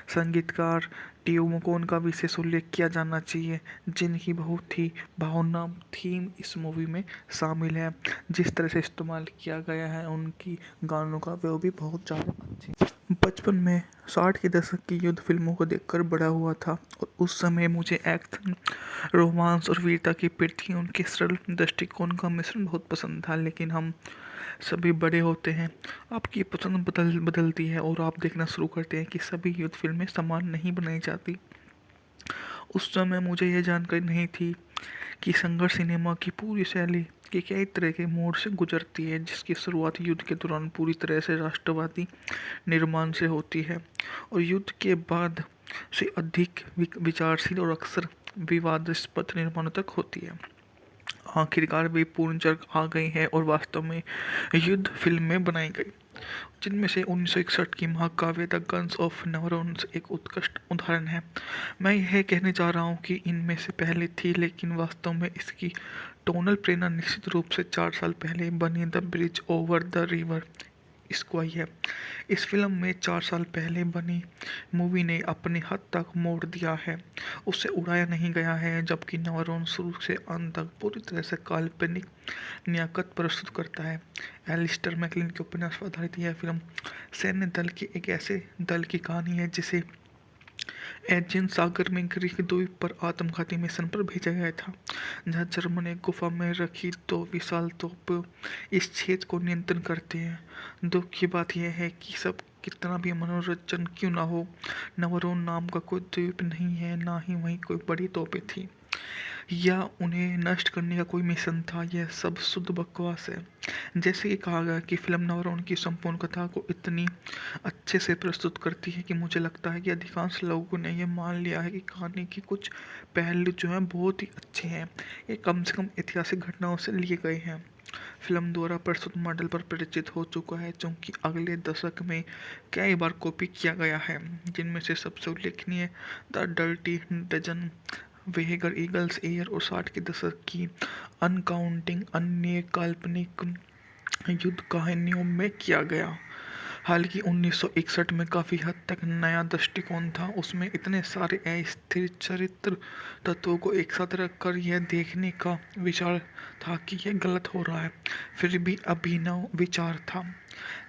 संगीतकार टियो मकोन का विशेष उल्लेख किया जाना चाहिए, जिनकी बहुत ही भावनात्मक थीम इस मूवी में शामिल है। जिस तरह से इस्तेमाल किया गया है उनकी गानों का, वो भी बहुत ज़्यादा अच्छे। बचपन में 60 के दशक की युद्ध फिल्मों को देखकर बड़ा हुआ था और उस समय मुझे एक्शन, रोमांस और वीरता की प्रति उनके सरल दृष्टिकोण का मिश्रण बहुत पसंद था। लेकिन हम सभी बड़े होते हैं, आपकी पसंद बदलती है और आप देखना शुरू करते हैं कि सभी युद्ध फिल्में समान नहीं बनाई जाती। उस समय मुझे यह जानकारी नहीं थी कि संघर्ष सिनेमा की पूरी शैली के कई तरह के मोड़ से गुजरती है, जिसकी शुरुआत युद्ध के दौरान पूरी तरह से राष्ट्रवादी निर्माण से होती है और युद्ध के बाद से अधिक विचारशील और अक्सर विवादास्पद निर्माणों तक होती है। आखिरकार वे पूर्ण जग आ गई है और वास्तव में युद्ध फिल्में बनाई गई, जिनमें से 1961 की महाकाव्य द गन्स ऑफ नेवरोन्स एक उत्कृष्ट उदाहरण है। मैं यह कहने जा रहा हूँ कि इनमें से पहले थी, लेकिन वास्तव में इसकी टोनल प्रेरणा निश्चित रूप से 4 साल पहले बनी the bridge over the river Kwai है। इस फिल्म में 4 साल पहले बनी मूवी ने अपने हद तक मोड़ दिया है, उसे उड़ाया नहीं गया है, जबकि नेवरोन शुरू से अंत तक पूरी तरह से काल्पनिक नियाकत प्रस्तुत करता है। एलिस्टर मैकलिन के उपन्यास पर आधारित यह फिल्म सैन्य दल के एक ऐसे दल की कहानी है जिसे एजियन सागर में ग्रीक द्वीप पर आत्मघाती मिशन पर भेजा गया था, जहां जर्मन एक गुफा में रखी 2 विशाल तोप इस क्षेत्र को नियंत्रण करते हैं। दुख की बात यह है कि सब कितना भी मनोरंजन क्यों ना हो, नवरोन नाम का कोई द्वीप नहीं है, ना ही वहीं कोई बड़ी तोपें थी या उन्हें नष्ट करने का कोई मिशन था। यह सब शुद्ध बकवास है। जैसे कि कहा गया कि फिल्म नवरोन की संपूर्ण कथा को इतनी अच्छे से प्रस्तुत करती है कि मुझे लगता है कि अधिकांश लोगों ने यह मान लिया है कि कहानी के कुछ पहलू जो हैं बहुत ही अच्छे हैं, ये कम से कम ऐतिहासिक घटनाओं से लिए गए हैं। फिल्म द्वारा प्रस्तुत मॉडल पर परिचित हो चुका है, क्योंकि अगले दशक में कई बार कॉपी किया गया है, जिनमें से सबसे उल्लेखनीय the dirty dozen, वेगर eagles air और 60 के दशक की अनकाउंटिंग अन्य काल्पनिक युद्ध कहानियों में किया गया। हालांकि 1961 में काफ़ी हद तक नया दृष्टिकोण था, उसमें इतने सारे अस्थिर चरित्र तत्वों को एक साथ रखकर यह देखने का विचार था कि यह गलत हो रहा है, फिर भी अभिनव विचार था।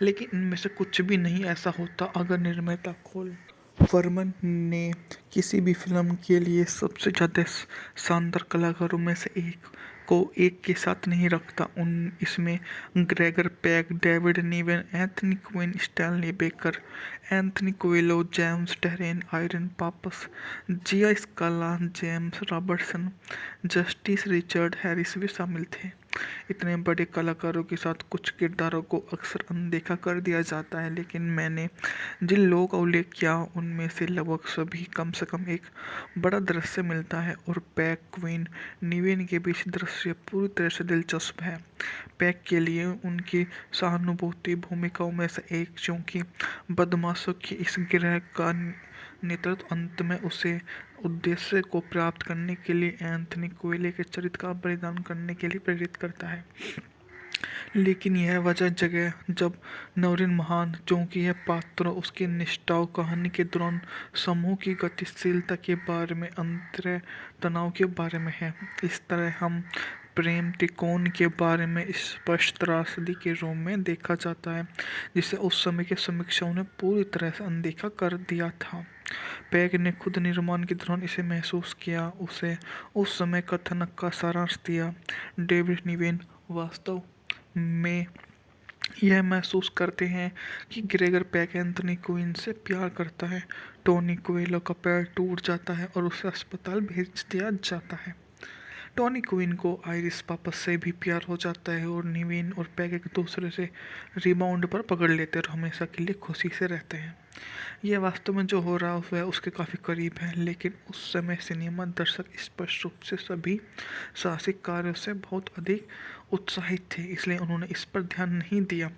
लेकिन इनमें से कुछ भी नहीं ऐसा होता अगर निर्माता खोल फरमान ने किसी भी फिल्म के लिए सबसे ज़्यादा शानदार कलाकारों में से एक को एक के साथ नहीं रखता। इसमें Gregory Peck, David Niven, Anthony Quinn, Stanley Baker, Anthony Quayle, James Darren, Irene Papas, Gia Scala, James Robertson, Justice Richard Harris भी शामिल थे। इतने बड़े कलाकारों के साथ कुछ किरदारों को अक्सर अनदेखा कर दिया जाता है, लेकिन मैंने जिन लोगों का उल्लेख किया उनमें से लगभग सभी कम से कम एक बड़ा दृश्य मिलता है और पैक, क्वीन, निवेन के बीच दृश्य पूरी तरह से दिलचस्प है। पैक के लिए उनकी सहानुभूति भूमिकाओं में से एक, क्योंकि बदमाशों के इस गिरोह का नेतृत्व अंत में उसे उद्देश्य को प्राप्त करने के लिए एंथनी कोएले के चरित्र का बलिदान करने के लिए प्रेरित करता है। लेकिन यह वजह जगह जब नवरीन महान, क्योंकि यह पात्र उसकी निष्ठाओं कहानी के दौरान समूह की गतिशीलता के बारे में, अंतर तनाव के बारे में है। इस तरह हम प्रेम त्रिकोण के बारे में स्पष्ट त्रासदी के रूप में देखा जाता है, जिसे उस समय के समीक्षकों ने पूरी तरह से अनदेखा कर दिया था। पैक ने खुद निर्माण के दौरान इसे महसूस किया, उसे उस समय कथानक का सारांश दिया। डेविड निवेन वास्तव में यह महसूस करते हैं कि ग्रेगर पैक एंथनी क्वीन से प्यार करता है। टोनी कोएलो का पैर टूट जाता है और उसे अस्पताल भेज दिया जाता है। टॉनी क्वीन को आइरिस पापस से भी प्यार हो जाता है और निवेन और पैग एक दूसरे से रिबाउंड पर पकड़ लेते हैं और हमेशा के लिए खुशी से रहते हैं। यह वास्तव में जो हो रहा है वह उसके काफ़ी करीब है, लेकिन उस समय सिनेमा दर्शक स्पष्ट रूप से सभी साहसिक कार्यों से बहुत अधिक उत्साहित थे, इसलिए उन्होंने इस पर ध्यान नहीं दिया।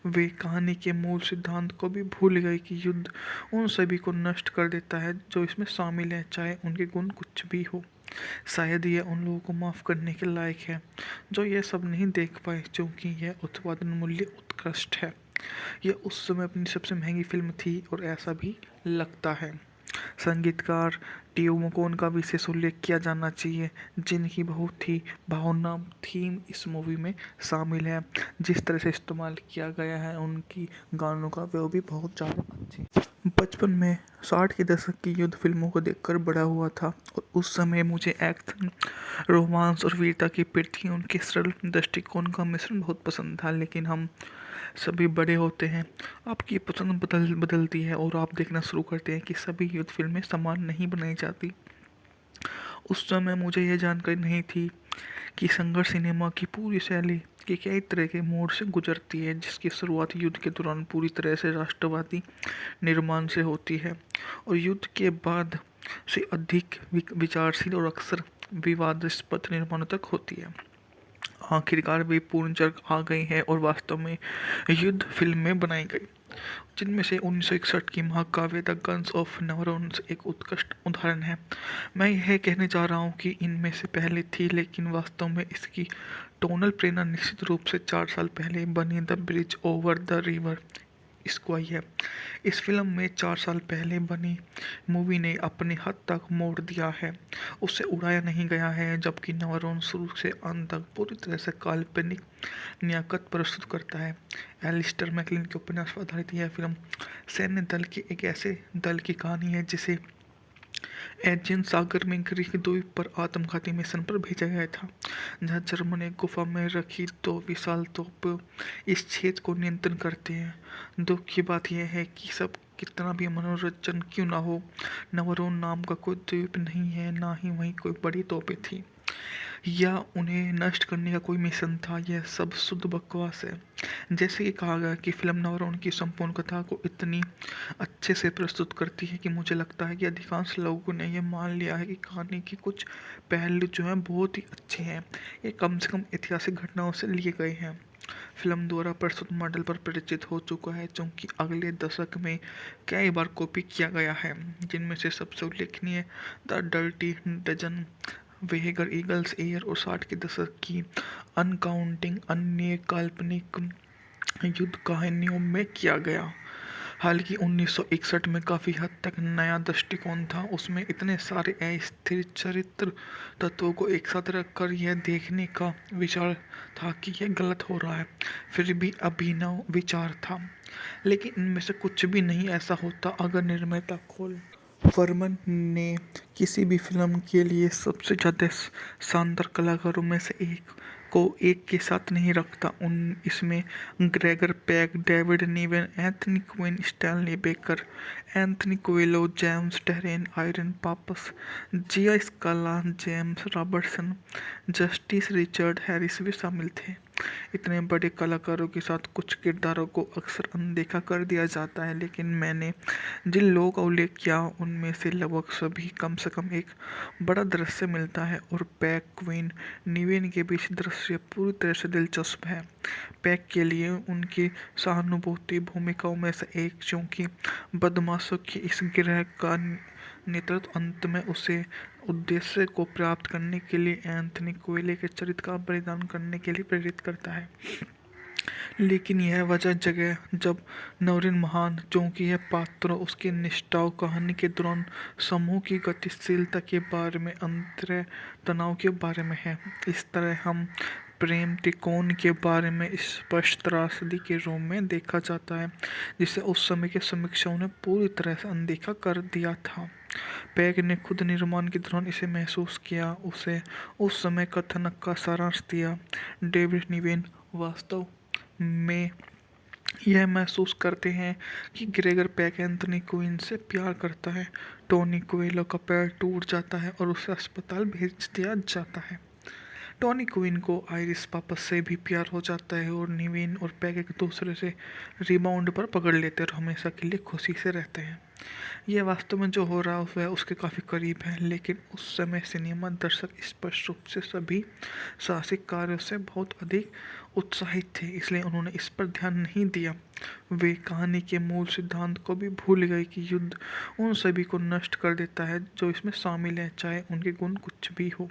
वे कहानी के मूल सिद्धांत को भी भूल गए कि युद्ध उन सभी को नष्ट कर देता है जो इसमें शामिल हैं, चाहे उनके गुण कुछ भी हो। शायद यह उन लोगों को माफ़ करने के लायक है जो यह सब नहीं देख पाए, क्योंकि यह उत्पादन मूल्य उत्कृष्ट है। यह उस समय अपनी सबसे महंगी फिल्म थी और ऐसा भी लगता है। संगीतकार टीओ मकोन का विशेष उल्लेख किया जाना चाहिए, जिनकी बहुत ही भावनात्मक थीम इस मूवी में शामिल है। जिस तरह से इस्तेमाल किया गया है उनकी गानों का, वो भी बहुत ज़्यादा अच्छी। बचपन में 60 के दशक की युद्ध फिल्मों को देखकर बड़ा हुआ था और उस समय मुझे एक्शन, रोमांस और वीरता की प्रति उनके सरल दृष्टिकोण का मिश्रण बहुत पसंद था। लेकिन हम सभी बड़े होते हैं, आपकी पसंद बदलती है और आप देखना शुरू करते हैं कि सभी युद्ध फिल्में समान नहीं बनाई जाती। उस समय मुझे यह जानकारी नहीं थी कि संघर्ष सिनेमा की पूरी शैली के कई तरह के मोड़ से गुजरती है, जिसकी शुरुआत युद्ध के दौरान पूरी तरह से राष्ट्रवादी निर्माण से होती है और युद्ध के बाद से अधिक विचारशील और अक्सर विवादास्पद निर्माणों तक होती है। आखिरकार वे पूर्ण जग आ गई है और वास्तव में युद्ध फिल्में बनाई गई, जिनमें से 1961 की महाकाव्य द गन्स ऑफ नेवरोन्स एक उत्कृष्ट उदाहरण है। मैं यह कहने जा रहा हूँ कि इनमें से पहले थी, लेकिन वास्तव में इसकी टोनल प्रेरणा निश्चित रूप से 4 साल पहले बनी the bridge over the river इसको आई है। इस फिल्म में 4 साल पहले बनी मूवी ने अपनी हद तक मोड़ दिया है, उससे उड़ाया नहीं गया है, जबकि नेवरोन शुरू से अंत तक पूरी तरह से काल्पनिक नियाकत प्रस्तुत करता है। एलिस्टर मैकलिन के उपन्यास पर आधारित यह फिल्म सैन्य दल के एक ऐसे दल की कहानी है जिसे एजियन सागर में ग्रीक द्वीप पर आत्मघाती मिशन पर भेजा गया था, जहां जर्मन एक गुफा में रखी 2 विशाल तोप इस क्षेत्र को नियंत्रण करते हैं। दुख की बात यह है कि सब कितना भी मनोरंजन क्यों ना हो, नवरोन नाम का कोई द्वीप नहीं है, ना ही वहीं कोई बड़ी तोपें थी या उन्हें नष्ट करने का कोई मिशन था। यह सब शुद्ध बकवास है। जैसे कि कहा गया कि फिल्म नवरोन की संपूर्ण कथा को इतनी अच्छे से प्रस्तुत करती है कि मुझे लगता है कि अधिकांश लोगों ने यह मान लिया है कि कहानी के कुछ पहलू जो हैं बहुत ही अच्छे हैं, ये कम से कम ऐतिहासिक घटनाओं से लिए गए हैं। फिल्म द्वारा प्रस्तुत मॉडल पर परिचित हो चुका है, क्योंकि अगले दशक में कई बार कॉपी किया गया है, जिनमें से सबसे उल्लेखनीय the dirty dozen, वेगर eagles air और 60 के दशक की अनकाउंटिंग अन्य काल्पनिक युद्ध कहानियों में किया गया। हालांकि 1961 में काफ़ी हद तक नया दृष्टिकोण था, उसमें इतने सारे अस्थिर चरित्र तत्वों को एक साथ रखकर यह देखने का विचार था कि यह गलत हो रहा है, फिर भी अभिनव विचार था। लेकिन इनमें से कुछ भी नहीं ऐसा होता अगर निर्माता खोल फरमान ने किसी भी फिल्म के लिए सबसे ज़्यादा शानदार कलाकारों में से एक को एक के साथ नहीं रखता। इसमें Gregory Peck, David Niven, Anthony Quinn, Stanley Baker, Anthony Quayle, James Darren, Irene Papas, Gia Scala, James Robertson, Justice Richard Harris भी शामिल थे। इतने बड़े कलाकारों के साथ कुछ किरदारों को अक्सर अनदेखा कर दिया जाता है, लेकिन मैंने जिन लोगों का उल्लेख किया उनमें से लगभग सभी कम से कम एक बड़ा दृश्य मिलता है और पैक, क्वीन, निवेन के बीच दृश्य पूरी तरह से दिलचस्प है। पैक के लिए उनकी सहानुभूति भूमिकाओं में से एक, क्योंकि बदमाशों के इस गिरोह का नेतृत्व अंत में उसे उद्देश्य को प्राप्त करने के लिए एंथनी कोएले के चरित्र का बलिदान करने के लिए प्रेरित करता है। लेकिन यह वजह जगह जब नवरीन महान, क्योंकि यह पात्रों, उसके निष्ठाओं, कहानी के दौरान समूह की गतिशीलता के बारे में, अंतर तनाव के बारे में है। इस तरह हम प्रेम त्रिकोण के बारे में स्पष्ट त्रासदी के रूप में देखा जाता है, जिसे उस समय के समीक्षकों ने पूरी तरह से अनदेखा कर दिया था। पैक ने खुद निर्माण के दौरान इसे महसूस किया, उसे उस समय कथानक का सारांश दिया। डेविड निवेन वास्तव में यह महसूस करते हैं कि ग्रेगर पैक एंथनी क्वीन से प्यार करता है। टोनी कोएलो का पैर टूट जाता है और उसे अस्पताल भेज दिया जाता है। टॉनी क्वीन को आइरिस पापस से भी प्यार हो जाता है और निवेन और पैग एक दूसरे से रिबाउंड पर पकड़ लेते हैं और हमेशा के लिए खुशी से रहते हैं। यह वास्तव में जो हो रहा है वह उसके काफ़ी करीब है, लेकिन उस समय सिनेमा दर्शक स्पष्ट रूप से सभी साहसिक कार्यों से बहुत अधिक उत्साहित थे, इसलिए उन्होंने इस पर ध्यान नहीं दिया। वे कहानी के मूल सिद्धांत को भी भूल गए कि युद्ध उन सभी को नष्ट कर देता है जो इसमें शामिल हैं, चाहे उनके गुण कुछ भी हो।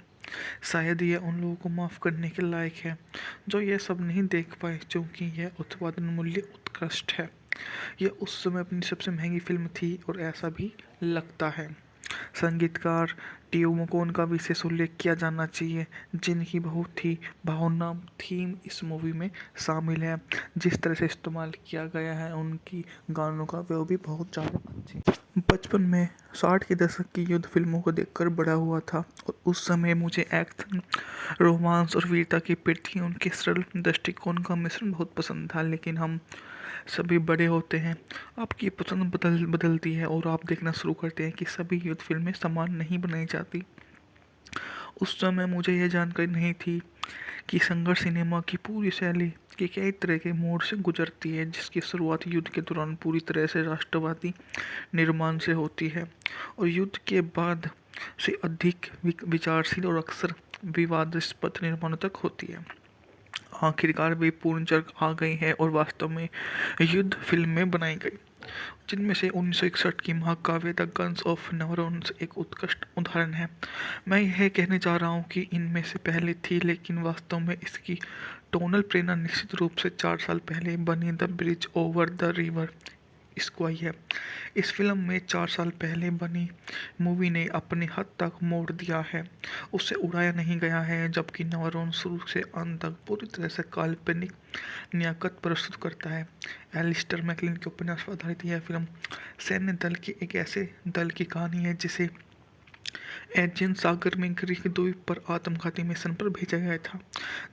शायद यह उन लोगों को माफ़ करने के लायक है जो यह सब नहीं देख पाए, क्योंकि यह उत्पादन मूल्य उत्कृष्ट है। यह उस समय अपनी सबसे महंगी फिल्म थी और ऐसा भी लगता है। संगीतकार टियो मकोन का विशेष उल्लेख किया जाना चाहिए, जिनकी बहुत ही भावना थीम इस मूवी में शामिल है। जिस तरह से इस्तेमाल किया गया है उनकी गानों का, वो भी बहुत ज़्यादा अच्छे। बचपन में 60 के दशक की युद्ध फिल्मों को देखकर बड़ा हुआ था और उस समय मुझे एक्शन, रोमांस और वीरता की प्रति उनके सरल दृष्टिकोण का मिश्रण बहुत पसंद था। लेकिन हम सभी बड़े होते हैं, आपकी पसंद बदलती है और आप देखना शुरू करते हैं कि सभी युद्ध फिल्में समान नहीं बनाई जाती। उस समय मुझे यह जानकारी नहीं थी कि संघर्ष सिनेमा की पूरी शैली के कई तरह के मोड़ से गुजरती है, जिसकी शुरुआत युद्ध के दौरान पूरी तरह से राष्ट्रवादी निर्माण से होती है और युद्ध के बाद से अधिक विचारशील और अक्सर विवादास्पद निर्माणों तक होती है। आखिरकार वे पूर्ण जग आ गई हैं और वास्तव में युद्ध फिल्में बनाई गई, जिनमें से 1961 की महाकाव्य द गन्स ऑफ नेवरोन्स एक उत्कृष्ट उदाहरण है। मैं यह कहने जा रहा हूँ कि इनमें से पहले थी, लेकिन वास्तव में इसकी टोनल प्रेरणा निश्चित रूप से 4 साल पहले बनी the bridge over the river इसको आई है। इस फिल्म में 4 साल पहले बनी मूवी ने अपने हद तक मोड़ दिया है, उसे उड़ाया नहीं गया है, जबकि नेवरोन शुरू से अंत तक पूरी तरह से काल्पनिक नियाकत प्रस्तुत करता है। एलिस्टर मैकलिन के उपन्यास पर आधारित यह फिल्म सैन्य दल के एक ऐसे दल की कहानी है जिसे एजियन सागर में ग्रीक द्वीप पर आत्मघाती मिशन पर भेजा गया था,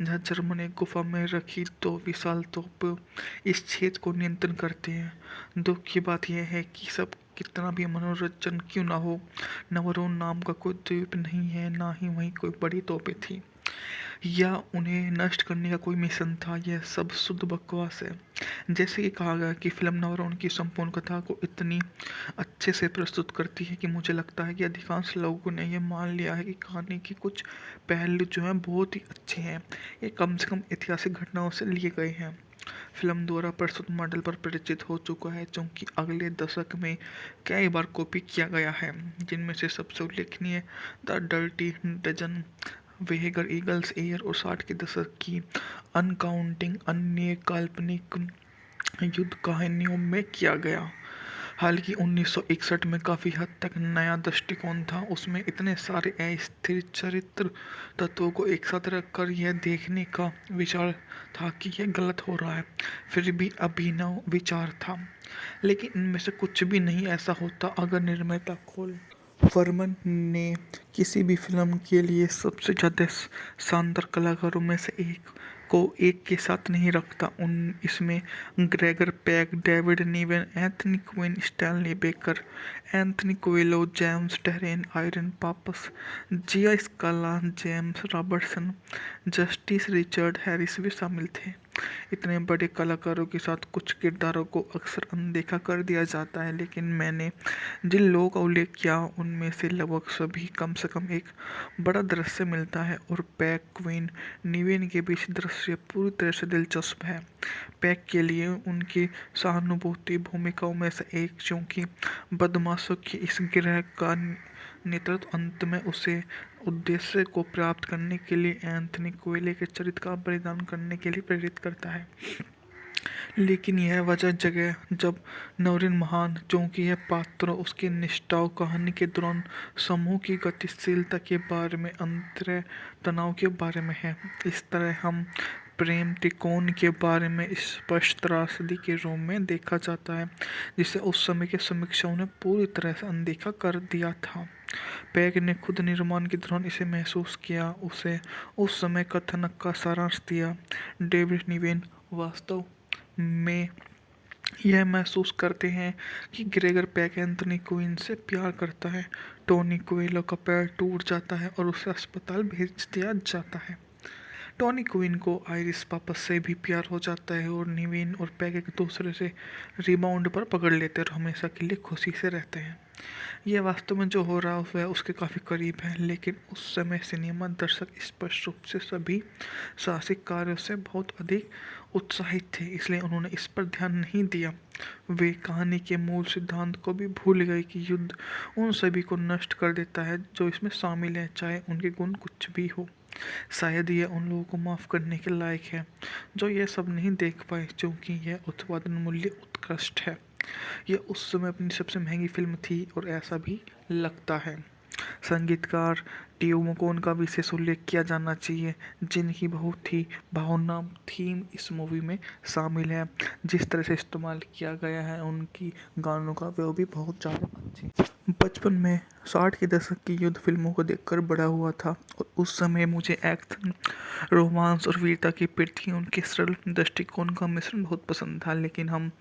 जहां जर्मन एक गुफा में रखी 2 विशाल तोप इस क्षेत्र को नियंत्रण करते हैं। दुख की बात यह है कि सब कितना भी मनोरंजन क्यों ना हो, नवरोन नाम का कोई द्वीप नहीं है, ना ही वहीं कोई बड़ी तोपें थी या उन्हें नष्ट करने का कोई मिशन था। यह सब शुद्ध बकवास है। जैसे कि कहा गया कि फिल्म नवरोन की संपूर्ण कथा को इतनी अच्छे से प्रस्तुत करती है कि मुझे लगता है कि अधिकांश लोगों ने यह मान लिया है कि कहानी के कुछ पहलू जो हैं बहुत ही अच्छे हैं, ये कम से कम ऐतिहासिक घटनाओं से लिए गए हैं। फिल्म द्वारा प्रस्तुत मॉडल पर परिचित हो चुका है, क्योंकि अगले दशक में कई बार कॉपी किया गया है, जिनमें से सबसे उल्लेखनीय the dirty dozen, वेगर eagles air और 60 के दशक की अनकाउंटिंग अन्य काल्पनिक युद्ध कहानियों में किया गया। हालांकि 1961 में काफ़ी हद तक नया दृष्टिकोण था, उसमें इतने सारे अस्थिर चरित्र तत्वों को एक साथ रखकर यह देखने का विचार था कि यह गलत हो रहा है, फिर भी अभिनव विचार था। लेकिन इनमें से कुछ भी नहीं ऐसा होता अगर निर्माता खोल फरमान ने किसी भी फिल्म के लिए सबसे ज़्यादा शानदार कलाकारों में से एक को एक के साथ नहीं रखता। इसमें Gregory Peck, David Niven, Anthony Quinn, Stanley Baker, Anthony Quayle, James Darren, Irene Papas, Gia Scala, James Robertson, Justice Richard Harris भी शामिल थे। इतने बड़े कलाकारों के साथ कुछ किरदारों को अक्सर अनदेखा कर दिया जाता है, लेकिन मैंने जिन लोगों का उल्लेख किया उनमें से लगभग सभी कम से कम एक बड़ा दृश्य मिलता है और पैक, क्वीन, निवेन के बीच दृश्य पूरी तरह से दिलचस्प है। पैक के लिए उनकी सहानुभूति भूमिकाओं में से एक, क्योंकि बदमाशों के इस गिरोह का नेतृत्व अंत में उसे उद्देश्य को प्राप्त करने के लिए एंथनी कोएले के चरित्र का बलिदान करने के लिए प्रेरित करता है। लेकिन यह वजह जगह जब नवरीन महान, क्योंकि यह पात्रों, उसकी निष्ठाओं, कहानी के दौरान समूह की गतिशीलता के बारे में, अंतर तनाव के बारे में है। इस तरह हम प्रेम त्रिकोण के बारे में स्पष्ट त्रासदी के रूप में देखा जाता है, जिसे उस समय के समीक्षकों ने पूरी तरह से अनदेखा कर दिया था। पैक ने खुद निर्माण के दौरान इसे महसूस किया, उसे उस समय कथानक का सारांश दिया। डेविड निवेन वास्तव में यह महसूस करते हैं कि ग्रेगर पैक एंथनी क्वीन से प्यार करता है। टोनी कोएलो का पैर टूट जाता है और उसे अस्पताल भेज दिया जाता है। टॉनी क्वीन को आइरिस पापस से भी प्यार हो जाता है और निवेन और पैग एक दूसरे से रिबाउंड पर पकड़ लेते हैं और हमेशा के लिए खुशी से रहते हैं। यह वास्तव में जो हो रहा है वह उसके काफ़ी करीब है, लेकिन उस समय सिनेमा दर्शक स्पष्ट रूप से सभी साहसिक कार्यों से बहुत अधिक उत्साहित थे, इसलिए उन्होंने इस पर ध्यान नहीं दिया। वे कहानी के मूल सिद्धांत को भी भूल गए कि युद्ध उन सभी को नष्ट कर देता है जो इसमें शामिल हैं, चाहे उनके गुण कुछ भी हो। शायद यह उन लोगों को माफ़ करने के लायक है जो यह सब नहीं देख पाए, क्योंकि यह उत्पादन मूल्य उत्कृष्ट है। यह उस समय अपनी सबसे महंगी फिल्म थी और ऐसा भी लगता है। संगीतकार टीओ मकोन का विशेष उल्लेख किया जाना चाहिए, जिनकी बहुत ही भावनात्मक थीम इस मूवी में शामिल है। जिस तरह से इस्तेमाल किया गया है उनकी गानों का, वो भी बहुत ज़्यादा अच्छे। बचपन में 60 के दशक की युद्ध फिल्मों को देखकर बड़ा हुआ था और उस समय मुझे एक्शन, रोमांस और वीरता की प्रति उनके सरल दृष्टिकोण का मिश्रण बहुत पसंद था। लेकिन हम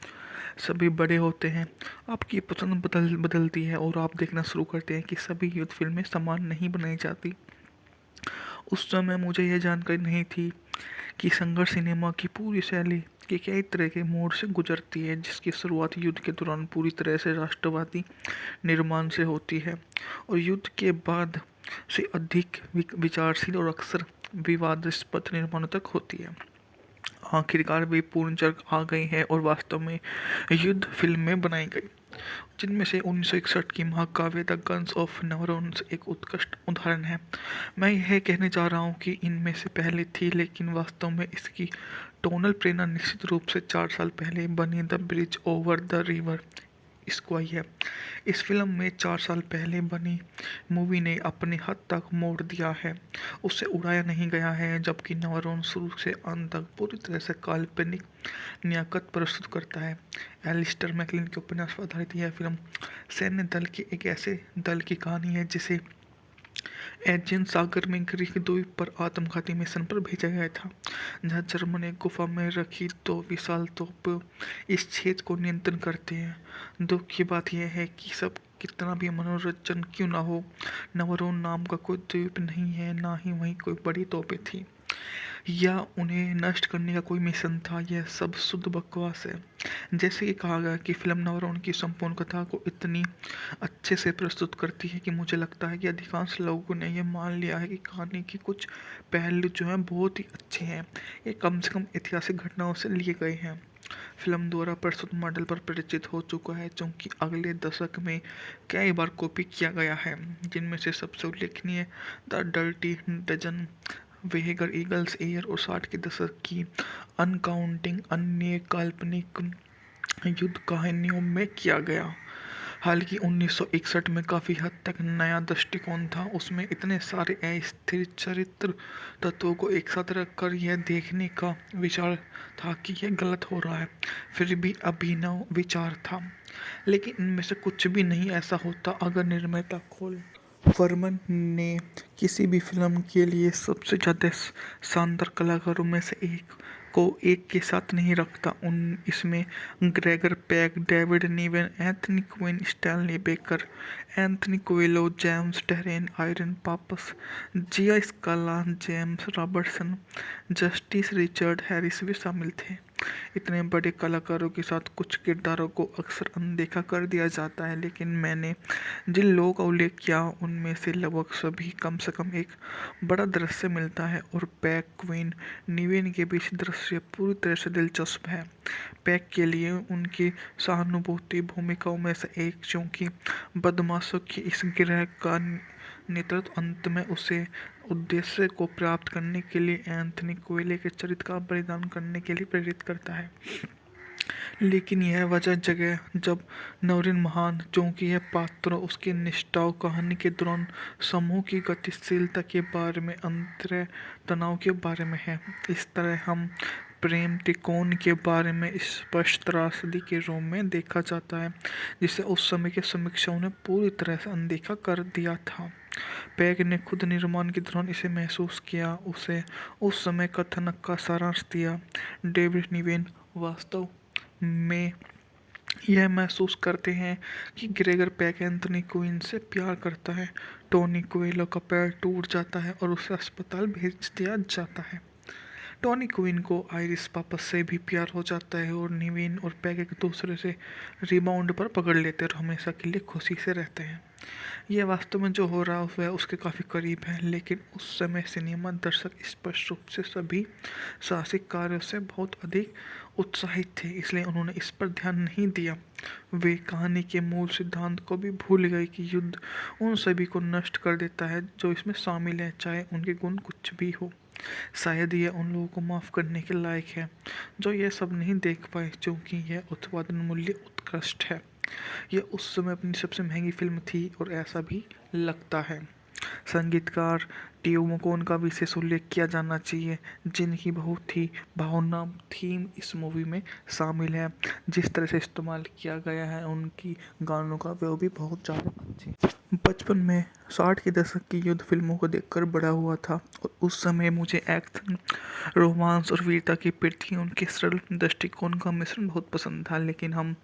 सभी बड़े होते हैं, आपकी पसंद बदलती है और आप देखना शुरू करते हैं कि सभी युद्ध फिल्में समान नहीं बनाई जाती। उस समय मुझे यह जानकारी नहीं थी कि संघर्ष सिनेमा की पूरी शैली के कई तरह के मोड़ से गुजरती है, जिसकी शुरुआत युद्ध के दौरान पूरी तरह से राष्ट्रवादी निर्माण से होती है और युद्ध के बाद से अधिक विचारशील और अक्सर विवादास्पद निर्माणों तक होती है। आखिरकार वे पूर्ण जग आ गई हैं और वास्तव में युद्ध फिल्में बनाई गई, जिनमें से 1961 की महाकाव्य द गन्स ऑफ नेवरोन्स एक उत्कृष्ट उदाहरण है। मैं यह कहने जा रहा हूँ कि इनमें से पहले थी, लेकिन वास्तव में इसकी टोनल प्रेरणा निश्चित रूप से 4 साल पहले बनी the bridge over the river इसको आई है। इस फिल्म में 4 साल पहले बनी मूवी ने अपने हद तक मोड़ दिया है, उसे उड़ाया नहीं गया है, जबकि नेवरोन शुरू से अंत तक पूरी तरह से काल्पनिक नियाकत प्रस्तुत करता है। एलिस्टर मैकलिन के उपन्यास पर आधारित यह फिल्म सैन्य दल के एक ऐसे दल की कहानी है जिसे एजियन सागर में ग्रीक द्वीप पर आत्मघाती मिशन पर भेजा गया था, जहां जर्मन एक गुफा में रखी 2 विशाल तोप इस क्षेत्र को नियंत्रण करते हैं। दुख की बात यह है कि सब कितना भी मनोरंजन क्यों ना हो, नवरोन नाम का कोई द्वीप नहीं है, ना ही वहीं कोई बड़ी तोपें थी या उन्हें नष्ट करने का कोई मिशन था। यह सब शुद्ध बकवास है। जैसे कि कहा गया कि फिल्म नवरोन की संपूर्ण कथा को इतनी अच्छे से प्रस्तुत करती है कि मुझे लगता है कि अधिकांश लोगों ने यह मान लिया है कि कहानी के कुछ पहलू जो हैं बहुत ही अच्छे हैं, ये कम से कम ऐतिहासिक घटनाओं से लिए गए हैं। फिल्म द्वारा प्रस्तुत मॉडल पर परिचित हो चुका है, क्योंकि अगले दशक में कई बार कॉपी किया गया है, जिनमें से सबसे उल्लेखनीय the dirty Dozen, Where Eagles air और 60 के दशक की अनकाउंटिंग अन्य काल्पनिक युद्ध कहानियों में किया गया। हालांकि 1961 में काफ़ी हद तक नया दृष्टिकोण था, उसमें इतने सारे अस्थिर चरित्र तत्वों को एक साथ रखकर यह देखने का विचार था कि यह गलत हो रहा है, फिर भी अभिनव विचार था। लेकिन इनमें से कुछ भी नहीं ऐसा होता अगर निर्माता खोल वर्मन ने किसी भी फिल्म के लिए सबसे ज़्यादा शानदार कलाकारों में से एक को एक के साथ नहीं रखता। इसमें Gregory Peck, David Niven, Anthony Quinn, Stanley Baker, Anthony Quayle, James Darren, Irene Papas, Gia Scala, James Robertson, Justice Richard Harris भी शामिल थे। इतने बड़े कलाकारों के साथ कुछ किरदारों को अक्सर अनदेखा कर दिया जाता है, लेकिन मैंने जिन लोगों का उल्लेख किया उनमें से लगभग सभी कम से कम एक बड़ा दृश्य मिलता है और पैक, क्वीन, निवेन के बीच दृश्य पूरी तरह से दिलचस्प है। पैक के लिए उनकी सहानुभूति भूमिकाओं में से एक, क्योंकि बदमाशों की इस गिरह का नेतृत्व अंत में उसे उद्देश्य को प्राप्त करने के लिए एंथनी कोएले के चरित्र का बलिदान करने के लिए प्रेरित करता है। लेकिन यह वजह जगह जब नवरीन महान, क्योंकि यह पात्र उसकी निष्ठाओं कहानी के दौरान समूह की गतिशीलता के बारे में, अंतर तनाव के बारे में है। इस तरह हम प्रेम त्रिकोण के बारे में स्पष्ट त्रासदी के रूप में देखा जाता है, जिसे उस समय के समीक्षकों ने पूरी तरह से अनदेखा कर दिया था। पैक ने खुद निर्माण के दौरान इसे महसूस किया, उसे उस समय कथानक का सारांश दिया। डेविड निवेन वास्तव में यह महसूस करते हैं कि ग्रेगर पैक एंथनी क्वीन से प्यार करता है। टोनी कोएलो का पैर टूट जाता है और उसे अस्पताल भेज दिया जाता है। टॉनी क्वीन को आइरिस पापस से भी प्यार हो जाता है और निवेन और पैग एक दूसरे से रिबाउंड पर पकड़ लेते हैं और हमेशा के लिए खुशी से रहते हैं। यह वास्तव में जो हो रहा है वह उसके काफ़ी करीब है, लेकिन उस समय सिनेमा दर्शक स्पष्ट रूप से सभी साहसिक कार्यों से बहुत अधिक उत्साहित थे, इसलिए उन्होंने इस पर ध्यान नहीं दिया। वे कहानी के मूल सिद्धांत को भी भूल गए कि युद्ध उन सभी को नष्ट कर देता है जो इसमें शामिल है, चाहे उनके गुण कुछ भी हो। शायद यह उन लोगों को माफ़ करने के लायक है जो यह सब नहीं देख पाए, क्योंकि यह उत्पादन मूल्य उत्कृष्ट है। यह उस समय अपनी सबसे महंगी फिल्म थी और ऐसा भी लगता है। संगीतकार टीओ मकोन का विशेष उल्लेख किया जाना चाहिए, जिनकी बहुत ही भावनात्मक थीम इस मूवी में शामिल है। जिस तरह से इस्तेमाल किया गया है उनकी गानों का, वह भी बहुत ज़्यादा अच्छे। बचपन में 60 के दशक की युद्ध फिल्मों को देखकर बड़ा हुआ था और उस समय मुझे एक्शन, रोमांस और वीरता की पृथ्वी, उनके सरल दृष्टिकोण का मिश्रण बहुत पसंद था। लेकिन हम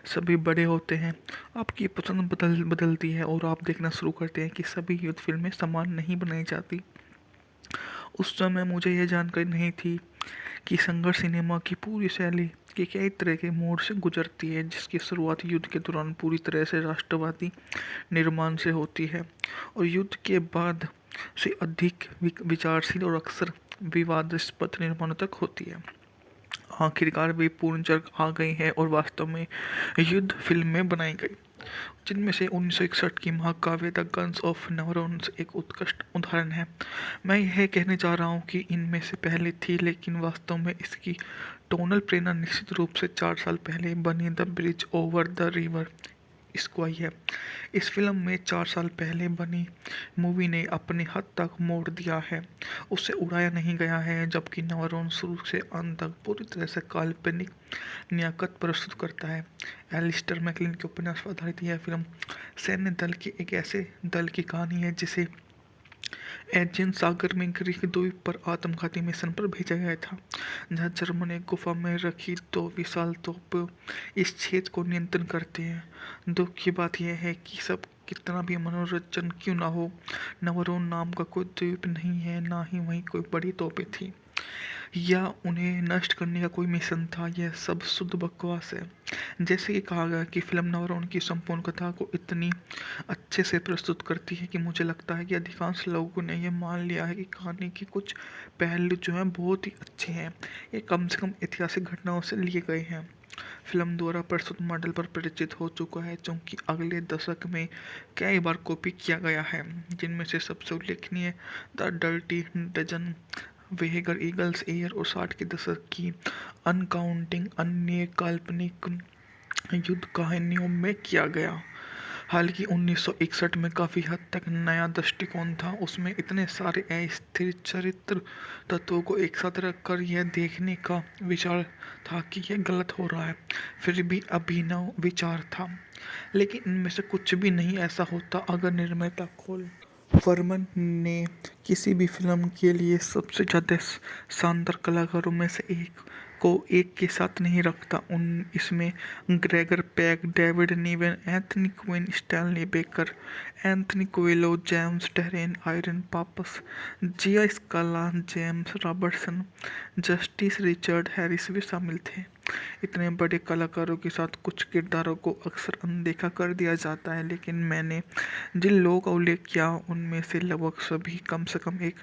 सभी बड़े होते हैं, आपकी पसंद बदलती है और आप देखना शुरू करते हैं कि सभी युद्ध फिल्में समान नहीं बनाई जाती। उस समय मुझे यह जानकारी नहीं थी कि संघर्ष सिनेमा की पूरी शैली के कई तरह के मोड़ से गुजरती है, जिसकी शुरुआत युद्ध के दौरान पूरी तरह से राष्ट्रवादी निर्माण से होती है और युद्ध के बाद से अधिक विचारशील और अक्सर विवादास्पद निर्माणों तक होती है। आखिरकार वे पूर्ण जग आ गई है और वास्तव में युद्ध फिल्में बनाई गई, जिनमें से 1961 की महाकाव्य द गन्स ऑफ नेवरोन्स एक उत्कृष्ट उदाहरण है। मैं यह कहने जा रहा हूँ कि इनमें से पहले थी, लेकिन वास्तव में इसकी टोनल प्रेरणा निश्चित रूप से 4 साल पहले बनी the bridge over the river इसको आई है। इस फिल्म में 4 साल पहले बनी मूवी ने अपनी हद तक मोड़ दिया है, उसे उड़ाया नहीं गया है, जबकि नेवरोन शुरू से अंत तक पूरी तरह से काल्पनिक नियाकत प्रस्तुत करता है। एलिस्टर मैकलिन के उपन्यास पर आधारित यह फिल्म सैन्य दल के एक ऐसे दल की कहानी है जिसे एजियन सागर में ग्रीक द्वीप पर आत्मघाती मिशन पर भेजा गया था, जहां जर्मन एक गुफा में रखी 2 विशाल तोप इस क्षेत्र को नियंत्रण करते हैं। दुख की बात यह है कि सब कितना भी मनोरंजन क्यों ना हो, नेवरोन नाम का कोई द्वीप नहीं है, ना ही वहीं कोई बड़ी तोपें थी या उन्हें नष्ट करने का कोई मिशन था। यह सब शुद्ध बकवास है। जैसे कि कहा गया कि फिल्म नेवरोन की संपूर्ण कथा को इतनी अच्छे से प्रस्तुत करती है कि मुझे लगता है कि अधिकांश लोगों ने यह मान लिया है कि कहानी के कुछ पहलू जो हैं बहुत ही अच्छे हैं, ये कम से कम ऐतिहासिक घटनाओं से लिए गए हैं। फिल्म द्वारा प्रस्तुत मॉडल पर परिचित हो चुका है, क्योंकि अगले दशक में कई बार कॉपी किया गया है, जिनमें से सबसे उल्लेखनीय the dirty Dozen, Where Eagles air और 60 के दशक की अनकाउंटिंग अन्य काल्पनिक युद्ध कहानियों में किया गया। हालांकि 1961 में काफ़ी हद तक नया दृष्टिकोण था, उसमें इतने सारे अस्थिर चरित्र तत्वों को एक साथ रखकर यह देखने का विचार था कि यह गलत हो रहा है, फिर भी अभिनव विचार था। लेकिन इनमें से कुछ भी नहीं ऐसा होता अगर निर्माता खोल फरमान ने किसी भी फिल्म के लिए सबसे ज़्यादा शानदार कलाकारों में से एक को एक के साथ नहीं रखता। इसमें Gregory Peck, David Niven, Anthony Quinn, Stanley Baker, Anthony Quayle, James Darren, Irene Papas, Gia Scala, James Robertson, Justice Richard Harris भी शामिल थे। इतने बड़े कलाकारों के साथ कुछ किरदारों को अक्सर अनदेखा कर दिया जाता है, लेकिन मैंने जिन लोगों का उल्लेख किया उनमें से लगभग सभी कम से कम एक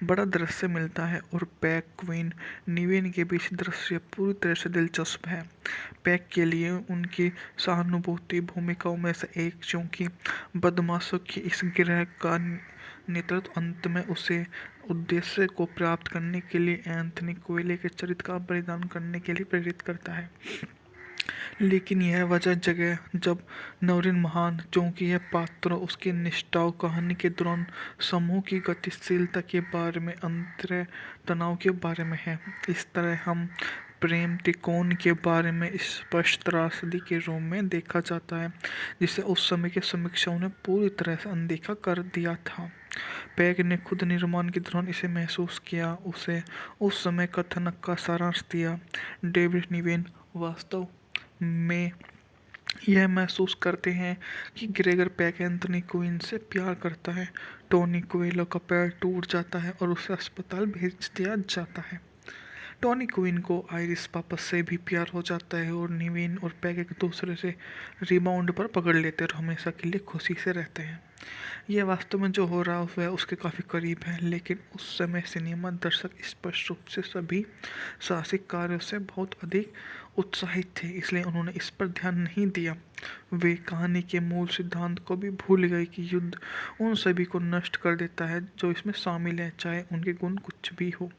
बड़ा दृश्य मिलता है और पैक, क्वीन, निवेन के बीच दृश्य पूरी तरह से दिलचस्प है। पैक के लिए उनकी सहानुभूति भूमिकाओं में से एक, क्योंकि बदमाशों की इस गिरह का नेतृत्व अंत में उसे उद्देश्य को प्राप्त करने के लिए एंथनी कोएले के चरित्र का बलिदान करने के लिए प्रेरित करता है। लेकिन यह वजह जगह जब नौरिन महान, क्योंकि यह पात्रों, उसकी निष्ठाओं, कहानी के दौरान समूह की गतिशीलता के बारे में, अंतर तनाव के बारे में है। इस तरह हम प्रेम त्रिकोण के बारे में स्पष्ट त्रासदी के रूप में देखा जाता है, जिसे उस समय के समीक्षकों ने पूरी तरह से अनदेखा कर दिया था। पैक ने खुद निर्माण के दौरान इसे महसूस किया, उसे उस समय कथानक का सारांश दिया। डेविड निवेन वास्तव में यह महसूस करते हैं कि ग्रेगर पैक एंथनी क्वीन से प्यार करता है। टोनी कोएलो का पैर टूट जाता है और उसे अस्पताल भेज दिया जाता है। टॉनी क्वीन को आइरिस पापस से भी प्यार हो जाता है और निवेन और पैग एक दूसरे से रिबाउंड पर पकड़ लेते हैं और हमेशा के लिए खुशी से रहते हैं। ये वास्तव में जो हो रहा है वह उसके काफ़ी करीब है, लेकिन उस समय सिनेमा दर्शक स्पष्ट रूप से सभी साहसिक कार्यों से बहुत अधिक उत्साहित थे, इसलिए उन्होंने इस पर ध्यान नहीं दिया। वे कहानी के मूल सिद्धांत को भी भूल गए कि युद्ध उन सभी को नष्ट कर देता है जो इसमें शामिल है, चाहे उनके गुण कुछ भी हो।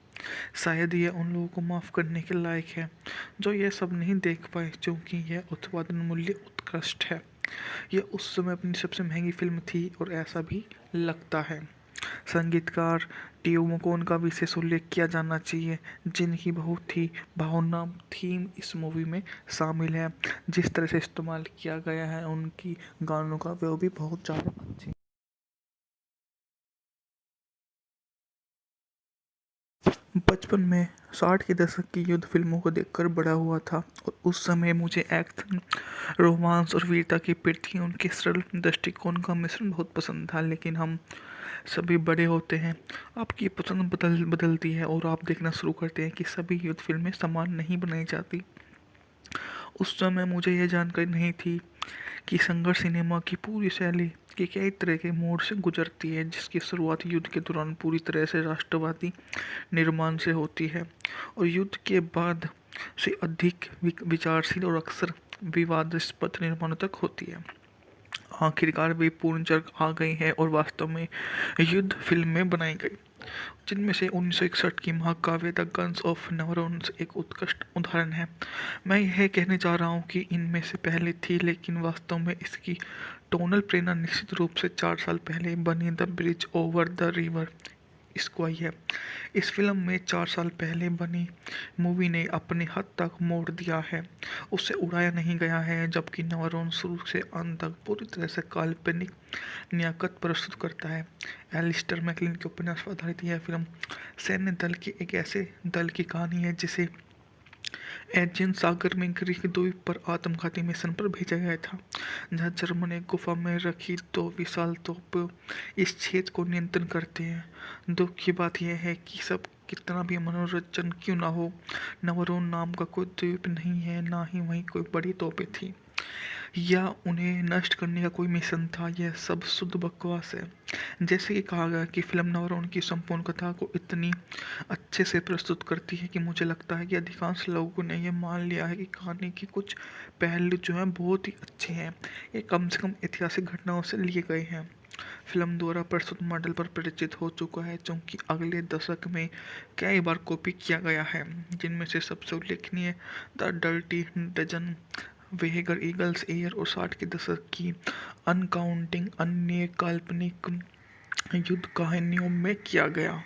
शायद यह उन लोगों को माफ़ करने के लायक है जो यह सब नहीं देख पाए, क्योंकि यह उत्पादन मूल्य उत्कृष्ट है। यह उस समय अपनी सबसे महंगी फिल्म थी और ऐसा भी लगता है। संगीतकार टियो मकोन का विशेष उल्लेख किया जाना चाहिए, जिनकी बहुत ही भावनात्मक थीम इस मूवी में शामिल है। जिस तरह से इस्तेमाल किया गया है उनकी गानों का, वो भी बहुत ज़्यादा अच्छे। बचपन में 60 के दशक की युद्ध फिल्मों को देखकर बड़ा हुआ था और उस समय मुझे एक्शन, रोमांस और वीरता की प्रति उनके सरल दृष्टिकोण का मिश्रण बहुत पसंद था। लेकिन हम सभी बड़े होते हैं, आपकी पसंद बदलती है और आप देखना शुरू करते हैं कि सभी युद्ध फिल्में समान नहीं बनाई जाती। उस समय मुझे यह जानकारी नहीं थी कि संघर्ष सिनेमा की पूरी शैली के कई तरह के मोड़ से गुजरती है, जिसकी शुरुआत युद्ध के दौरान पूरी तरह से राष्ट्रवादी निर्माण से होती है और युद्ध के बाद से अधिक विचारशील और अक्सर विवादास्पद निर्माणों तक होती है। आखिरकार वे पूर्ण जग आ गई है और वास्तव में युद्ध फिल्में बनाई गई, जिनमें से 1961 की महाकाव्य द गन्स ऑफ नेवरोन्स एक उत्कृष्ट उदाहरण है। मैं यह कहने जा रहा हूँ कि इनमें से पहले थी, लेकिन वास्तव में इसकी टोनल प्रेरणा निश्चित रूप से 4 साल पहले बनी the bridge over the river Kwai है। इस फिल्म में 4 साल पहले बनी मूवी ने अपने हद तक मोड़ दिया है, उसे उड़ाया नहीं गया है, जबकि नेवरोन शुरू से अंत तक पूरी तरह से काल्पनिक नियाकत प्रस्तुत करता है। एलिस्टर मैकलिन के उपन्यास पर आधारित यह फिल्म सैन्य दल के एक ऐसे दल की कहानी है जिसे एजियन सागर में ग्रीक द्वीप पर आत्मघाती मिशन पर भेजा गया था, जहां जर्मन एक गुफा में रखी 2 विशाल तोप इस क्षेत्र को नियंत्रण करते हैं। दुख की बात यह है कि सब कितना भी मनोरंजन क्यों ना हो, नवरोन नाम का कोई द्वीप नहीं है, ना ही वहीं कोई बड़ी तोपें थी या उन्हें नष्ट करने का कोई मिशन था। यह सब शुद्ध बकवास है। जैसे कि कहा गया कि फिल्म नवरोन की संपूर्ण कथा को इतनी अच्छे से प्रस्तुत करती है कि मुझे लगता है कि अधिकांश लोगों ने यह मान लिया है कि कहानी के कुछ पहलू जो हैं बहुत ही अच्छे हैं, ये कम से कम ऐतिहासिक घटनाओं से लिए गए हैं। फिल्म द्वारा प्रस्तुत मॉडल पर परिचित हो चुका है, क्योंकि अगले दशक में कई बार कॉपी किया गया है, जिनमें से सबसे उल्लेखनीय the dirty dozen, वेगर eagles air और 60 के दशक की अनकाउंटिंग अन्य काल्पनिक युद्ध कहानियों में किया गया।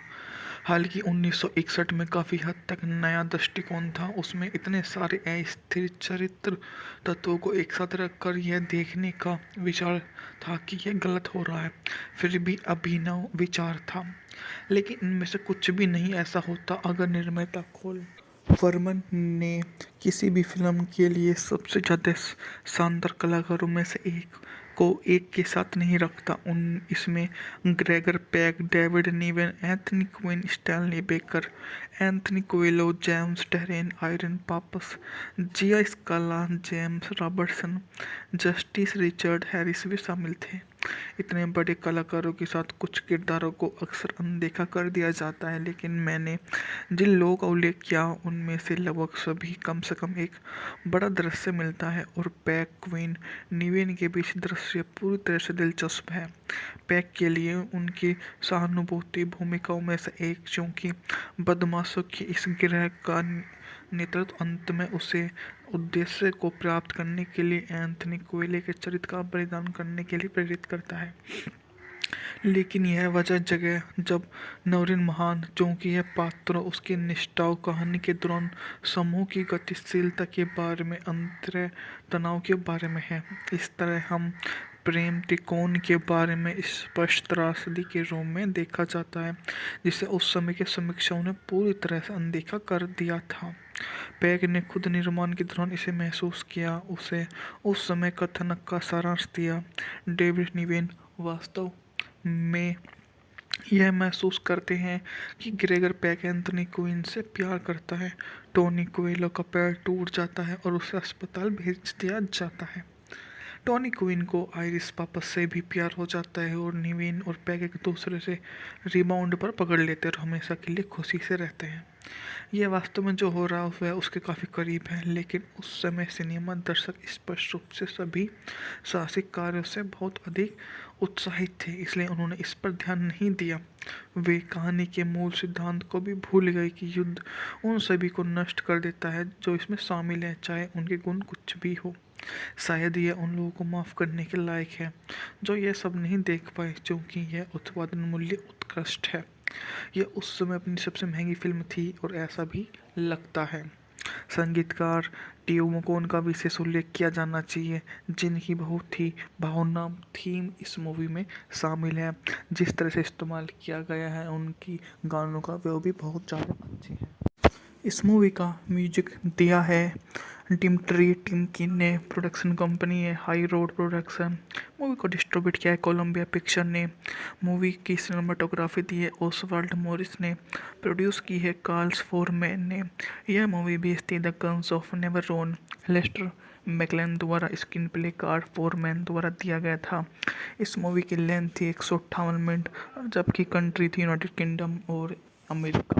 हालांकि 1961 में काफ़ी हद तक नया दृष्टिकोण था, उसमें इतने सारे अस्थिर चरित्र तत्वों को एक साथ रखकर यह देखने का विचार था कि यह गलत हो रहा है, फिर भी अभिनव विचार था। लेकिन इनमें से कुछ भी नहीं ऐसा होता अगर निर्माता खोल फरमान ने किसी भी फिल्म के लिए सबसे ज़्यादा शानदार कलाकारों में से एक को एक के साथ नहीं रखता। इसमें Gregory Peck, David Niven, Anthony Quinn, Stanley Baker, Anthony Quayle, James Darren, Irene Papas, Gia Scala, James Robertson, Justice Richard Harris भी शामिल थे। इतने बड़े कलाकारों के साथ कुछ किरदारों को अक्सर अनदेखा कर दिया जाता है, लेकिन मैंने जिन लोगों का उल्लेख किया उनमें से लगभग सभी कम से कम एक बड़ा दृश्य मिलता है और पैक, क्वीन, निवेन के बीच दृश्य पूरी तरह से दिलचस्प है। पैक के लिए उनकी सहानुभूति भूमिकाओं में से एक, क्योंकि बदमाशों की इस गिरह का नेतृत्व अंत में उसे उद्देश्य को प्राप्त करने के लिए एंथनी कोएले के चरित्र का बलिदान करने के लिए प्रेरित करता है। लेकिन यह वजह जगह जब नवरीन महान, क्योंकि यह पात्रों, उसकी निष्ठाओं, कहानी के दौरान समूह की गतिशीलता के बारे में, अंतर तनाव के बारे में है। इस तरह हम प्रेम त्रिकोण के बारे में स्पष्ट त्रासदी के रूप में देखा जाता है, जिसे उस समय के समीक्षकों ने पूरी तरह से अनदेखा कर दिया था। पैक ने खुद निर्माण के दौरान इसे महसूस किया, उसे उस समय कथानक का सारांश दिया। डेविड निवेन वास्तव में यह महसूस करते हैं कि ग्रेगर पैक एंथनी क्वीन से प्यार करता है। टोनी कोएल्हो का पैर टूट जाता है और उसे अस्पताल भेज दिया जाता है। टॉनी क्वीन को आइरिस पापस से भी प्यार हो जाता है और निवीन और पैग एक दूसरे से रिबाउंड पर पकड़ लेते और हमेशा के लिए खुशी से रहते हैं। यह वास्तव में जो हो रहा है वह उसके काफ़ी करीब है, लेकिन उस समय सिनेमा दर्शक स्पष्ट रूप से सभी साहसिक कार्यों से बहुत अधिक उत्साहित थे, इसलिए उन्होंने इस पर ध्यान नहीं दिया। वे कहानी के मूल सिद्धांत को भी भूल गए कि युद्ध उन सभी को नष्ट कर देता है जो इसमें शामिल हैं, चाहे उनके गुण कुछ भी हो। शायद यह उन लोगों को माफ़ करने के लायक है जो यह सब नहीं देख पाए, क्योंकि यह उत्पादन मूल्य उत्कृष्ट है। यह उस समय अपनी सबसे महंगी फिल्म थी और ऐसा भी लगता है। संगीतकार टियो मकोन का विशेष उल्लेख किया जाना चाहिए, जिनकी बहुत ही भावना थीम इस मूवी में शामिल है। जिस तरह से इस्तेमाल किया गया है उनकी गानों का, वो भी बहुत ज़्यादा अच्छे हैं। इस मूवी का म्यूजिक दिया है डिमिट्री टिमकिन ने। प्रोडक्शन कंपनी है हाई रोड प्रोडक्शन। मूवी को डिस्ट्रीब्यूट किया है कोलंबिया पिक्चर ने। मूवी की सिनेमाटोग्राफी दी है ओसवाल्ड मॉरिस ने। प्रोड्यूस की है कार्ल्स फोरमैन ने। यह मूवी बेस्ड थी the guns of Navarone. Alistair MacLean द्वारा स्क्रीन प्ले कार्ड फोरमैन द्वारा दिया गया था। इस मूवी की लेंथ थी 158 मिनट, जबकि कंट्री थी यूनाइटेड किंगडम और अमेरिका।